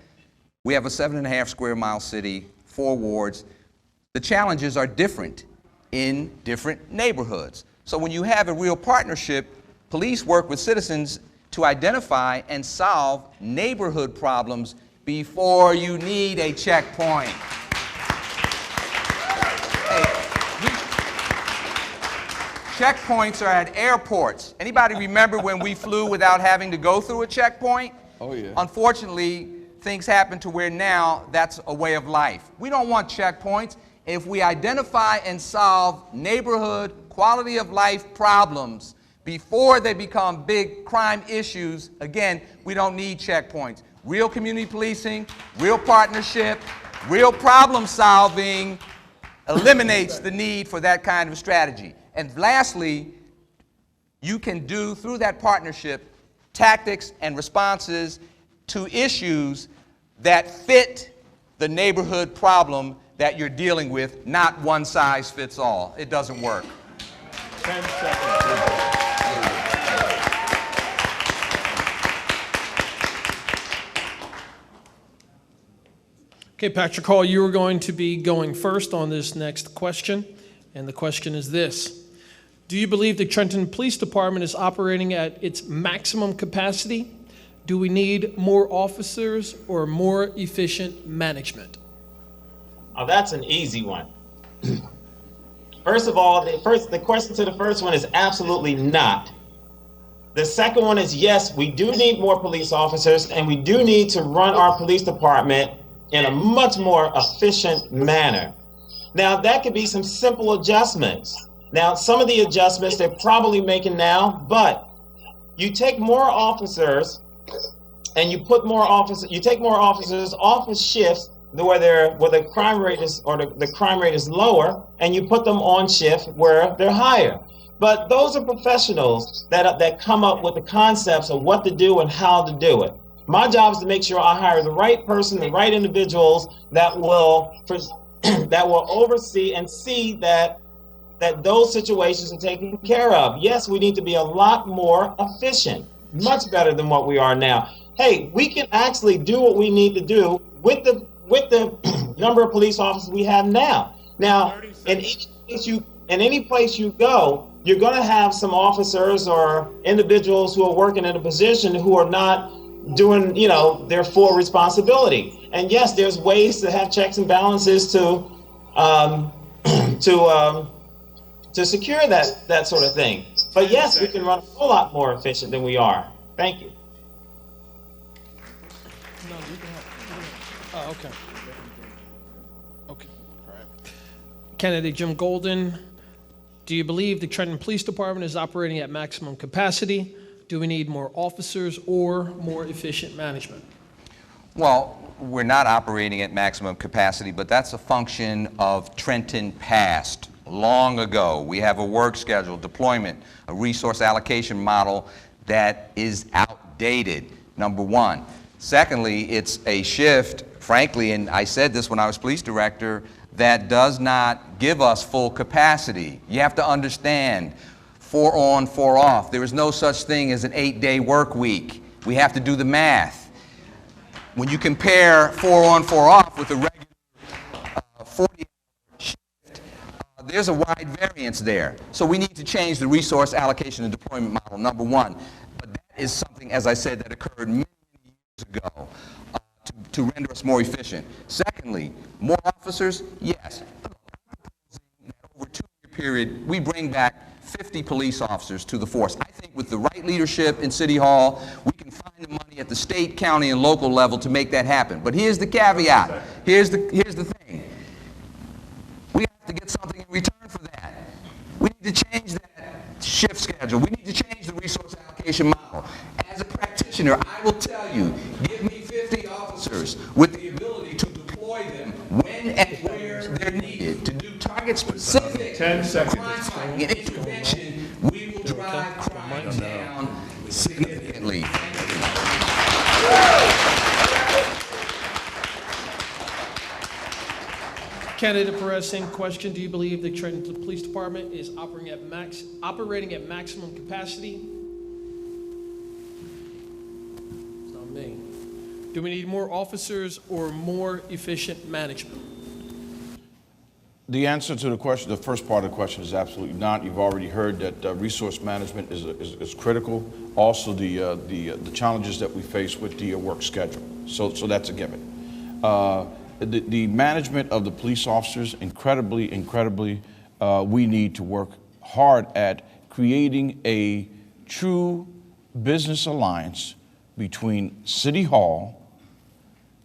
we have a 7.5 square mile city, 4 wards. The challenges are different in different neighborhoods. So when you have a real partnership, police work with citizens to identify and solve neighborhood problems before you need a checkpoint. Checkpoints are at airports. Anybody remember when we flew without having to go through a checkpoint? Oh, yeah. Unfortunately, things happen to where now that's a way of life. We don't want checkpoints. If we identify and solve neighborhood quality of life problems Before they become big crime issues, again, we don't need checkpoints. Real community policing, real partnership, real problem solving eliminates the need for that kind of strategy. And lastly, you can do through that partnership tactics and responses to issues that fit the neighborhood problem that you're dealing with, not one size fits all. It doesn't work. 10 seconds. Okay, Patrick Hall, you are going to be going first on this next question, and the question is this. Do you believe the Trenton Police Department is operating at its maximum capacity? Do we need more officers or more efficient management? Oh, that's an easy one. First of all, the question to the first one is absolutely not. The second one is yes, we do need more police officers, and we do need to run our police department in a much more efficient manner. Now, that could be some simple adjustments. Now, some of the adjustments they're probably making now, but you take more officers and you put more officers, you take more officers off of shifts where the crime rate is, or the crime rate is lower, and you put them on shift where they're higher. But those are professionals that come up with the concepts of what to do and how to do it. My job is to make sure I hire the right person, the right individuals that will oversee and see that those situations are taken care of. Yes, we need to be a lot more efficient, much better than what we are now. Hey, we can actually do what we need to do with the number of police officers we have now. Now, in any place you go, you're going to have some officers or individuals who are working in a position who are not doing, their full responsibility. And yes, there's ways to have checks and balances to secure that sort of thing. But yes, we can run a whole lot more efficient than we are. Thank you. No, you can have. Oh, okay. Okay. All right. Candidate Jim Golden, do you believe the Trenton Police Department is operating at maximum capacity? Do we need more officers or more efficient management? Well, we're not operating at maximum capacity, but that's a function of Trenton past. Long ago, we have a work schedule, deployment, a resource allocation model that is outdated, number one. Secondly, it's a shift, frankly, and I said this when I was police director, that does not give us full capacity. You have to understand, 4 on, 4 off. There is no such thing as an 8-day work week. We have to do the math. When you compare 4 on, 4 off with a regular 40 shift, there's a wide variance there. So we need to change the resource allocation and deployment model, number one. But that is something, as I said, that occurred many years ago to render us more efficient. Secondly, more officers, yes. Over a 2-year period, we bring back 50 police officers to the force. I think with the right leadership in City Hall, we can find the money at the state, county, and local level to make that happen. But here's the caveat. Here's the thing. We have to get something in return for that. We need to change that shift schedule. We need to change the resource allocation model. As a practitioner, I will tell you, give me 50 officers with the ability to deploy them when and where they're needed to do target-specific 10 seconds. crime fighting and intervention. We will drive crime down significantly. Candidate Perez, same question. Do you believe the Trenton Police Department is operating at maximum capacity? It's not me. Do we need more officers or more efficient management? The answer to the question, the first part of the question, is absolutely not. You've already heard that resource management is critical. Also, the challenges that we face with the work schedule. So that's a given. The management of the police officers, incredibly, we need to work hard at creating a true business alliance between City Hall,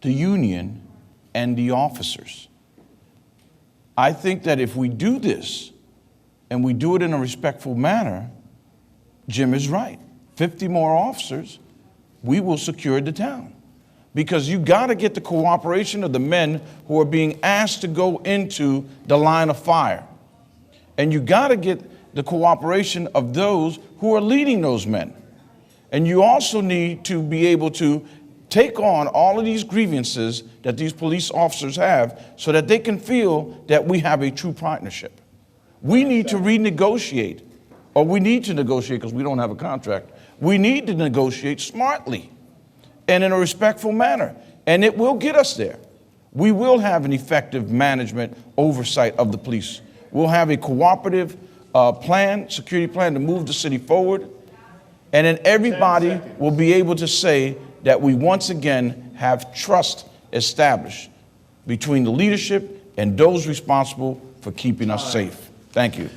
the union, and the officers. I think that if we do this, and we do it in a respectful manner, Jim is right. 50 more officers, we will secure the town. Because you got to get the cooperation of the men who are being asked to go into the line of fire. And you got to get the cooperation of those who are leading those men. And you also need to be able to take on all of these grievances that these police officers have so that they can feel that we have a true partnership. We need to renegotiate, or we need to negotiate because we don't have a contract. We need to negotiate smartly and in a respectful manner, and it will get us there. We will have an effective management oversight of the police. We'll have a cooperative plan, security plan to move the city forward, and then everybody will be able to say that we once again have trust established between the leadership and those responsible for keeping us safe. Thank you.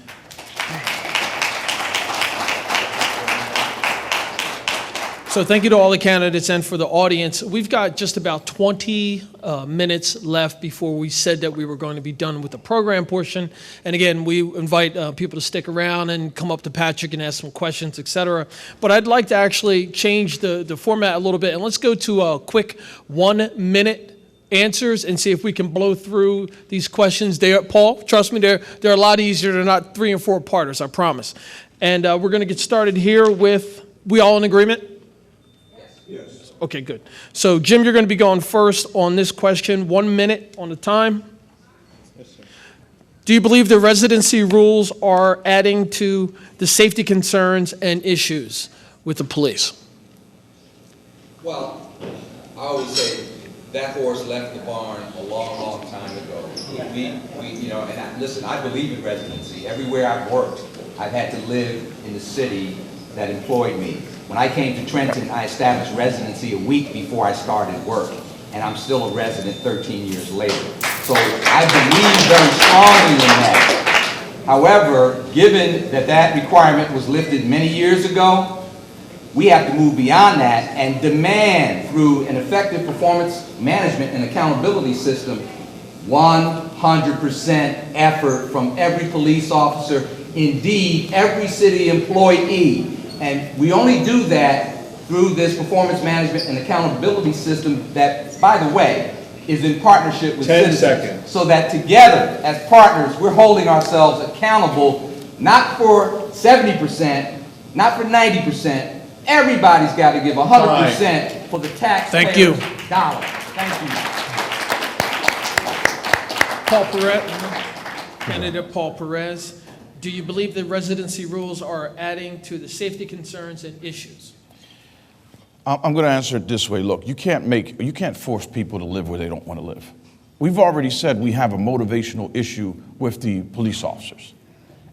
So thank you to all the candidates and for the audience. We've got just about 20 minutes left before we said that we were going to be done with the program portion. And again, we invite people to stick around and come up to Patrick and ask some questions, et cetera. But I'd like to actually change the format a little bit, and let's go to a quick 1 minute answers and see if we can blow through these questions. Paul, trust me, they're a lot easier. They're not 3 and 4 parters, I promise. And we're going to get started here with, we all in agreement? Yes. Okay, good. So, Jim, you're going to be going first on this question. 1 minute on the time. Yes, sir. Do you believe the residency rules are adding to the safety concerns and issues with the police? Well, I always say that horse left the barn a long, long time ago. Listen, I believe in residency. Everywhere I've worked, I've had to live in the city that employed me. When I came to Trenton, I established residency a week before I started work, and I'm still a resident 13 years later. So I believe very strongly in that. However, given that that requirement was lifted many years ago, we have to move beyond that and demand through an effective performance management and accountability system 100% effort from every police officer, indeed every city employee. And we only do that through this performance management and accountability system that, by the way, is in partnership with 10 citizens. seconds. So that together, as partners, we're holding ourselves accountable, not for 70%, not for 90%. Everybody's got to give 100% for the taxpayer's dollar. Thank you. Paul Perez, candidate Paul Perez. Do you believe the residency rules are adding to the safety concerns and issues? I'm going to answer it this way. Look, you can't force people to live where they don't want to live. We've already said we have a motivational issue with the police officers.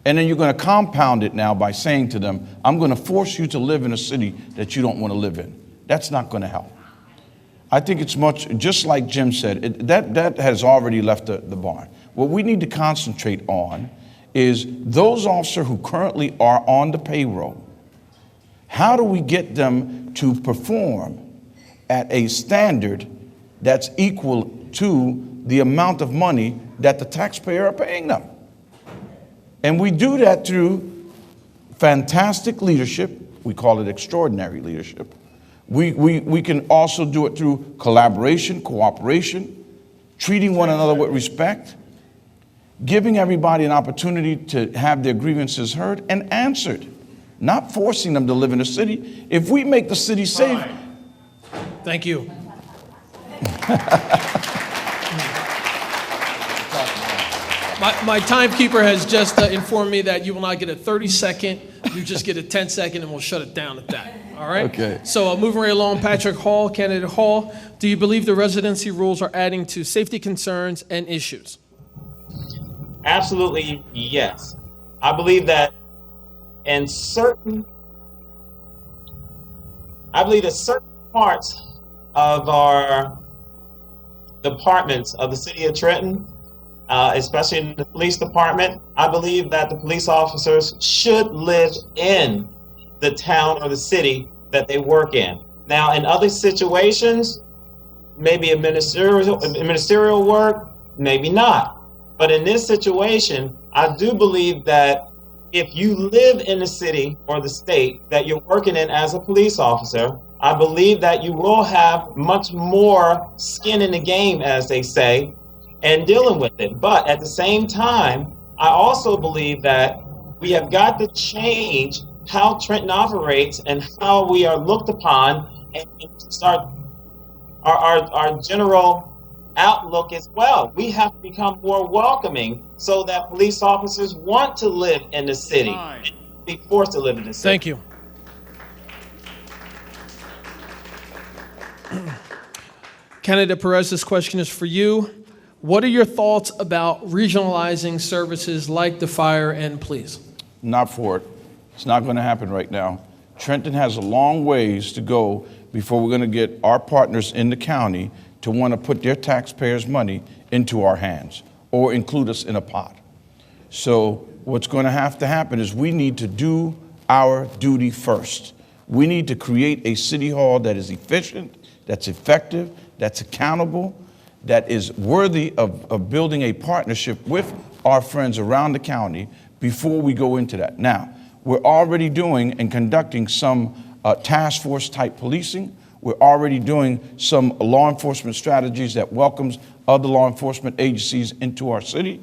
And then you're going to compound it now by saying to them, I'm going to force you to live in a city that you don't want to live in. That's not going to help. I think it's much, just like Jim said, that has already left the barn. What we need to concentrate on is those officers who currently are on the payroll. How do we get them to perform at a standard that's equal to the amount of money that the taxpayer are paying them? And we do that through fantastic leadership. We call it extraordinary leadership. We can also do it through collaboration, cooperation, treating one another with respect, giving everybody an opportunity to have their grievances heard and answered, not forcing them to live in the city. If we make the city safe. Thank you. My timekeeper has just informed me that you will not get a 30-second, you just get a 10-second, and we'll shut it down at that. All right? Okay. So moving right along, Patrick Hall, candidate Hall, do you believe the residency rules are adding to safety concerns and issues? Absolutely, yes. I believe that certain parts of our departments of the city of Trenton, especially in the police department, I believe that the police officers should live in the town or the city that they work in. Now, in other situations, maybe ministerial work, maybe not. But in this situation, I do believe that if you live in the city or the state that you're working in as a police officer, I believe that you will have much more skin in the game, as they say, and dealing with it. But at the same time, I also believe that we have got to change how Trenton operates and how we are looked upon, and start our general outlook as well. We have to become more welcoming so that police officers want to live in the city, and be forced to live in the city. Thank you. Candidate Perez, this question is for you. What are your thoughts about regionalizing services like the fire and police? Not for it. It's not going to happen right now. Trenton has a long ways to go before we're going to get our partners in the county to want to put their taxpayers' money into our hands or include us in a pot. So what's going to happen is we need to do our duty first. We need to create a city hall that is efficient, that's effective, that's accountable, that is worthy of building a partnership with our friends around the county before we go into that. Now, we're already doing and conducting some task force type policing. We're already doing some law enforcement strategies that welcomes other law enforcement agencies into our city.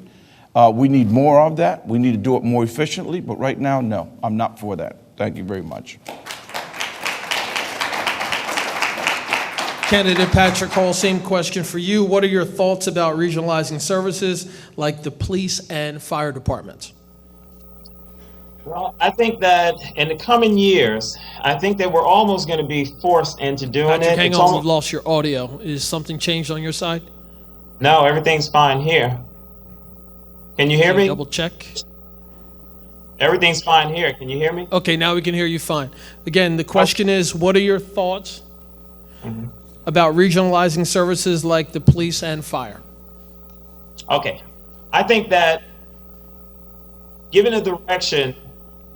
We need more of that. We need to do it more efficiently, but right now, no, I'm not for that. Thank you very much. Candidate Patrick Hall, same question for you. What are your thoughts about regionalizing services like the police and fire departments? Well, I think that in the coming years, I think that we're almost going to be forced into doing Patrick, it. hang It's on, almo- we've lost your audio. Is something changed on your side? No, everything's fine here. Can you hear me? Double check. Everything's fine here. Can you hear me? Okay, now we can hear you fine. Again, the question is, what are your thoughts about regionalizing services like the police and fire? Okay. I think that given the direction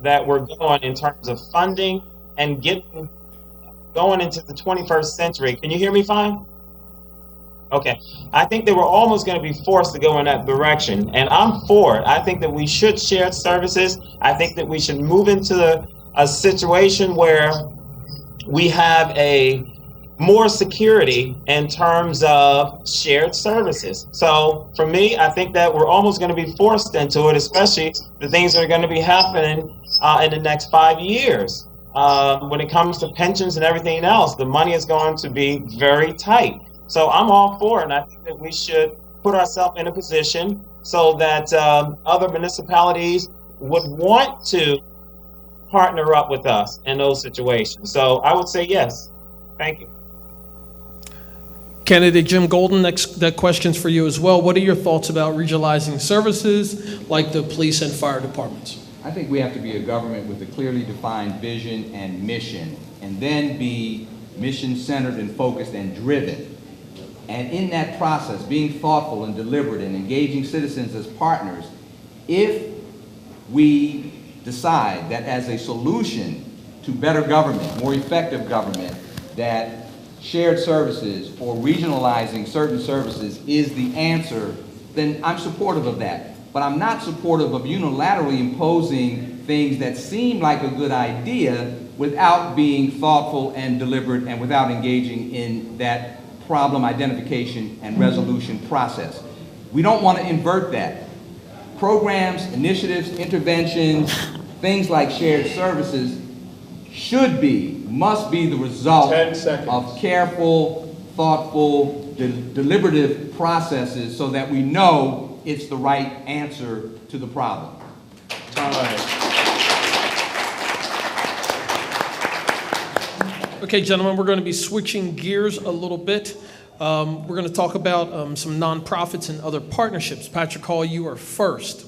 that we're going in terms of funding and going into the 21st century, can you hear me fine? Okay. I think that we're almost going to be forced to go in that direction, and I'm for it. I think that we should share services. I think that we should move into a situation where we have a more security in terms of shared services. So for me, I think that we're almost going to be forced into it, especially the things that are going to be happening in the next 5 years. When it comes to pensions and everything else, the money is going to be very tight. So I'm all for it, and I think that we should put ourselves in a position so that other municipalities would want to partner up with us in those situations. So I would say yes. Thank you. Candidate Jim Golden, that question's for you as well. What are your thoughts about regionalizing services like the police and fire departments? I think we have to be a government with a clearly defined vision and mission, and then be mission-centered and focused and driven. And in that process, being thoughtful and deliberate and engaging citizens as partners, if we decide that as a solution to better government, more effective government, that shared services or regionalizing certain services is the answer, then I'm supportive of that. But I'm not supportive of unilaterally imposing things that seem like a good idea without being thoughtful and deliberate and without engaging in that problem identification and resolution process. We don't want to invert that. Programs, initiatives, interventions, things like shared services must be the result 10 seconds. of careful, thoughtful, deliberative processes so that we know it's the right answer to the problem. Okay, gentlemen, we're going to be switching gears a little bit. We're going to talk about some nonprofits and other partnerships. Patrick Hall, you are first.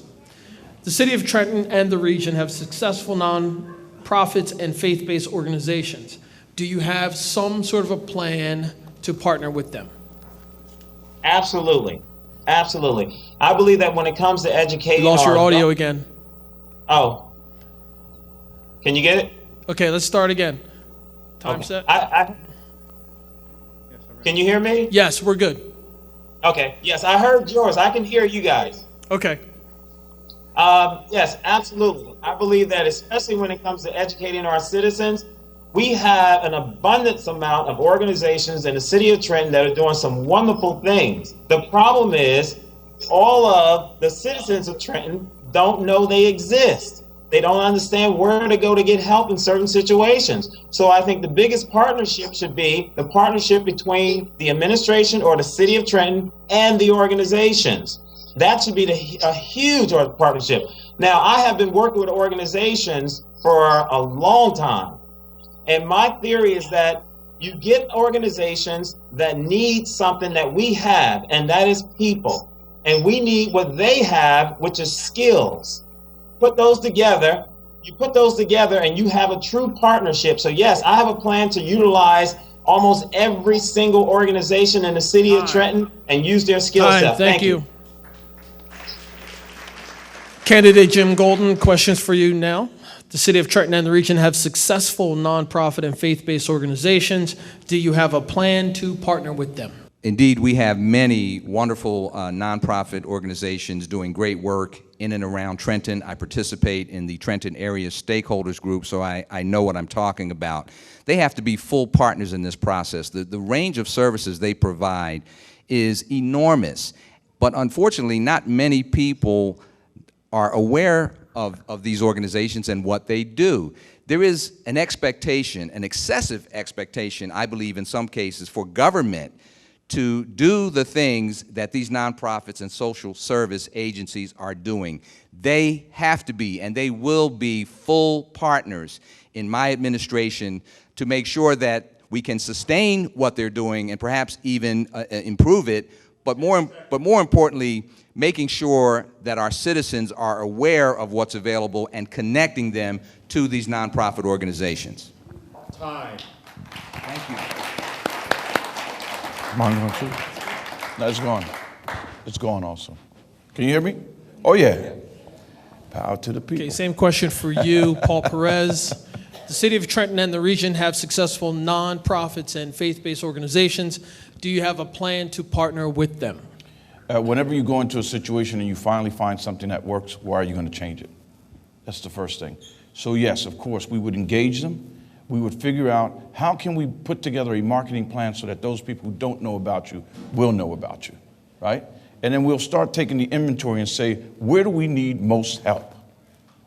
The city of Trenton and the region have successful nonprofits and faith-based organizations. Do you have some sort of a plan to partner with them? Absolutely. Absolutely. I believe that when it comes to educating... You lost your our audio adult- again. Oh. Can you get it? Okay, let's start again. Time Okay. set? Can you hear me? Yes, we're good. Okay. Yes, I heard yours. I can hear you guys. Okay. Yes, absolutely. I believe that especially when it comes to educating our citizens, we have an abundance amount of organizations in the city of Trenton that are doing some wonderful things. The problem is all of the citizens of Trenton don't know they exist. They don't understand where to go to get help in certain situations. So I think the biggest partnership should be the partnership between the administration or the city of Trenton and the organizations. That should be a huge partnership. Now, I have been working with organizations for a long time. And my theory is that you get organizations that need something that we have, and that is people. And we need what they have, which is skills. Put those together, and you have a true partnership. So yes, I have a plan to utilize almost every single organization in the city of Trenton and use their skill set. Thank you. Candidate Jim Golden, questions for you now. The city of Trenton and the region have successful nonprofit and faith-based organizations. Do you have a plan to partner with them? Indeed, we have many wonderful nonprofit organizations doing great work in and around Trenton. I participate in the Trenton Area Stakeholders Group, so I know what I'm talking about. They have to be full partners in this process. The range of services they provide is enormous, but unfortunately, not many people are aware of these organizations and what they do. There is an expectation, an excessive expectation, I believe in some cases, for government to do the things that these nonprofits and social service agencies are doing. They have to be, and they will be, full partners in my administration to make sure that we can sustain what they're doing and perhaps even improve it, but more importantly, making sure that our citizens are aware of what's available and connecting them to these nonprofit organizations. Time. Thank you. Mine going too? No, it's gone. It's gone also. Can you hear me? Oh, yeah. Power to the people. Okay, same question for you, Paul Perez. The city of Trenton and the region have successful nonprofits and faith-based organizations. Do you have a plan to partner with them? Whenever you go into a situation and you finally find something that works, why are you going to change it? That's the first thing. So yes, of course, we would engage them. We would figure out how can we put together a marketing plan so that those people who don't know about you will know about you, right? And then we'll start taking the inventory and say, where do we need most help?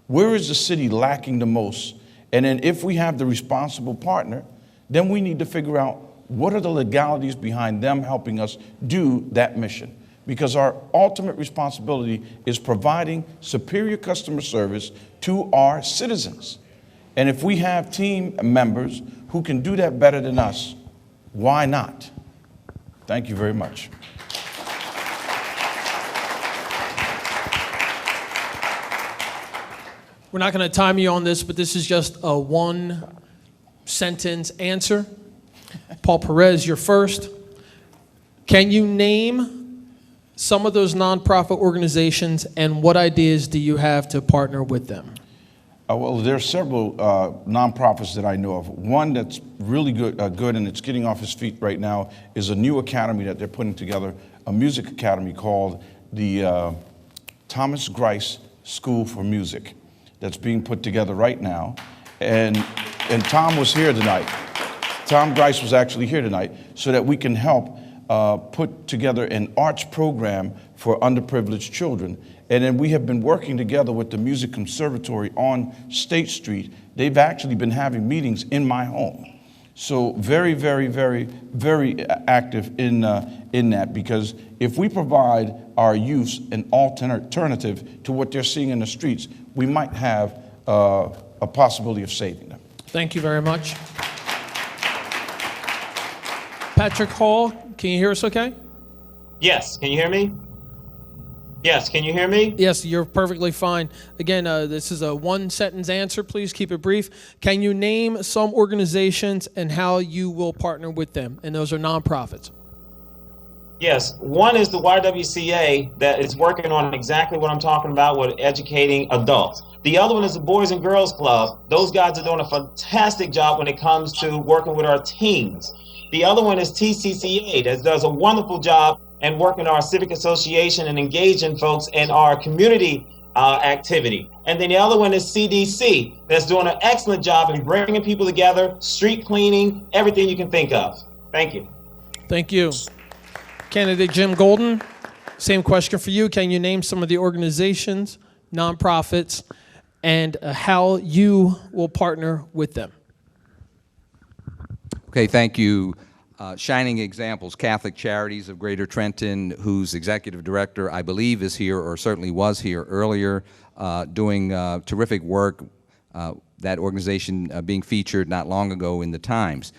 Where is the city lacking the most? And then if we have the responsible partner, then we need to figure out what are the legalities behind them helping us do that mission. Because our ultimate responsibility is providing superior customer service to our citizens. And if we have team members who can do that better than us, why not? Thank you very much. We're not going to time you on this, but this is just a one-sentence answer. Paul Perez, you're first. Can you name some of those nonprofit organizations, and what ideas do you have to partner with them? Well, there are several nonprofits that I know of. One that's really good and it's getting off its feet right now is a new academy that they're putting together, a music academy called the Thomas Grice School for Music, that's being put together right now. And Tom was here tonight. Tom Grice was actually here tonight so that we can help put together an arts program for underprivileged children. And then we have been working together with the Music Conservatory on State Street. They've actually been having meetings in my home. So very, very, very, very active in that, because if we provide our youth an alternative to what they're seeing in the streets, we might have a possibility of saving them. Thank you very much. Patrick Hall, can you hear us okay? Yes, can you hear me? Yes, can you hear me? Yes, you're perfectly fine. Again, this is a one-sentence answer. Please keep it brief. Can you name some organizations and how you will partner with them? And those are nonprofits. Yes, one is the YWCA that is working on exactly what I'm talking about with educating adults. The other one is the Boys and Girls Club. Those guys are doing a fantastic job when it comes to working with our teens. The other one is TCCA that does a wonderful job and working our civic association and engaging folks in our community activity. And then the other one is CDC, that's doing an excellent job in bringing people together, street cleaning, everything you can think of. Thank you. Thank you. Candidate Jim Golden, same question for you. Can you name some of the organizations, nonprofits, and how you will partner with them? Okay, thank you. Shining Examples, Catholic Charities of Greater Trenton, whose executive director, I believe, is here or certainly was here earlier, doing terrific work. That organization being featured not long ago in the Times.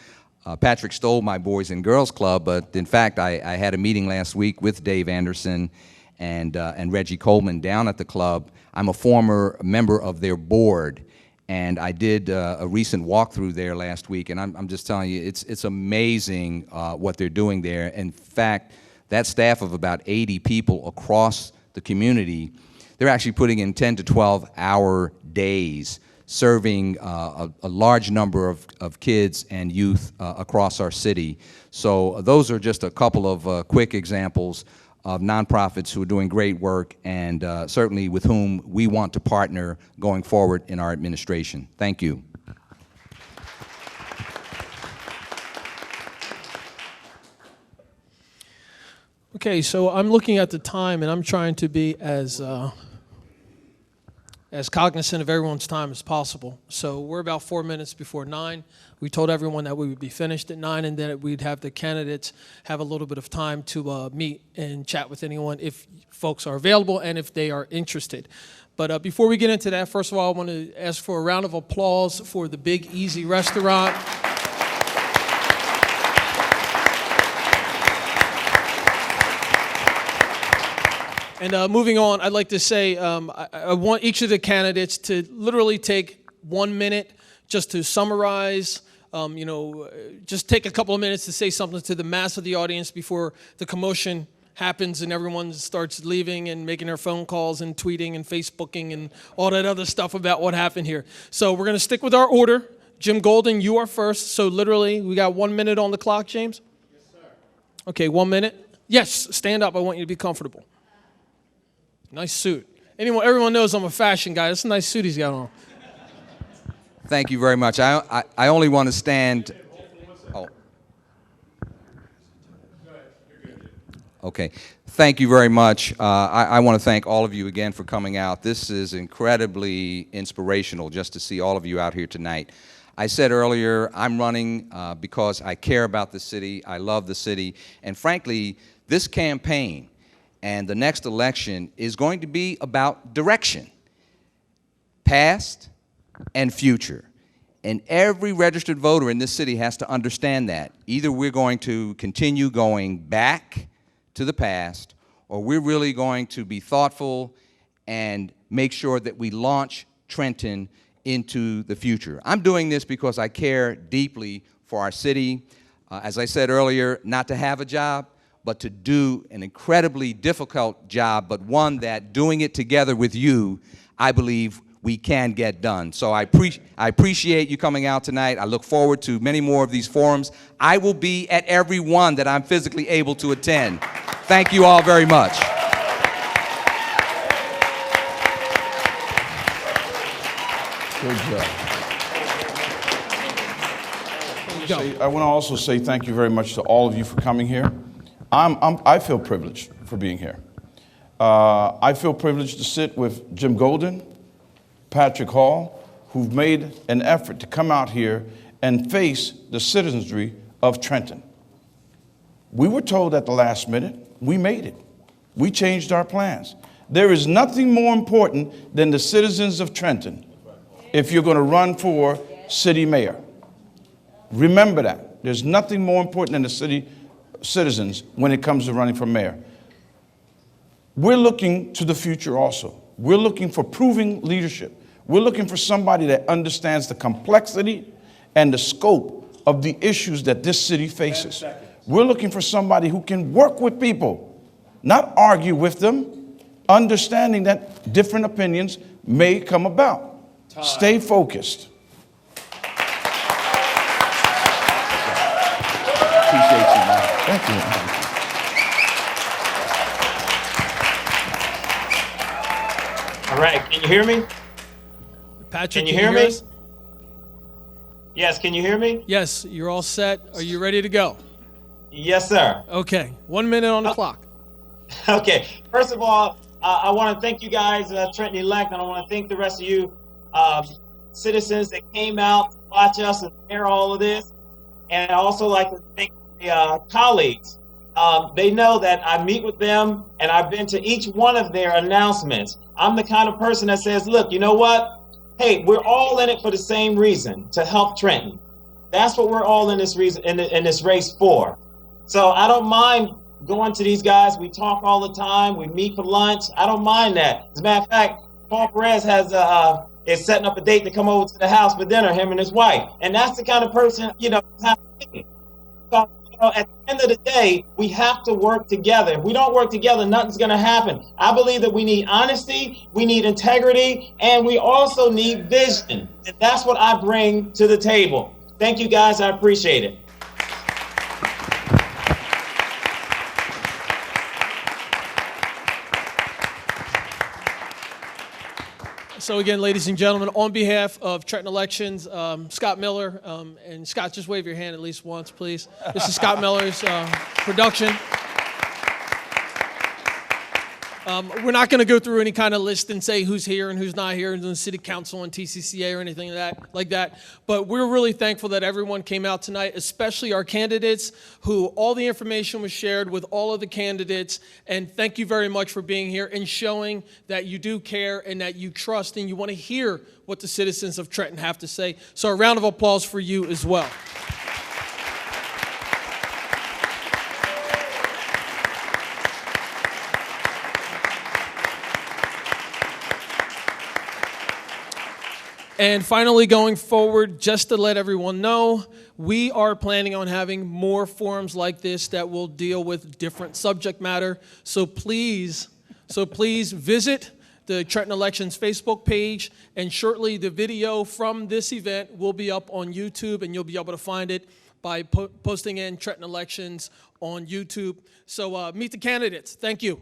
Patrick stole my Boys and Girls Club, but in fact, I had a meeting last week with Dave Anderson and Reggie Coleman down at the club. I'm a former member of their board, and I did a recent walkthrough there last week, and I'm just telling you, it's amazing what they're doing there. In fact, that staff of about 80 people across the community, they're actually putting in 10 to 12-hour days serving a large number of kids and youth across our city. So those are just a couple of quick examples of nonprofits who are doing great work and certainly with whom we want to partner going forward in our administration. Thank you. Okay, so I'm looking at the time and I'm trying to be as cognizant of everyone's time as possible. So we're about 4 minutes before 9. We told everyone that we would be finished at 9 and then we'd have the candidates have a little bit of time to meet and chat with anyone if folks are available and if they are interested. But before we get into that, first of all, I want to ask for a round of applause for the Big Easy Restaurant. And moving on, I'd like to say I want each of the candidates to literally take 1 minute just to summarize, just take a couple of minutes to say something to the mass of the audience before the commotion happens and everyone starts leaving and making their phone calls and tweeting and Facebooking and all that other stuff about what happened here. So we're going to stick with our order. Jim Golden, you are first. So literally, we got 1 minute on the clock, James? Yes, sir. Okay, 1 minute. Yes, stand up. I want you to be comfortable. Nice suit. Everyone knows I'm a fashion guy. That's a nice suit he's got on. Thank you very much. I only want to stand. Oh. Okay. Thank you very much. I want to thank all of you again for coming out. This is incredibly inspirational just to see all of you out here tonight. I said earlier, I'm running because I care about the city. I love the city. And frankly, this campaign and the next election is going to be about direction, past and future. And every registered voter in this city has to understand that. Either we're going to continue going back to the past, or we're really going to be thoughtful and make sure that we launch Trenton into the future. I'm doing this because I care deeply for our city. As I said earlier, not to have a job, but to do an incredibly difficult job, but one that doing it together with you, I believe we can get done. So I appreciate you coming out tonight. I look forward to many more of these forums. I will be at every one that I'm physically able to attend. Thank you all very much. Good job. I want to also say thank you very much to all of you for coming here. I feel privileged for being here. I feel privileged to sit with Jim Golden, Patrick Hall, who've made an effort to come out here and face the citizenry of Trenton. We were told at the last minute, we made it. We changed our plans. There is nothing more important than the citizens of Trenton if you're going to run for city mayor. Remember that. There's nothing more important than the city citizens when it comes to running for mayor. We're looking to the future also. We're looking for proving leadership. We're looking for somebody that understands the complexity and the scope of the issues that this city faces. We're looking for somebody who can work with people, not argue with them, understanding that different opinions may come about. Stay focused. Appreciate you, man. Thank you. All right, can you hear me? Patrick, Can you hear me? us? Yes, can you hear me? Yes, you're all set. Are you ready to go? Yes, sir. Okay, 1 minute on the clock. Okay, first of all, I want to thank you guys, Trenton elect, and I want to thank the rest of you citizens that came out to watch us and hear all of this. And I also like to thank the colleagues. They know that I meet with them, and I've been to each one of their announcements. I'm the kind of person that says, look, you know what? Hey, we're all in it for the same reason, to help Trenton. That's what we're all in this reason in this race for. So I don't mind going to these guys. We talk all the time. We meet for lunch. I don't mind that. As a matter of fact, Paul Perez is setting up a date to come over to the house for dinner, him and his wife. And that's the kind of person, you know, have to be. So, you know, at the end of the day, we have to work together. If we don't work together, nothing's going to happen. I believe that we need honesty, we need integrity, and we also need vision. And that's what I bring to the table. Thank you, guys. I appreciate it. So again, ladies and gentlemen, on behalf of Trenton Elections, Scott Miller, and Scott, just wave your hand at least once, please. This is Scott Miller's production. We're not going to go through any kind of list and say who's here and who's not here in the city council and TCCA or anything like that. But we're really thankful that everyone came out tonight, especially our candidates, who all the information was shared with all of the candidates. And thank you very much for being here and showing that you do care and that you trust and you want to hear what the citizens of Trenton have to say. So a round of applause for you as well. And finally, going forward, just to let everyone know, we are planning on having more forums like this that will deal with different subject matter. So please visit the Trenton Elections Facebook page, and shortly the video from this event will be up on YouTube, and you'll be able to find it by posting in Trenton Elections on YouTube. So meet the candidates. Thank you.